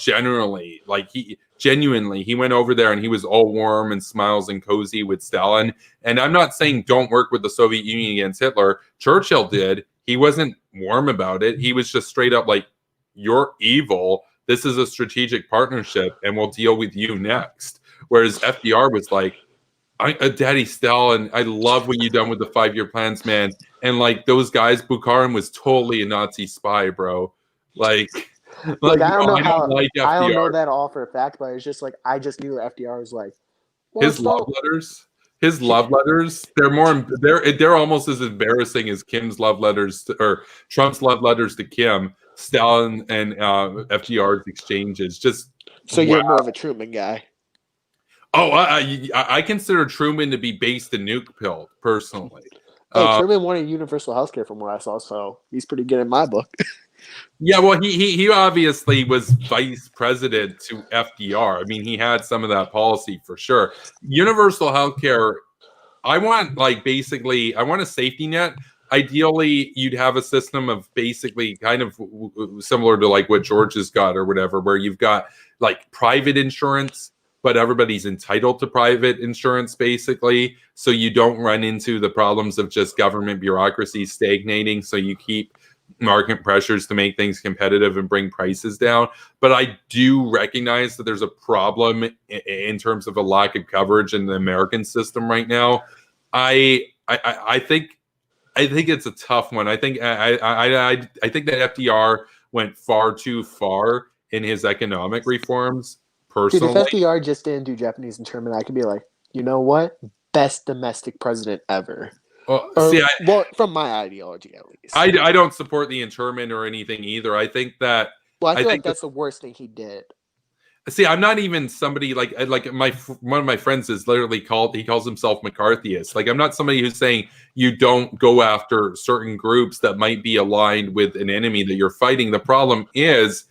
genuinely, he went over there and he was all warm and smiles and cozy with Stalin. And I'm not saying don't work with the Soviet Union against Hitler. Churchill did. He wasn't warm about it. He was just straight up like, you're evil. This is a strategic partnership and we'll deal with you next. Whereas FDR was like, Daddy Stalin, I love what you done with the 5-year plans, man. And like those guys, Bukharin was totally a Nazi spy, bro. Like I don't know that all for a fact, but it's just like I just knew FDR was like his love letters. His love letters, they're almost as embarrassing as Kim's love letters or Trump's love letters to Kim, Stalin and FDR's exchanges. Just So you're more of a Truman guy. Oh, I consider Truman to be based in nuke pill personally. Hey, Truman wanted universal health care from what I saw, so he's pretty good in my book. Yeah, well, he obviously was vice president to FDR. I mean, he had some of that policy for sure. Universal healthcare, I want a safety net. Ideally, you'd have a system of basically kind of similar to like what George has got or whatever, where you've got like private insurance, but everybody's entitled to private insurance basically. So you don't run into the problems of just government bureaucracy stagnating. So you keep market pressures to make things competitive and bring prices down. But I do recognize that there's a problem in terms of a lack of coverage in the American system right now. I think it's a tough one. I think that FDR went far too far in his economic reforms. Personally, dude, if FDR just didn't do Japanese internment, I could be like, you know what? Best domestic president ever. Well, from my ideology at least. I don't support the internment or anything either. I think that. Well, I feel like that's the worst thing he did. See, I'm not even somebody like one of my friends is literally he calls himself McCarthyist. Like, I'm not somebody who's saying you don't go after certain groups that might be aligned with an enemy that you're fighting. The problem is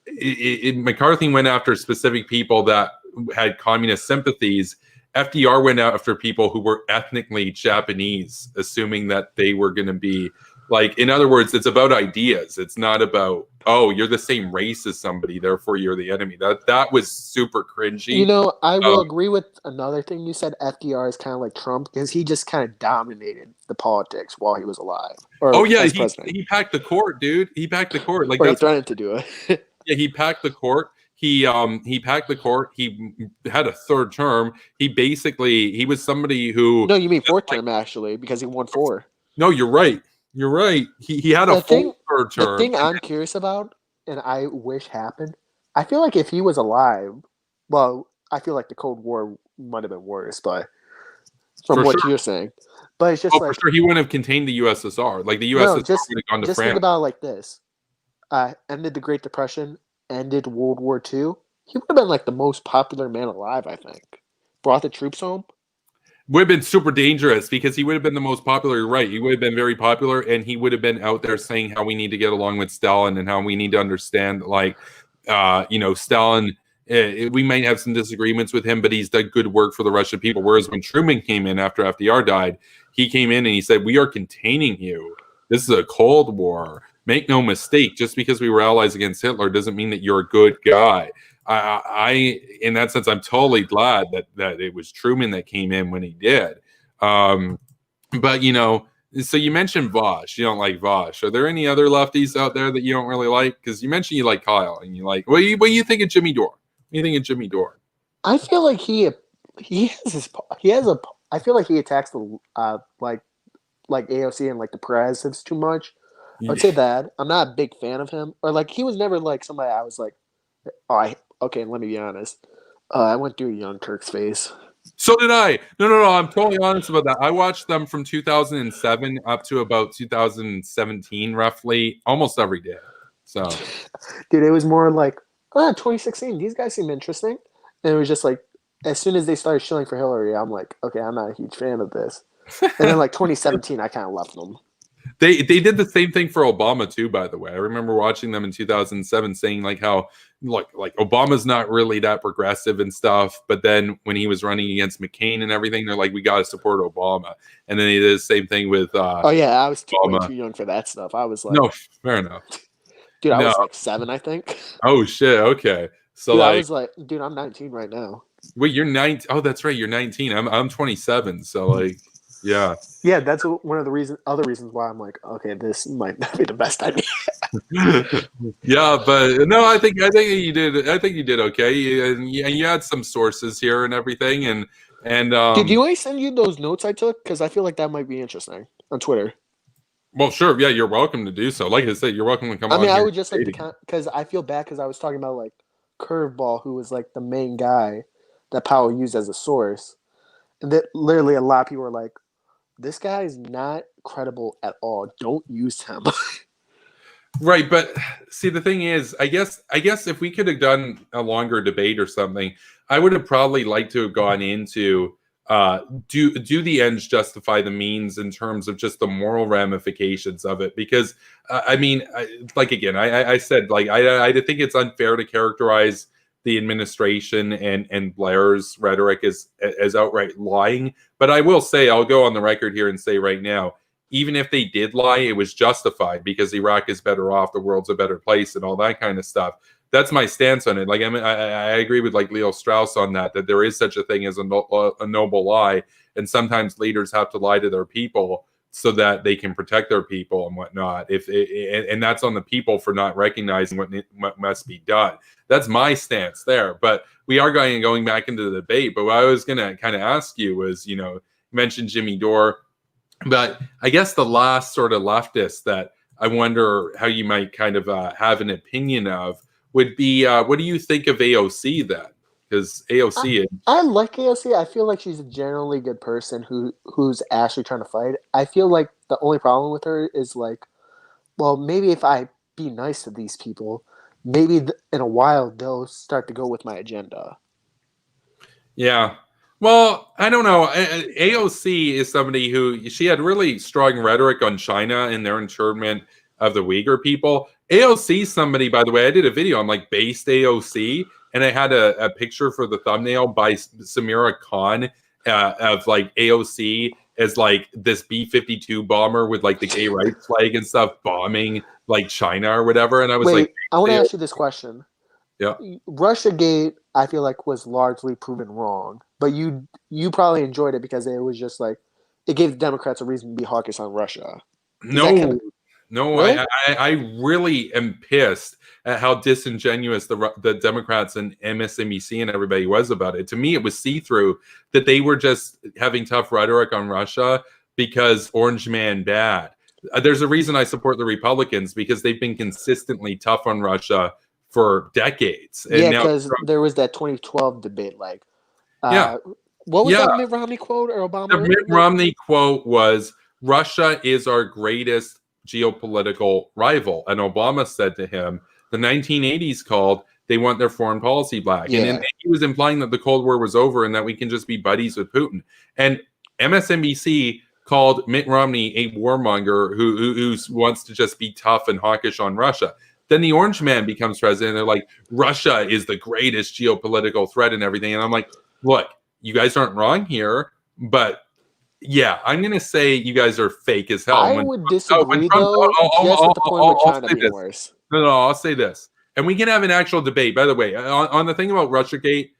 McCarthy went after specific people that had communist sympathies. FDR went after people who were ethnically Japanese, assuming that they were going to be like, in other words, it's about ideas. It's not about, oh, you're the same race as somebody, therefore you're the enemy. That was super cringy. You know, I will agree with another thing you said. FDR is kind of like Trump because he just kind of dominated the politics while he was alive. He packed the court, dude. He packed the court. Like, or he threatened to do it. Yeah, he packed the court. He packed the court. He had a third term. He was somebody who. No, you mean fourth term actually, because he won 4. No, you're right. You're right. He had a full third term. The thing I'm curious about, and I wish happened, I feel like if he was alive, well, I feel like the Cold War might have been worse, but from what you're saying. But it's just for sure, he wouldn't have contained the USSR. Like the USSR would have gone to just France. Think about it like this: ended the Great Depression, ended World War II. He would have been like the most popular man alive, I think. Brought the troops home. Would have been super dangerous because he would have been the most popular. You're right. He would have been very popular, and he would have been out there saying how we need to get along with Stalin and how we need to understand, like, Stalin. We might have some disagreements with him, but he's done good work for the Russian people. Whereas when Truman came in after FDR died, he came in and he said, "We are containing you. This is a Cold War. Make no mistake. Just because we were allies against Hitler doesn't mean that you're a good guy." I in that sense, I'm totally glad that it was Truman that came in when he did. But so you mentioned Vosh. You don't like Vosh. Are there any other lefties out there that you don't really like? Because you mentioned you like Kyle, and you like. What do you think of Jimmy Dore? What do you think of Jimmy Dore? I feel like I feel like he attacks the like AOC and like the progressives too much. I'd say that I'm not a big fan of him, or like he was never like somebody I was like, okay. Let me be honest. I went through a Young Turks phase. So did I. No. I'm totally honest about that. I watched them from 2007 up to about 2017, roughly, almost every day. So, dude, it was more like 2016. These guys seem interesting, and it was just like as soon as they started shilling for Hillary, I'm like, okay, I'm not a huge fan of this. And then like 2017, I kind of left them. They did the same thing for Obama too, by the way. I remember watching them in 2007 saying like how like Obama's not really that progressive and stuff, but then when he was running against McCain and everything, they're like, we got to support Obama. And then they did the same thing with I was way too young for that stuff. I was like, no, fair enough. Dude, I was like 7, I think. Oh shit, okay. So dude, like, I was like, dude, I'm 19 right now. Wait, you're 19? Oh, that's right, you're 19. I'm 27, so like yeah. Yeah, that's one of the other reasons why I'm like, okay, this might not be the best idea. Yeah, but no, I think you did. I think you did okay. You had some sources here and everything, and Did you want to send you those notes I took? Because I feel like that might be interesting on Twitter. Well, sure. Yeah, you're welcome to do so. Like I said, you're welcome to come on. I mean, I would just like to, because I feel bad because I was talking about like Curveball, who was like the main guy that Powell used as a source. And that literally a lot of people are like, this guy is not credible at all. Don't use him. Right, but see, the thing is, I guess if we could have done a longer debate or something, I would have probably liked to have gone into do the ends justify the means in terms of just the moral ramifications of it? Because I mean, I said, like, I think it's unfair to characterize the administration and Blair's rhetoric as outright lying. But I will say, I'll go on the record here and say right now, even if they did lie, it was justified because Iraq is better off, the world's a better place, and all that kind of stuff. That's my stance on it. Like, I agree with like Leo Strauss on that there is such a thing as a noble lie, and sometimes leaders have to lie to their people so that they can protect their people and whatnot. And that's on the people for not recognizing what must be done. That's my stance there. But we are going back into the debate. But what I was going to kind of ask you was, you mentioned Jimmy Dore. But I guess the last sort of leftist that I wonder how you might kind of have an opinion of would be, what do you think of AOC then? Because AOC... I like AOC. I feel like she's a generally good person who's actually trying to fight. I feel like the only problem with her is like, well, maybe if I be nice to these people, maybe in a while they'll start to go with my agenda. Yeah. Well, I don't know. AOC is somebody who she had really strong rhetoric on China and their internment of the Uyghur people. AOC is somebody, by the way, I did a video on like based AOC, and I had a picture for the thumbnail by Samira Khan of like AOC as like this B-52 bomber with like the gay rights flag and stuff bombing like China or whatever. And I was I want to ask you this question. Yeah. Russiagate, I feel like, was largely proven wrong, but you probably enjoyed it because it was just like it gave the Democrats a reason to be hawkish on Russia. No, Really? I really am pissed at how disingenuous the Democrats and MSNBC and everybody was about it. To me, it was see-through that they were just having tough rhetoric on Russia because Orange Man bad. There's a reason I support the Republicans, because they've been consistently tough on Russia for decades. And yeah, because there was that 2012 debate. Like, what was that Mitt Romney quote or Obama? The Mitt Romney quote was, "Russia is our greatest geopolitical rival." And Obama said to him, the 1980s called, they want their foreign policy back. Yeah. And he was implying that the Cold War was over and that we can just be buddies with Putin. And MSNBC called Mitt Romney a warmonger who wants to just be tough and hawkish on Russia. Then the Orange Man becomes president. And they're like, Russia is the greatest geopolitical threat and everything. And I'm like, look, you guys aren't wrong here, but yeah, I'm going to say you guys are fake as hell. I would disagree, though, just at the point with China being worse. No, I'll say this. And we can have an actual debate, by the way. On the thing about Russiagate,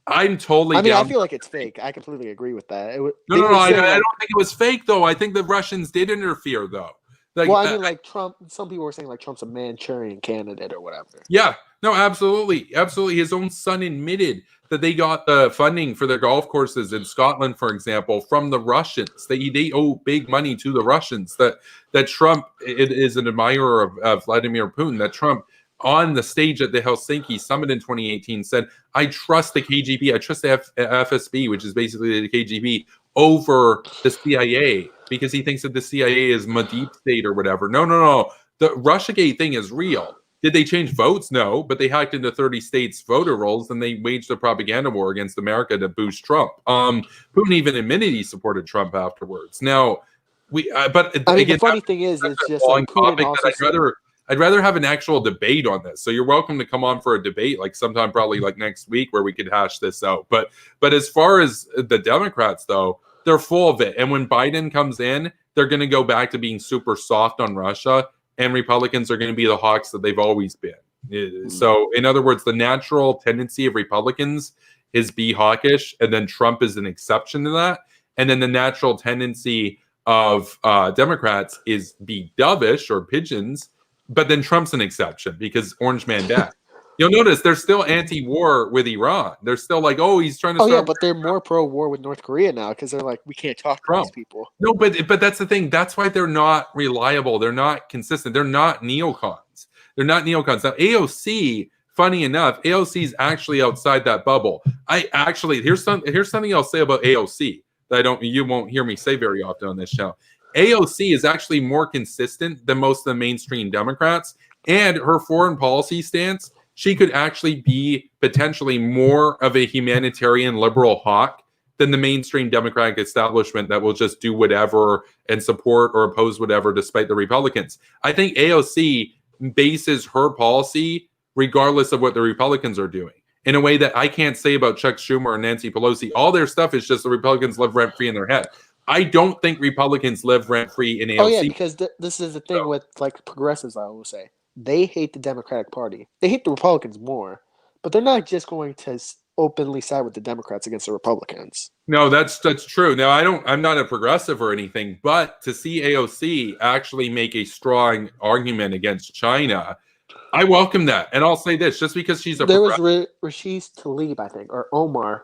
I'm totally down. I feel like it's fake. I completely agree with that. No, I don't think it was fake, though. I think the Russians did interfere, though. Like, well, I mean, like Trump, some people were saying like Trump's a Manchurian candidate or whatever. Yeah, no, absolutely. Absolutely. His own son admitted that they got the funding for their golf courses in Scotland, for example, from the Russians. They owe big money to the Russians. That Trump is an admirer of Vladimir Putin. That Trump, on the stage at the Helsinki summit in 2018, said, I trust the KGB, I trust the FSB, which is basically the KGB, over the CIA, because he thinks that the CIA is my deep state or whatever. No. The Russiagate thing is real. Did they change votes? No, but they hacked into 30 states' voter rolls, and they waged a propaganda war against America to boost Trump. Putin even admitted he supported Trump afterwards. Now, the funny thing is, it's just like Putin also I'd rather have an actual debate on this. So you're welcome to come on for a debate, like sometime probably like next week, where we could hash this out. But as far as the Democrats, though, they're full of it. And when Biden comes in, they're going to go back to being super soft on Russia, and Republicans are going to be the hawks that they've always been. So in other words, the natural tendency of Republicans is be hawkish, and then Trump is an exception to that. And then the natural tendency of Democrats is be dovish or pigeons. But then Trump's an exception because Orange Man bad. You'll notice they're still anti-war with Iran. They're still like, oh, he's trying to. Oh yeah, but they're more pro-war with North Korea now because they're like, we can't talk to these people. No, but that's the thing. That's why they're not reliable. They're not consistent. They're not neocons. Now AOC funny enough, AOC is actually outside that bubble. Here's something I'll say about AOC that you won't hear me say very often on this show. AOC is actually more consistent than most of the mainstream Democrats, and her foreign policy stance, she could actually be potentially more of a humanitarian liberal hawk than the mainstream Democratic establishment that will just do whatever and support or oppose whatever despite the Republicans. I think AOC bases her policy regardless of what the Republicans are doing in a way that I can't say about Chuck Schumer or Nancy Pelosi. All their stuff is just the Republicans live rent-free in their head. I don't think Republicans live rent-free in AOC. Oh, yeah, because this is the thing with like progressives, I will say. They hate the Democratic Party. They hate the Republicans more, but they're not just going to openly side with the Democrats against the Republicans. No, that's true. Now, I'm not a progressive or anything, but to see AOC actually make a strong argument against China, I welcome that. And I'll say this, just because she's there was Rashid Tlaib, I think, or Omar,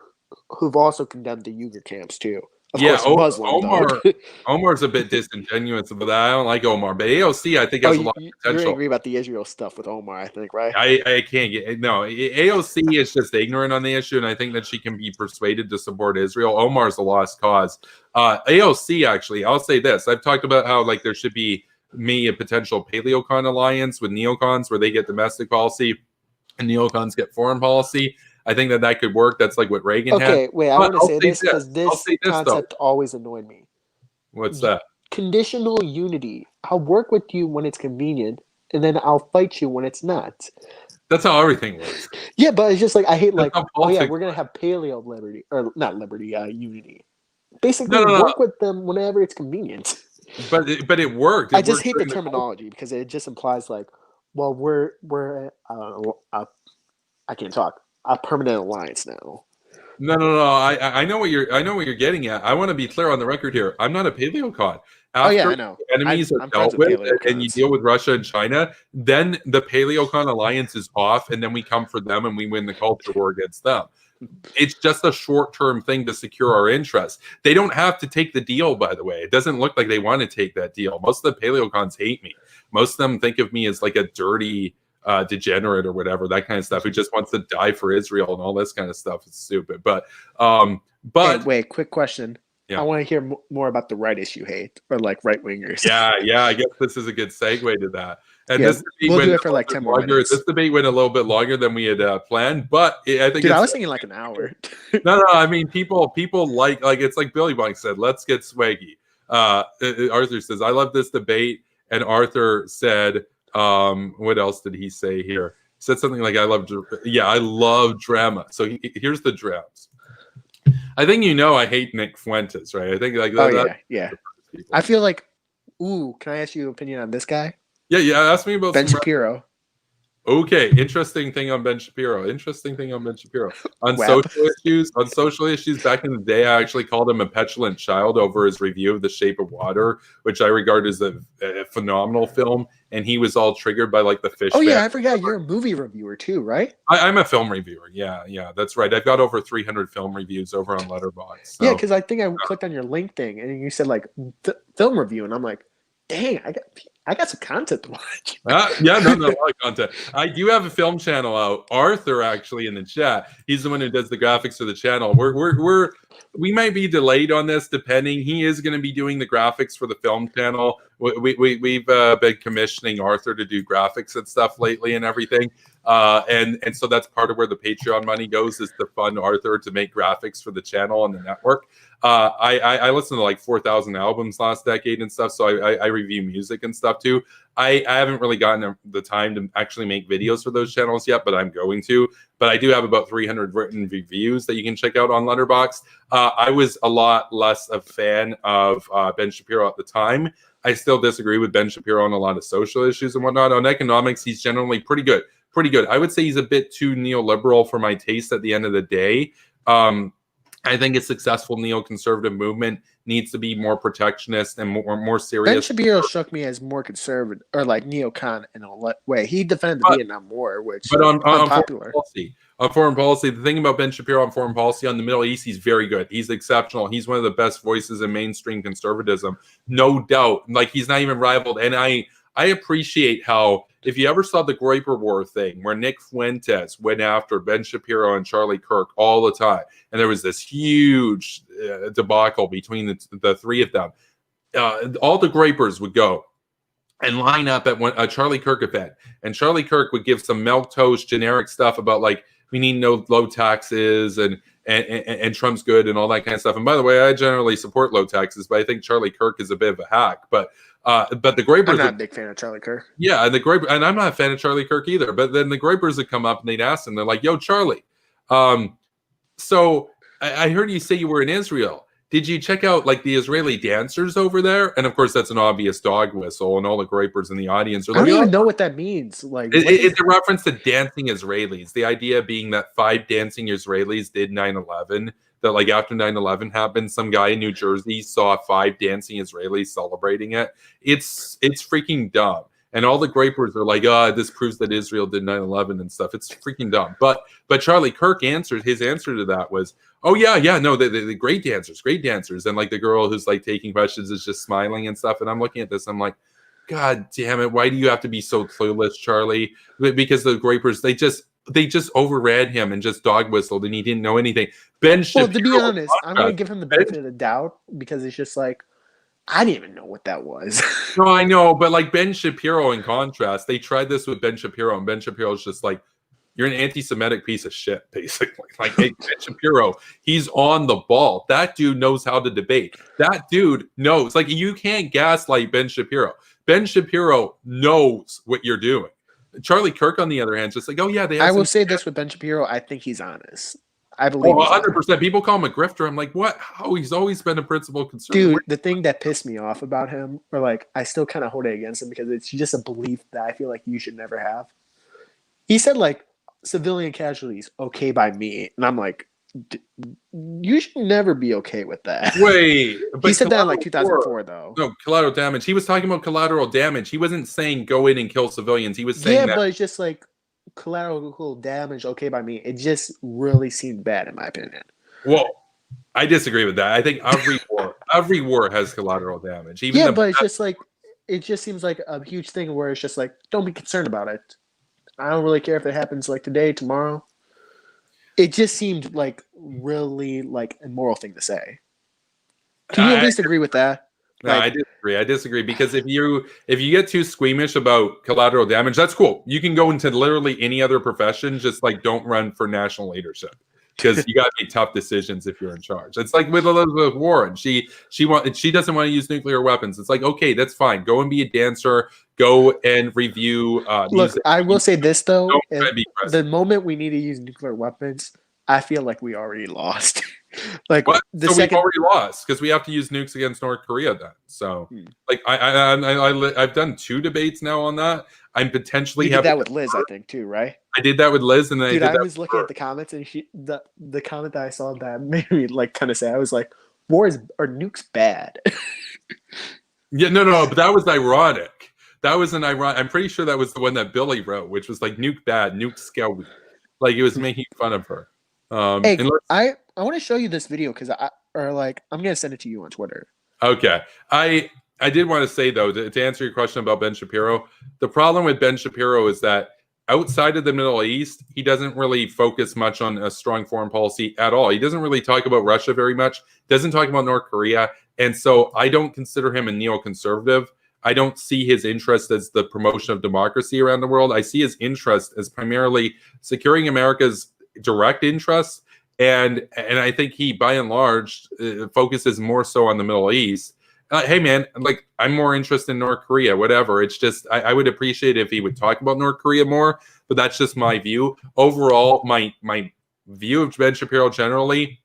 who've also condemned the Uyghur camps too. Of course, Muslim, Omar's a bit disingenuous about that. I don't like Omar, but AOC I think has a lot of potential. You're angry about the Israel stuff with Omar, I think, right? I can't get no. AOC is just ignorant on the issue, and I think that she can be persuaded to support Israel. Omar's a lost cause. AOC actually, I'll say this: I've talked about how like there should be a potential paleocon alliance with neocons where they get domestic policy and neocons get foreign policy. I think that could work. That's like what Reagan had. Okay, wait, I want to say this because this concept always annoyed me. What's that? Conditional unity. I'll work with you when it's convenient, and then I'll fight you when it's not. That's how everything works. Yeah, but it's just like I hate like, oh yeah, we're gonna have paleo liberty or not liberty, unity. Basically, work with them whenever it's convenient. But it worked. I just hate the terminology because it just implies like, well, we're I can't talk. A permanent alliance now. No. I know what you're getting at. I want to be clear on the record here. I'm not a paleocon. After I know. Enemies are dealt with, and you deal with Russia and China, then the paleocon alliance is off, and then we come for them and we win the culture war against them. It's just a short-term thing to secure our interests. They don't have to take the deal, by the way. It doesn't look like they want to take that deal. Most of the paleocons hate me. Most of them think of me as like a dirty degenerate or whatever, that kind of stuff, who just wants to die for Israel and all this kind of stuff. It's stupid. But hey, wait, quick question. Yeah. I want to hear more about the rightists you hate, or like right wingers. Yeah. I guess this is a good segue to that. And yeah, we'll do it for like 10 more minutes. This debate went a little bit longer than we had planned, but I think I was thinking like an hour. No. I mean, people like it's like Billy Blank said, let's get swaggy. Arthur says, I love this debate. And Arthur said, what else did he say here? He said something like, I love drama. So here's the drafts. I think I hate Nick Fuentes, right? I think like that. Yeah. I feel like, can I ask you your opinion on this guy? Yeah. Ask me about Ben Shapiro. Okay, interesting thing on Ben Shapiro. On social issues, back in the day, I actually called him a petulant child over his review of The Shape of Water, which I regard as a phenomenal film. And he was all triggered by like the fish. Oh yeah, I forgot you're a movie reviewer too, right? I'm a film reviewer. Yeah, that's right. I've got over 300 film reviews over on Letterboxd. So. Yeah, because I think I clicked on your link thing and you said like film review, and I'm like, dang, I got some content to watch. No, a lot of content. I do have a film channel out. Arthur actually in the chat. He's the one who does the graphics for the channel. We might be delayed on this, depending. He is going to be doing the graphics for the film channel. We've been commissioning Arthur to do graphics and stuff lately and everything. And so that's part of where the Patreon money goes, is to fund Arthur to make graphics for the channel and the network. I listened to like 4,000 albums last decade and stuff, so I review music and stuff too. I haven't really gotten the time to actually make videos for those channels yet, but I'm going to. But I do have about 300 written reviews that you can check out on Letterboxd. I was a lot less a fan of Ben Shapiro at the time. I still disagree with Ben Shapiro on a lot of social issues and whatnot. On economics, he's generally pretty good. I would say he's a bit too neoliberal for my taste at the end of the day. I think a successful neoconservative movement needs to be more protectionist and more serious. Ben Shapiro struck me as more conservative, or like neocon in a way. He defended the Vietnam War, which is unpopular. On foreign policy, the thing about Ben Shapiro on foreign policy on the Middle East, he's very good. He's exceptional. He's one of the best voices in mainstream conservatism, no doubt. Like, he's not even rivaled. And I appreciate how if you ever saw the Groyper War thing where Nick Fuentes went after Ben Shapiro and Charlie Kirk all the time, and there was this huge debacle between the three of them, all the Groypers would go and line up at a Charlie Kirk event, and Charlie Kirk would give some milquetoast generic stuff about like we need no low taxes and Trump's good and all that kind of stuff. And by the way, I generally support low taxes, but I think Charlie Kirk is a bit of a hack. But the Groypers, I'm not a big fan of Charlie Kirk. Yeah, and and I'm not a fan of Charlie Kirk either. But then the Groypers would come up and they'd ask him, they're like, "Yo, Charlie, so I heard you say you were in Israel. Did you check out like the Israeli dancers over there?" And of course, that's an obvious dog whistle, and all the Groypers in the audience are like, I don't even know what that means. Like, it's a reference to dancing Israelis. The idea being that 5 dancing Israelis did 9/11. That like after 9/11 happened, some guy in New Jersey saw 5 dancing Israelis celebrating it. It's freaking dumb. And all the Groypers are like, this proves that Israel did 9/11 and stuff. It's freaking dumb. But Charlie Kirk his answer to that was, oh, yeah, no, the great dancers. And like the girl who's like taking questions is just smiling and stuff. And I'm looking at this, I'm like, God damn it. Why do you have to be so clueless, Charlie? Because the Groypers, they just overran him and just dog whistled and he didn't know anything. Ben Shapiro, to be honest, I'm going to give him the benefit of the doubt because it's just like, I didn't even know what that was. No, I know, but like Ben Shapiro, in contrast, they tried this with Ben Shapiro, and Ben Shapiro's just like, you're an anti-Semitic piece of shit, basically. Like, hey, Ben Shapiro, he's on the ball. That dude knows how to debate. That dude knows. Like, you can't gaslight Ben Shapiro. Ben Shapiro knows what you're doing. Charlie Kirk, on the other hand, is just like, oh, yeah. I will say this with Ben Shapiro. I think he's honest. I believe 100%. People call him a grifter. I'm like, what? How? He's always been a principal conservative. Dude, the thing that pissed me off about him, or like, I still kind of hold it against him because it's just a belief that I feel like you should never have. He said, like, civilian casualties, okay by me. And I'm like, you should never be okay with that. Wait. He said that in like 2004, though. No, collateral damage. He was talking about collateral damage. He wasn't saying go in and kill civilians. He was saying that. But it's just like, collateral damage, okay by me. It just really seemed bad in my opinion. Well, I disagree with that. I think every war has collateral damage. But it's just like it just seems like a huge thing where it's just like, don't be concerned about it. I don't really care if it happens like today, tomorrow. It just seemed like really like a moral thing to say. Can you at least agree with that? No, I disagree because if you get too squeamish about collateral damage, that's cool. You can go into literally any other profession, just like don't run for national leadership because you got to make tough decisions if you're in charge. It's like with Elizabeth Warren, she doesn't want to use nuclear weapons. It's like, okay, that's fine. Go and be a dancer. Go and review. Look, music. I will say this though: the moment we need to use nuclear weapons, I feel like we already lost. Like what? We've already lost because we have to use nukes against North Korea then. So like I've done 2 debates now on that. I'm potentially you did that with Liz, I think too, right? I did that with Liz, and then I was looking at the comments, and the comment that I saw that made me like kind of sad. I was like, "Are nukes bad?" Yeah, no, but that was ironic. That was an ironic. I'm pretty sure that was the one that Billy wrote, which was like nuke bad, nuke scary. Like it was making fun of her. Hey, I want to show you this video because I'm gonna send it to you on Twitter. Okay, I did want to say though to answer your question about Ben Shapiro, the problem with Ben Shapiro is that outside of the Middle East, he doesn't really focus much on a strong foreign policy at all. He doesn't really talk about Russia very much. Doesn't talk about North Korea, and so I don't consider him a neoconservative. I don't see his interest as the promotion of democracy around the world. I see his interest as primarily securing America's direct interests. And I think he, by and large, focuses more so on the Middle East. Hey, man, like I'm more interested in North Korea, whatever. It's just I would appreciate if he would talk about North Korea more, but that's just my view. Overall, my view of Ben Shapiro generally,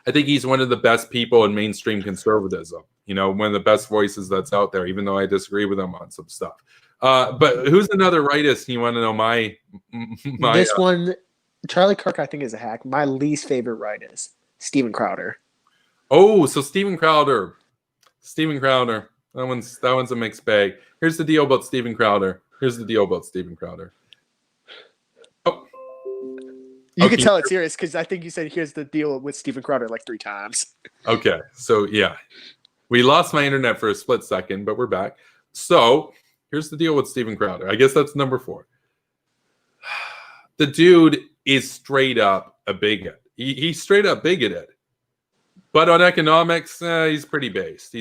I think he's one of the best people in mainstream conservatism. You know, one of the best voices that's out there, even though I disagree with him on some stuff. But who's another rightist? You want to know my this one? Charlie Kirk, I think, is a hack. My least favorite rightist Steven Crowder. Oh, so Steven Crowder. That one's a mixed bag. Here's the deal about Steven Crowder. Oh. You can tell it's serious because I think you said here's the deal with Steven Crowder like 3 times. Okay, so yeah. We lost my internet for a split second, but we're back. So Here's the deal with Steven Crowder. I guess that's number 4. The dude is straight up a bigot. He's straight up bigoted. But on economics, he's pretty based.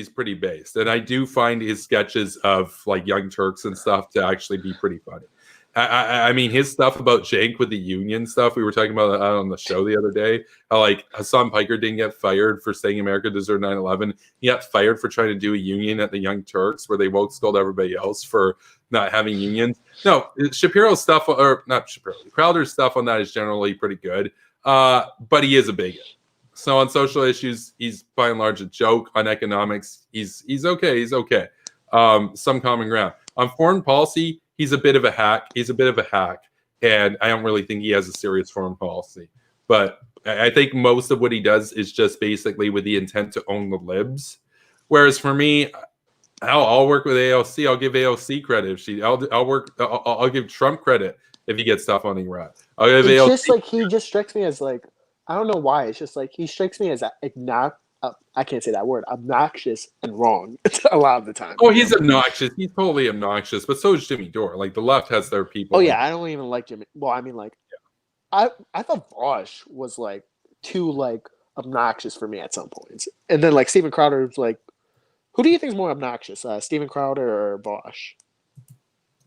And I do find his sketches of like Young Turks and stuff to actually be pretty funny. I mean, his stuff about Cenk with the union stuff, we were talking about that on the show the other day, how like Hassan Piker didn't get fired for saying America deserved 9/11. He got fired for trying to do a union at the Young Turks where they woke scold everybody else for not having unions. No, Shapiro's stuff, or not Shapiro, Crowder's stuff on that is generally pretty good, but he is a bigot. So on social issues, he's by and large a joke. On economics, he's okay. Some common ground. On foreign policy, he's a bit of a hack. And I don't really think he has a serious foreign policy. But I think most of what he does is just basically with the intent to own the libs. Whereas for me, I'll work with AOC. I'll give AOC credit. I'll give Trump credit if he gets stuff on Iraq. I'll give it's AOC just like he just strikes me as like, I don't know why. It's just like he strikes me as I can't say that word, obnoxious and wrong a lot of the time. Oh, he's obnoxious. He's totally obnoxious. But so is Jimmy Dore. Like the left has their people. Oh yeah, I don't even like Jimmy. Well, I mean, like, I thought Bosch was like too like obnoxious for me at some points, and then like Steven Crowder was like, who do you think is more obnoxious, Steven Crowder or Bosch?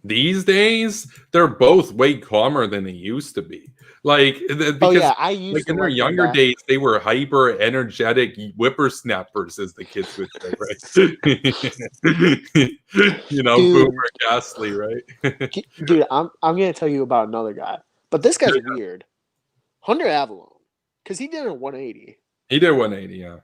These days, they're both way calmer than they used to be. Like, because I used like to in their like younger that. days, they were hyper energetic whippersnappers, as the kids would say, right? You know, Dude. Boomer Castley, right? Dude, I'm gonna tell you about another guy, but this guy's weird. Hunter Avalon, because he did a 180. He did 180, yeah.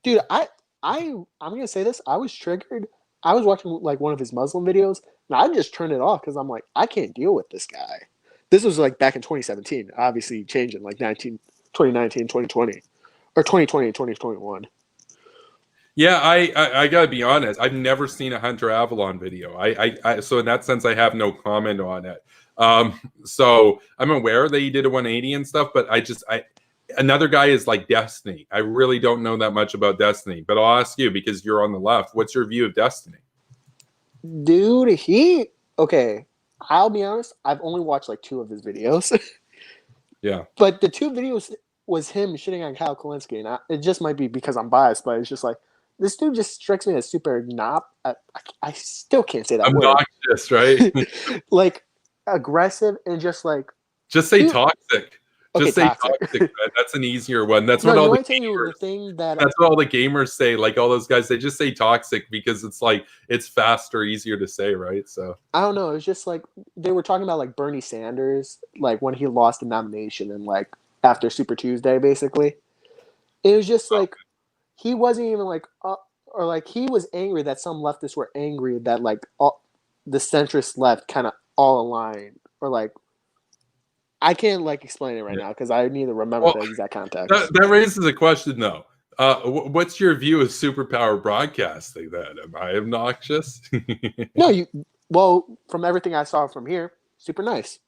Dude, I'm gonna say this. I was triggered. I was watching like one of his Muslim videos, and I just turned it off because I'm like, I can't deal with this guy. This was like back in 2017, obviously changing like 2019, 2020, or 2020, 2021. Yeah, I gotta be honest. I've never seen a Hunter Avalon video. So in that sense, I have no comment on it. So I'm aware that he did a 180 and stuff, but another guy is like Destiny. I really don't know that much about Destiny, but I'll ask you because you're on the left. What's your view of Destiny? Dude, okay. I'll be honest. I've only watched like 2 of his videos. Yeah, but the 2 videos was him shitting on Kyle Kalinske, and it just might be because I'm biased, but it's just like this dude just strikes me as super I still can't say that obnoxious, word. right? Like aggressive and just like say toxic. Okay, Just say toxic. toxic. Man. That's an easier one. That's no, what all the the thing that that's what all the gamers say. Like all those guys, they just say toxic because it's like it's faster, easier to say, right? So I don't know. It's just like they were talking about like Bernie Sanders, like when he lost the nomination and like after Super Tuesday, basically. It was just like he wasn't even like, or like he was angry that some leftists were angry that like the centrist left kind of all aligned, or like. I can't like explain it right now because I need to remember the exact context. That raises a question though. What's your view of superpower broadcasting then? Am I obnoxious? No, well, from everything I saw from here, super nice.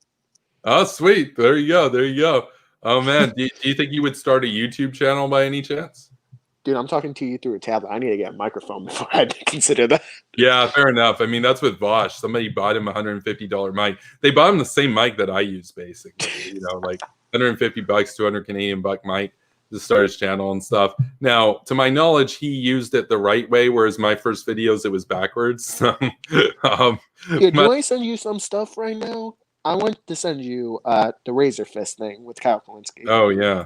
Oh, sweet. There you go. Oh man, do you think you would start a YouTube channel by any chance? Dude, I'm talking to you through a tablet. I need to get a microphone before I consider that. Yeah, fair enough. I mean, that's with Bosch. Somebody bought him a $150 mic. They bought him the same mic that I use, basically. You know, like $150, 200 Canadian buck mic to start his channel and stuff. Now, to my knowledge, he used it the right way, whereas my first videos, it was backwards. Yeah, do I send you some stuff right now? I want to send you the Razor Fist thing with Kyle Kalinske. Oh, yeah.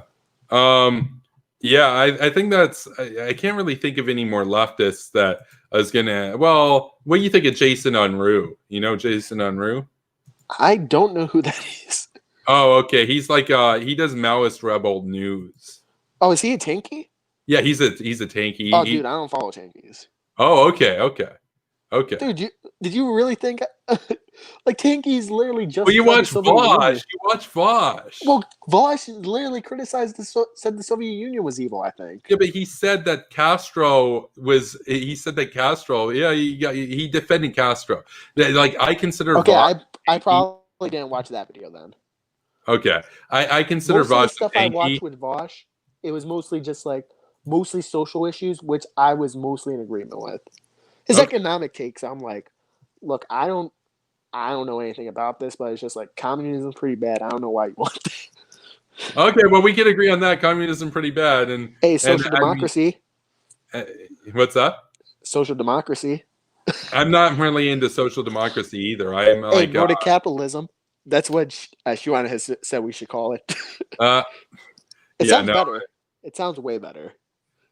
Yeah, I think that's. I can't really think of any more leftists that I was gonna. Well, what do you think of Jason Unruh? You know Jason Unruh? I don't know who that is. Oh, okay. He's like he does Maoist Rebel news. Oh, is he a tanky? Yeah, he's a tanky. Oh, dude, I don't follow tankies. Oh, okay. Dude, did you really think like tankies literally just? Well, you watch Vosh. Well, Vosh literally criticized said the Soviet Union was evil. I think. Yeah, but he said that Castro was. He said that Castro. Yeah, he defended Castro. Like I consider. Okay, I probably didn't watch that video then. Okay, I consider most of Vosh the stuff I watched with Vosh, it was mostly just like mostly social issues, which I was mostly in agreement with. His economic takes, I'm like, look, I don't I don't know anything about this, but it's just like communism's pretty bad. I don't know why you want that. Okay, well, we can agree on that. Communism pretty bad, and Hey, social democracy. What's that? Social democracy. I'm not really into social democracy either. I am like Nordic capitalism. That's what Shuana has said we should call it. It sounds better. It sounds way better.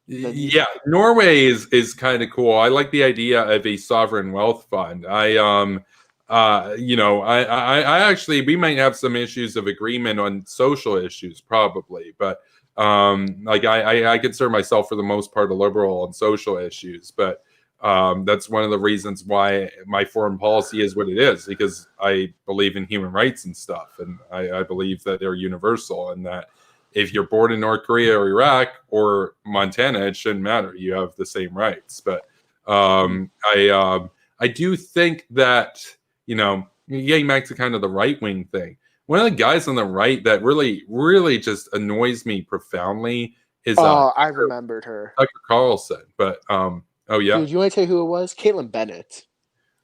Yeah, Norway is kind of cool. I like the idea of a sovereign wealth fund. I actually, we might have some issues of agreement on social issues probably, but I consider myself for the most part a liberal on social issues, but that's one of the reasons why my foreign policy is what it is, because I believe in human rights and stuff, and I believe that they're universal, and that if you're born in North Korea or Iraq or Montana, it shouldn't matter. You have the same rights. But I do think that, getting back to kind of the right-wing thing, one of the guys on the right that really, really just annoys me profoundly is I remembered her. Tucker Carlson. But oh yeah. Dude, you want to tell you who it was? Caitlin Bennett.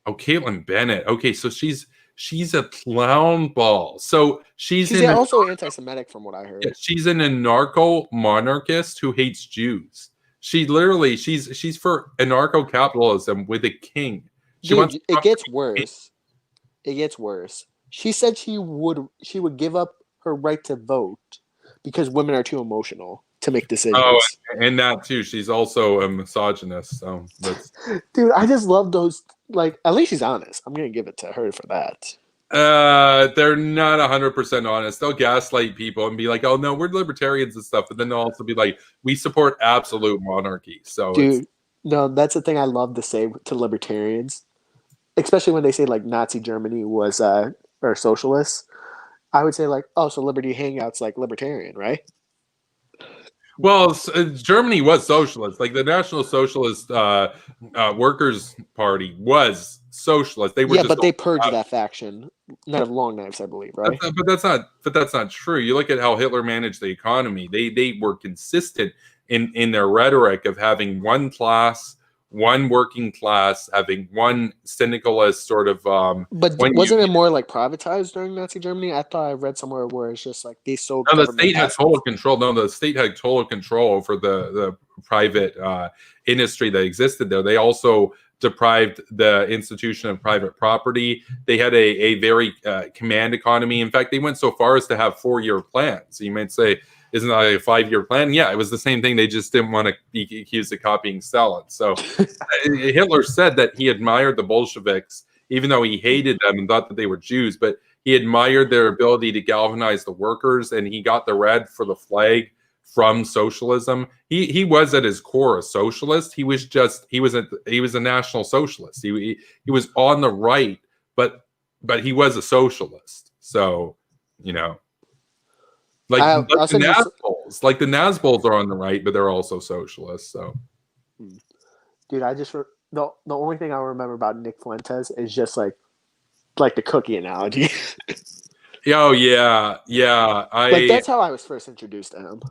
Oh, Caitlin Bennett. Okay, so she's a clown ball. So she's also anti-Semitic from what I heard. Yeah, she's an anarcho-monarchist who hates Jews. She literally, she's for anarcho-capitalism with a king. It gets worse. It gets worse. She said she would give up her right to vote because women are too emotional to make decisions. Oh, and that too. She's also a misogynist. So dude, I just love those. Like, at least she's honest. I'm gonna give it to her for that. They're not 100% honest. They'll gaslight people and be like, "Oh no, we're libertarians and stuff," but then they'll also be like, "We support absolute monarchy." So, dude, no, that's the thing I love to say to libertarians, especially when they say like Nazi Germany was or socialists. I would say like, "Oh, so Liberty Hangout's like libertarian, right?" Well, Germany was socialist. Like the National Socialist Workers' Party was socialist. They were but they purged that faction. Not of long knives, I believe, right? But that's not true. You look at how Hitler managed the economy. They were consistent in their rhetoric of having one class, one working class, having one syndicalist sort of. But wasn't it more like privatized during Nazi Germany? I thought I read somewhere where it's just like they sold. No, the state had total control. No, the state had total control over the private industry that existed there. They also deprived the institution of private property. They had a very command economy. In fact, they went so far as to have 4-year plans. So you might say, isn't that a 5-year plan? Yeah, it was the same thing. They just didn't want to be accused of copying Stalin. So Hitler said that he admired the Bolsheviks, even though he hated them and thought that they were Jews, but he admired their ability to galvanize the workers, and he got the red for the flag from socialism. He was at his core a socialist. He was a national socialist. He was on the right, but he was a socialist. So, like the Nazbols are on the right, but they're also socialists. So, dude, the only thing I remember about Nick Fuentes is just like the cookie analogy. Oh yeah. That's how I was first introduced to him.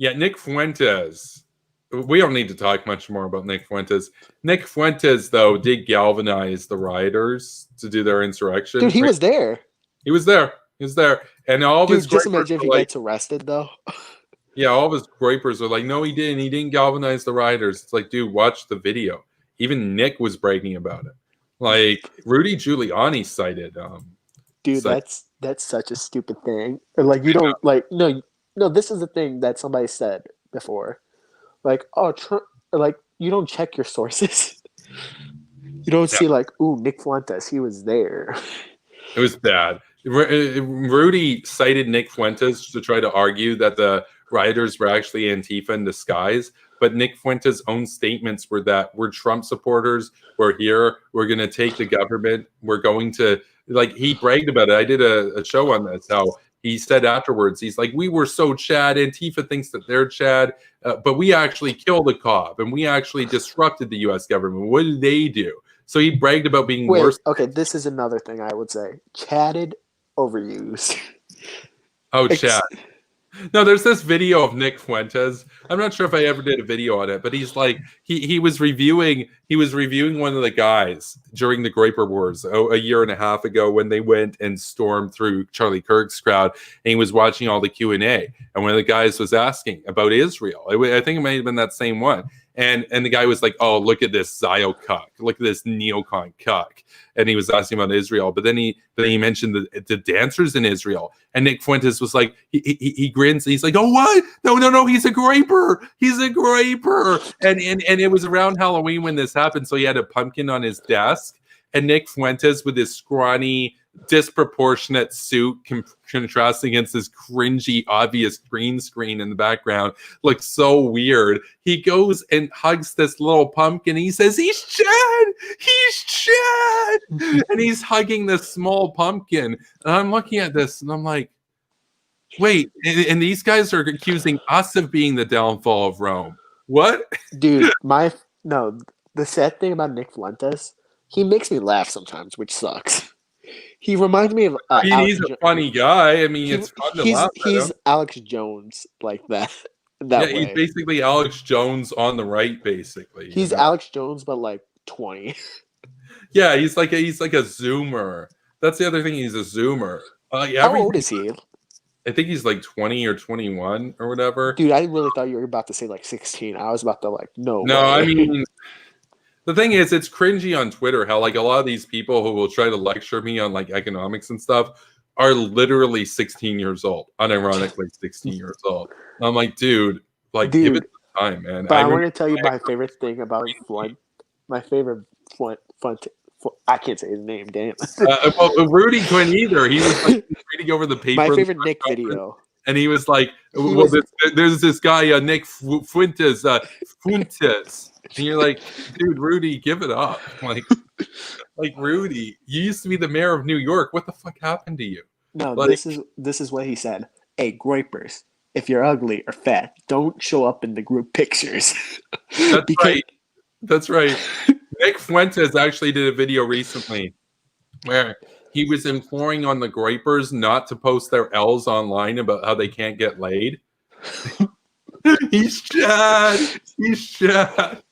Yeah, Nick Fuentes. We don't need to talk much more about Nick Fuentes. Nick Fuentes, though, did galvanize the rioters to do their insurrection. Dude, he was there. He was there. And all of his just imagine if he gets arrested, though. Yeah, all of his gripers are like, no, he didn't. He didn't galvanize the rioters. It's like, dude, watch the video. Even Nick was bragging about it. Like, Rudy Giuliani cited. Dude, that's such a stupid thing. Like, you don't, no, this is the thing that somebody said before. Like, oh, Trump, like, you don't check your sources. You don't see, like, ooh, Nick Fuentes, he was there. It was bad. Rudy cited Nick Fuentes to try to argue that the rioters were actually Antifa in disguise. But Nick Fuentes' own statements were that we're Trump supporters. We're here. We're going to take the government. We're going to, like, he bragged about it. I did a show on this, how he said afterwards, he's like, we were so Chad. Antifa thinks that they're Chad, but we actually killed a cop and we actually disrupted the U.S. government. What did they do? So he bragged about being worse. Okay, this is another thing I would say. Chatted, overused. Oh, Chad. No, there's this video of Nick Fuentes. I'm not sure if I ever did a video on it, but he's like he was reviewing one of the guys during the Groyper Wars a year and a half ago when they went and stormed through Charlie Kirk's crowd, and he was watching all the Q&A, and one of the guys was asking about Israel. I think it might have been that same one. And the guy was like, "Oh, look at this Zio cuck! Look at this neocon cuck!" And he was asking about Israel, but then he mentioned the dancers in Israel, and Nick Fuentes was like, he grins, and he's like, "Oh, what? No, he's a Groyper! He's a Groyper!" And it was around Halloween when this happened, so he had a pumpkin on his desk, and Nick Fuentes with his scrawny, disproportionate suit contrasting against this cringy, obvious green screen in the background looks so weird. He goes and hugs this little pumpkin. He says, "He's Chad! He's Chad!" And he's hugging this small pumpkin. And I'm looking at this and I'm like, wait, and these guys are accusing us of being the downfall of Rome. What? Dude, the sad thing about Nick Fuentes, he makes me laugh sometimes, which sucks. He reminds me of. He's a funny guy. I mean, it's fun to laugh at him. He's Alex Jones like that. He's basically Alex Jones on the right, basically. He's Alex Jones, but like 20. Yeah, he's like a Zoomer. That's the other thing. He's a Zoomer. How old is he? I think he's like 20 or 21 or whatever. Dude, I really thought you were about to say like 16. I was about to like no. No, I mean. The thing is, it's cringy on Twitter how like a lot of these people who will try to lecture me on like economics and stuff are literally 16 years old, unironically 16 years old. And I'm like, dude, give it time, man. But I want to tell you my favorite thing about Flint. My favorite Flint. I can't say his name, damn. Well, Rudy couldn't either. He was like, reading over the paper. My favorite Nick video. And he was like, there's this guy, Nick Fuentes. And you're like, dude, Rudy, give it up. Like Rudy, you used to be the mayor of New York. What the fuck happened to you? No, this is what he said. Hey, Groypers, if you're ugly or fat, don't show up in the group pictures. That's right. Nick Fuentes actually did a video recently where he was imploring on the Groypers not to post their L's online about how they can't get laid. He's Chad. He's Chad.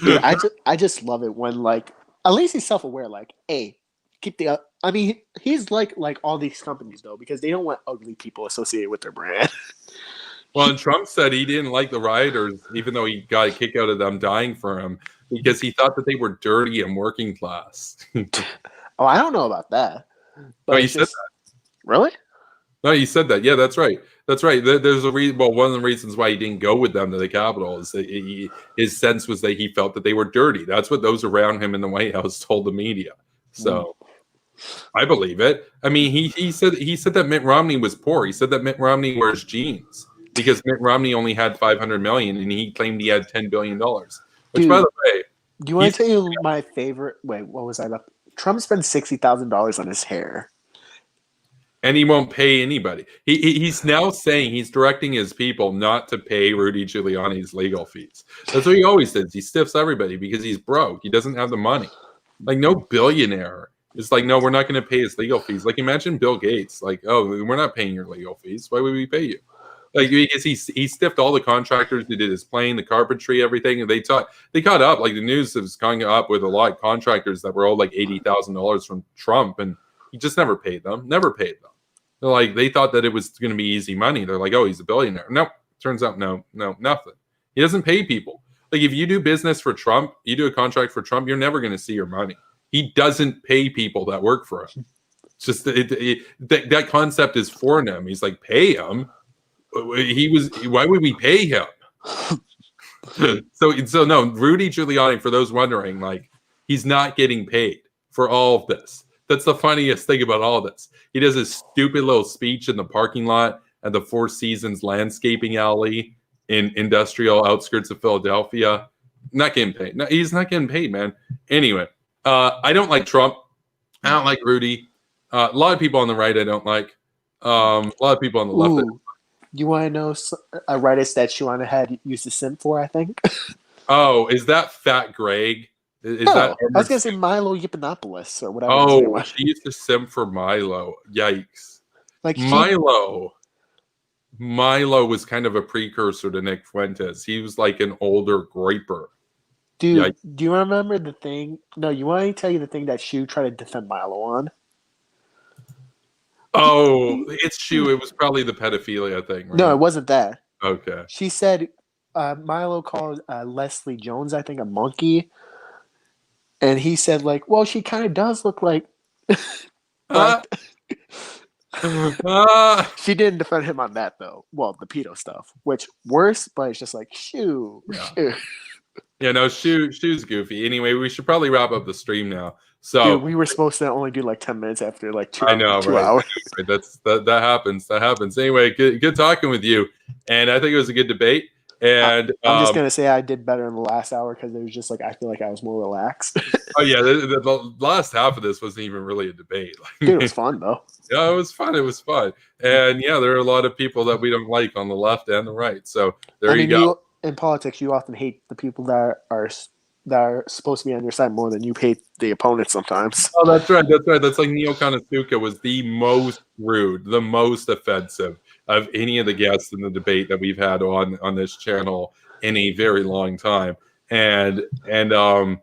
Dude, I just love it when like at least he's self-aware. Like, hey, keep the. I mean, he's like all these companies though because they don't want ugly people associated with their brand. Well, and Trump said he didn't like the rioters, even though he got a kick out of them dying for him because he thought that they were dirty and working class. Oh, I don't know about that. But he said that. Really? No, he said that. Yeah, that's right. That's right. There's a reason. Well, one of the reasons why he didn't go with them to the Capitol is that his sense was that he felt that they were dirty. That's what those around him in the White House told the media. So I believe it. I mean, he said that Mitt Romney was poor. He said that Mitt Romney wears jeans because Mitt Romney only had $500 million and he claimed he had $10 billion. Which, dude, by the way, do you want to tell you my favorite? Wait, what was I about? Trump spent $60,000 on his hair. And he won't pay anybody. He's now saying he's directing his people not to pay Rudy Giuliani's legal fees. That's what he always does. He stiffs everybody because he's broke. He doesn't have the money. Like no billionaire is like, no, we're not going to pay his legal fees. Like imagine Bill Gates. Like, oh, we're not paying your legal fees. Why would we pay you? Like because he stiffed all the contractors who did his plane, the carpentry, everything. And they caught up. Like the news was coming up with a lot of contractors that were owed like $80,000 from Trump, and he just never paid them. Never paid them. They're like, they thought that it was going to be easy money. They're like, oh, he's a billionaire. Nope. Turns out, no, nothing. He doesn't pay people. Like, if you do business for Trump, you do a contract for Trump, you're never going to see your money. He doesn't pay people that work for him. It's just that concept is foreign to him. He's like, pay him. Why would we pay him? So no, Rudy Giuliani, for those wondering, like, he's not getting paid for all of this. That's the funniest thing about all this. He does his stupid little speech in the parking lot at the Four Seasons landscaping alley in industrial outskirts of Philadelphia. Not getting paid. No, he's not getting paid, man. Anyway, I don't like Trump. I don't like Rudy. A lot of people on the right I don't like. A lot of people on the left. You want to know a writer that you want to have used to simp for, I think? Oh, is that Fat Greg? Is no, that I was going to say Milo Yiannopoulos or whatever. Oh, she used to simp for Milo. Yikes. Like Milo. Milo was kind of a precursor to Nick Fuentes. He was like an older Groiper. Dude, Yeah. do you remember the thing? No, you want me to tell you the thing that Shu tried to defend Milo on? Oh, it's Shu. It was probably the pedophilia thing, right? No, it wasn't that. Okay. She said Milo called Leslie Jones, I think, a monkey. And he said, like, well, she kind of does look like... She didn't defend him on that, though. Well, the pedo stuff. Which, worse, but it's just like, Shoo. Yeah. Yeah, no, Shu's goofy. Anyway, we should probably wrap up the stream now. So Dude, we were supposed to only do like 10 minutes after like two I know, two right? hours. Right. That happens. That happens. Anyway, good talking with you. And I think it was a good debate. And I'm just gonna say I did better in the last hour because it was just like I feel like I was more relaxed. Oh yeah, the last half of this wasn't even really a debate. Dude, it was fun though. Yeah, it was fun. It was fun. And yeah, there are a lot of people that we don't like on the left and the right. So there you go. In politics, you often hate the people that are supposed to be on your side more than you hate the opponent sometimes. Oh, that's right. That's right. That's like Neo Konosuke was the most rude, the most offensive of any of the guests in the debate that we've had on this channel in a very long time. And I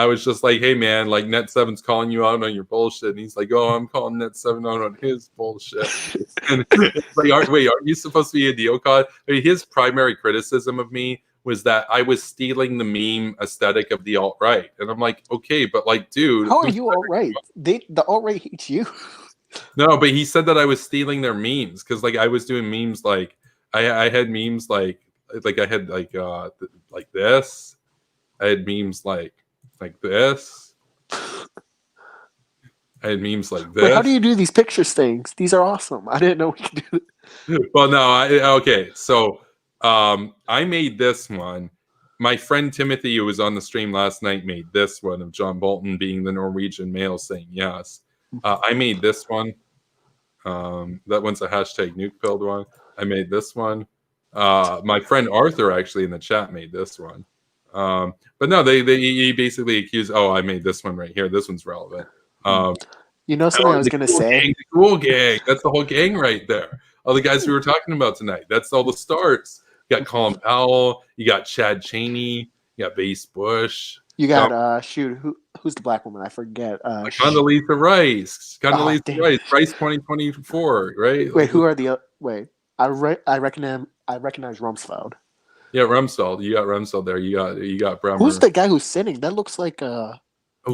was just like, hey man, like Net7's calling you out on your bullshit, and he's like, oh, I'm calling Net7 out on his bullshit. And it's like, aren't you supposed to be a neocon? I mean, his primary criticism of me was that I was stealing the meme aesthetic of the alt-right, and I'm like, okay, but like, dude, how are you alt-right? The alt-right hates you. No, but he said that I was stealing their memes because like I was doing memes like I had memes like I had like this. I had memes like this. I had memes like this. Wait, how do you do these pictures things? These are awesome. I didn't know we could do it. Well, no, okay. So I made this one. My friend Timothy, who was on the stream last night, made this one of John Bolton being the Norwegian male saying yes. I made this one. That one's a hashtag nuke-pilled one. I made this one. My friend Arthur actually in the chat made this one. But no, he basically accused. Oh, I made this one right here. This one's relevant. You know something I was going to say? Gang, the cool gang. That's the whole gang right there. All the guys we were talking about tonight. That's all the starts. You got Colin Powell. You got Chad Cheney. You got Base Bush. You got who's the black woman? I forget. Condoleezza Rice. Condoleezza Rice. Rice 2024. Right. Wait, who are the? Wait, I recognize Rumsfeld. Yeah, Rumsfeld. You got Rumsfeld there. You got Bremer. Who's the guy who's sitting? That looks like Oh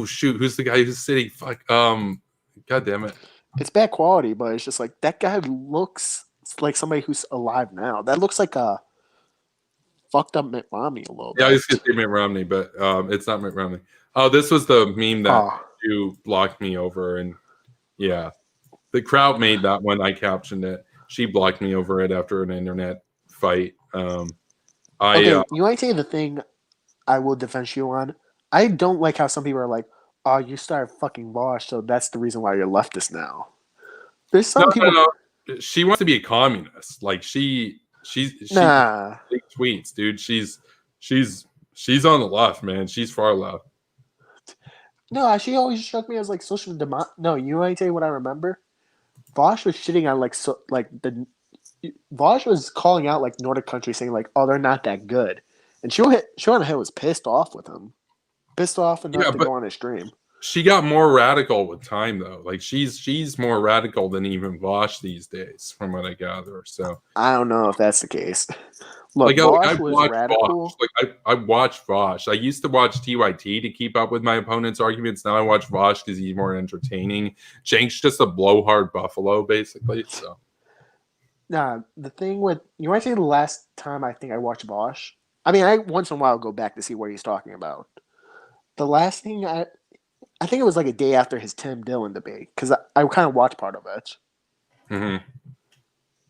shoot! Who's the guy who's sitting? Fuck. God damn it. It's bad quality, but it's just like that guy looks like somebody who's alive now. That looks like a fucked up Mitt Romney a little bit. Yeah, I was gonna say Mitt Romney, but it's not Mitt Romney. Oh, this was the meme that you blocked me over, and yeah, the crowd made that one. I captioned it. She blocked me over it after an internet fight. You want to say the thing I will defend you on? I don't like how some people are like, "Oh, you started fucking Bosch, so that's the reason why you're leftist now." There's some people. No. She wants to be a communist. Like she big tweets, dude. She's on the left, man. She's far left. No, she always struck me as like social No, you want to tell you what I remember? Bosch was shitting on Vosh was calling out like Nordic countries, saying like, "Oh, they're not that good," and Shanahan was pissed off with him, pissed off enough to go on his stream. She got more radical with time, though. Like she's more radical than even Vosh these days, from what I gather. So I don't know if that's the case. Look, Vosh was radical. I watched Vosh. I used to watch TYT to keep up with my opponent's arguments. Now I watch Vosh because he's more entertaining. Cenk's just a blowhard buffalo, basically. So. Nah, the thing with you might say the last time I think I watched Bosch. I mean, I once in a while go back to see what he's talking about. The last thing I think it was like a day after his Tim Dillon debate because I kind of watched part of it. Mm-hmm.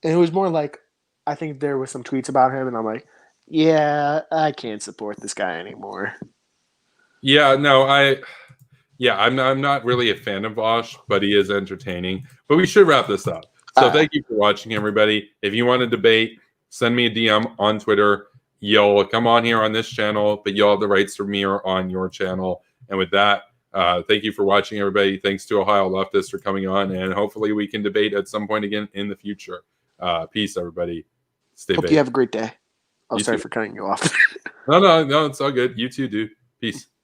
And it was more like I think there was some tweets about him, and I'm like, yeah, I can't support this guy anymore. Yeah, no, I'm not really a fan of Bosch, but he is entertaining. But we should wrap this up. So thank you for watching, everybody. If you want to debate, send me a DM on Twitter. You'll come on here on this channel, but you'll have the rights to mirror on your channel. And with that, thank you for watching, everybody. Thanks to Ohio Leftists for coming on, and hopefully we can debate at some point again in the future. Peace, everybody. Stay Hope baked. you have a great day. Oh, You sorry too. for cutting you off. No, it's all good. You too, dude. Peace.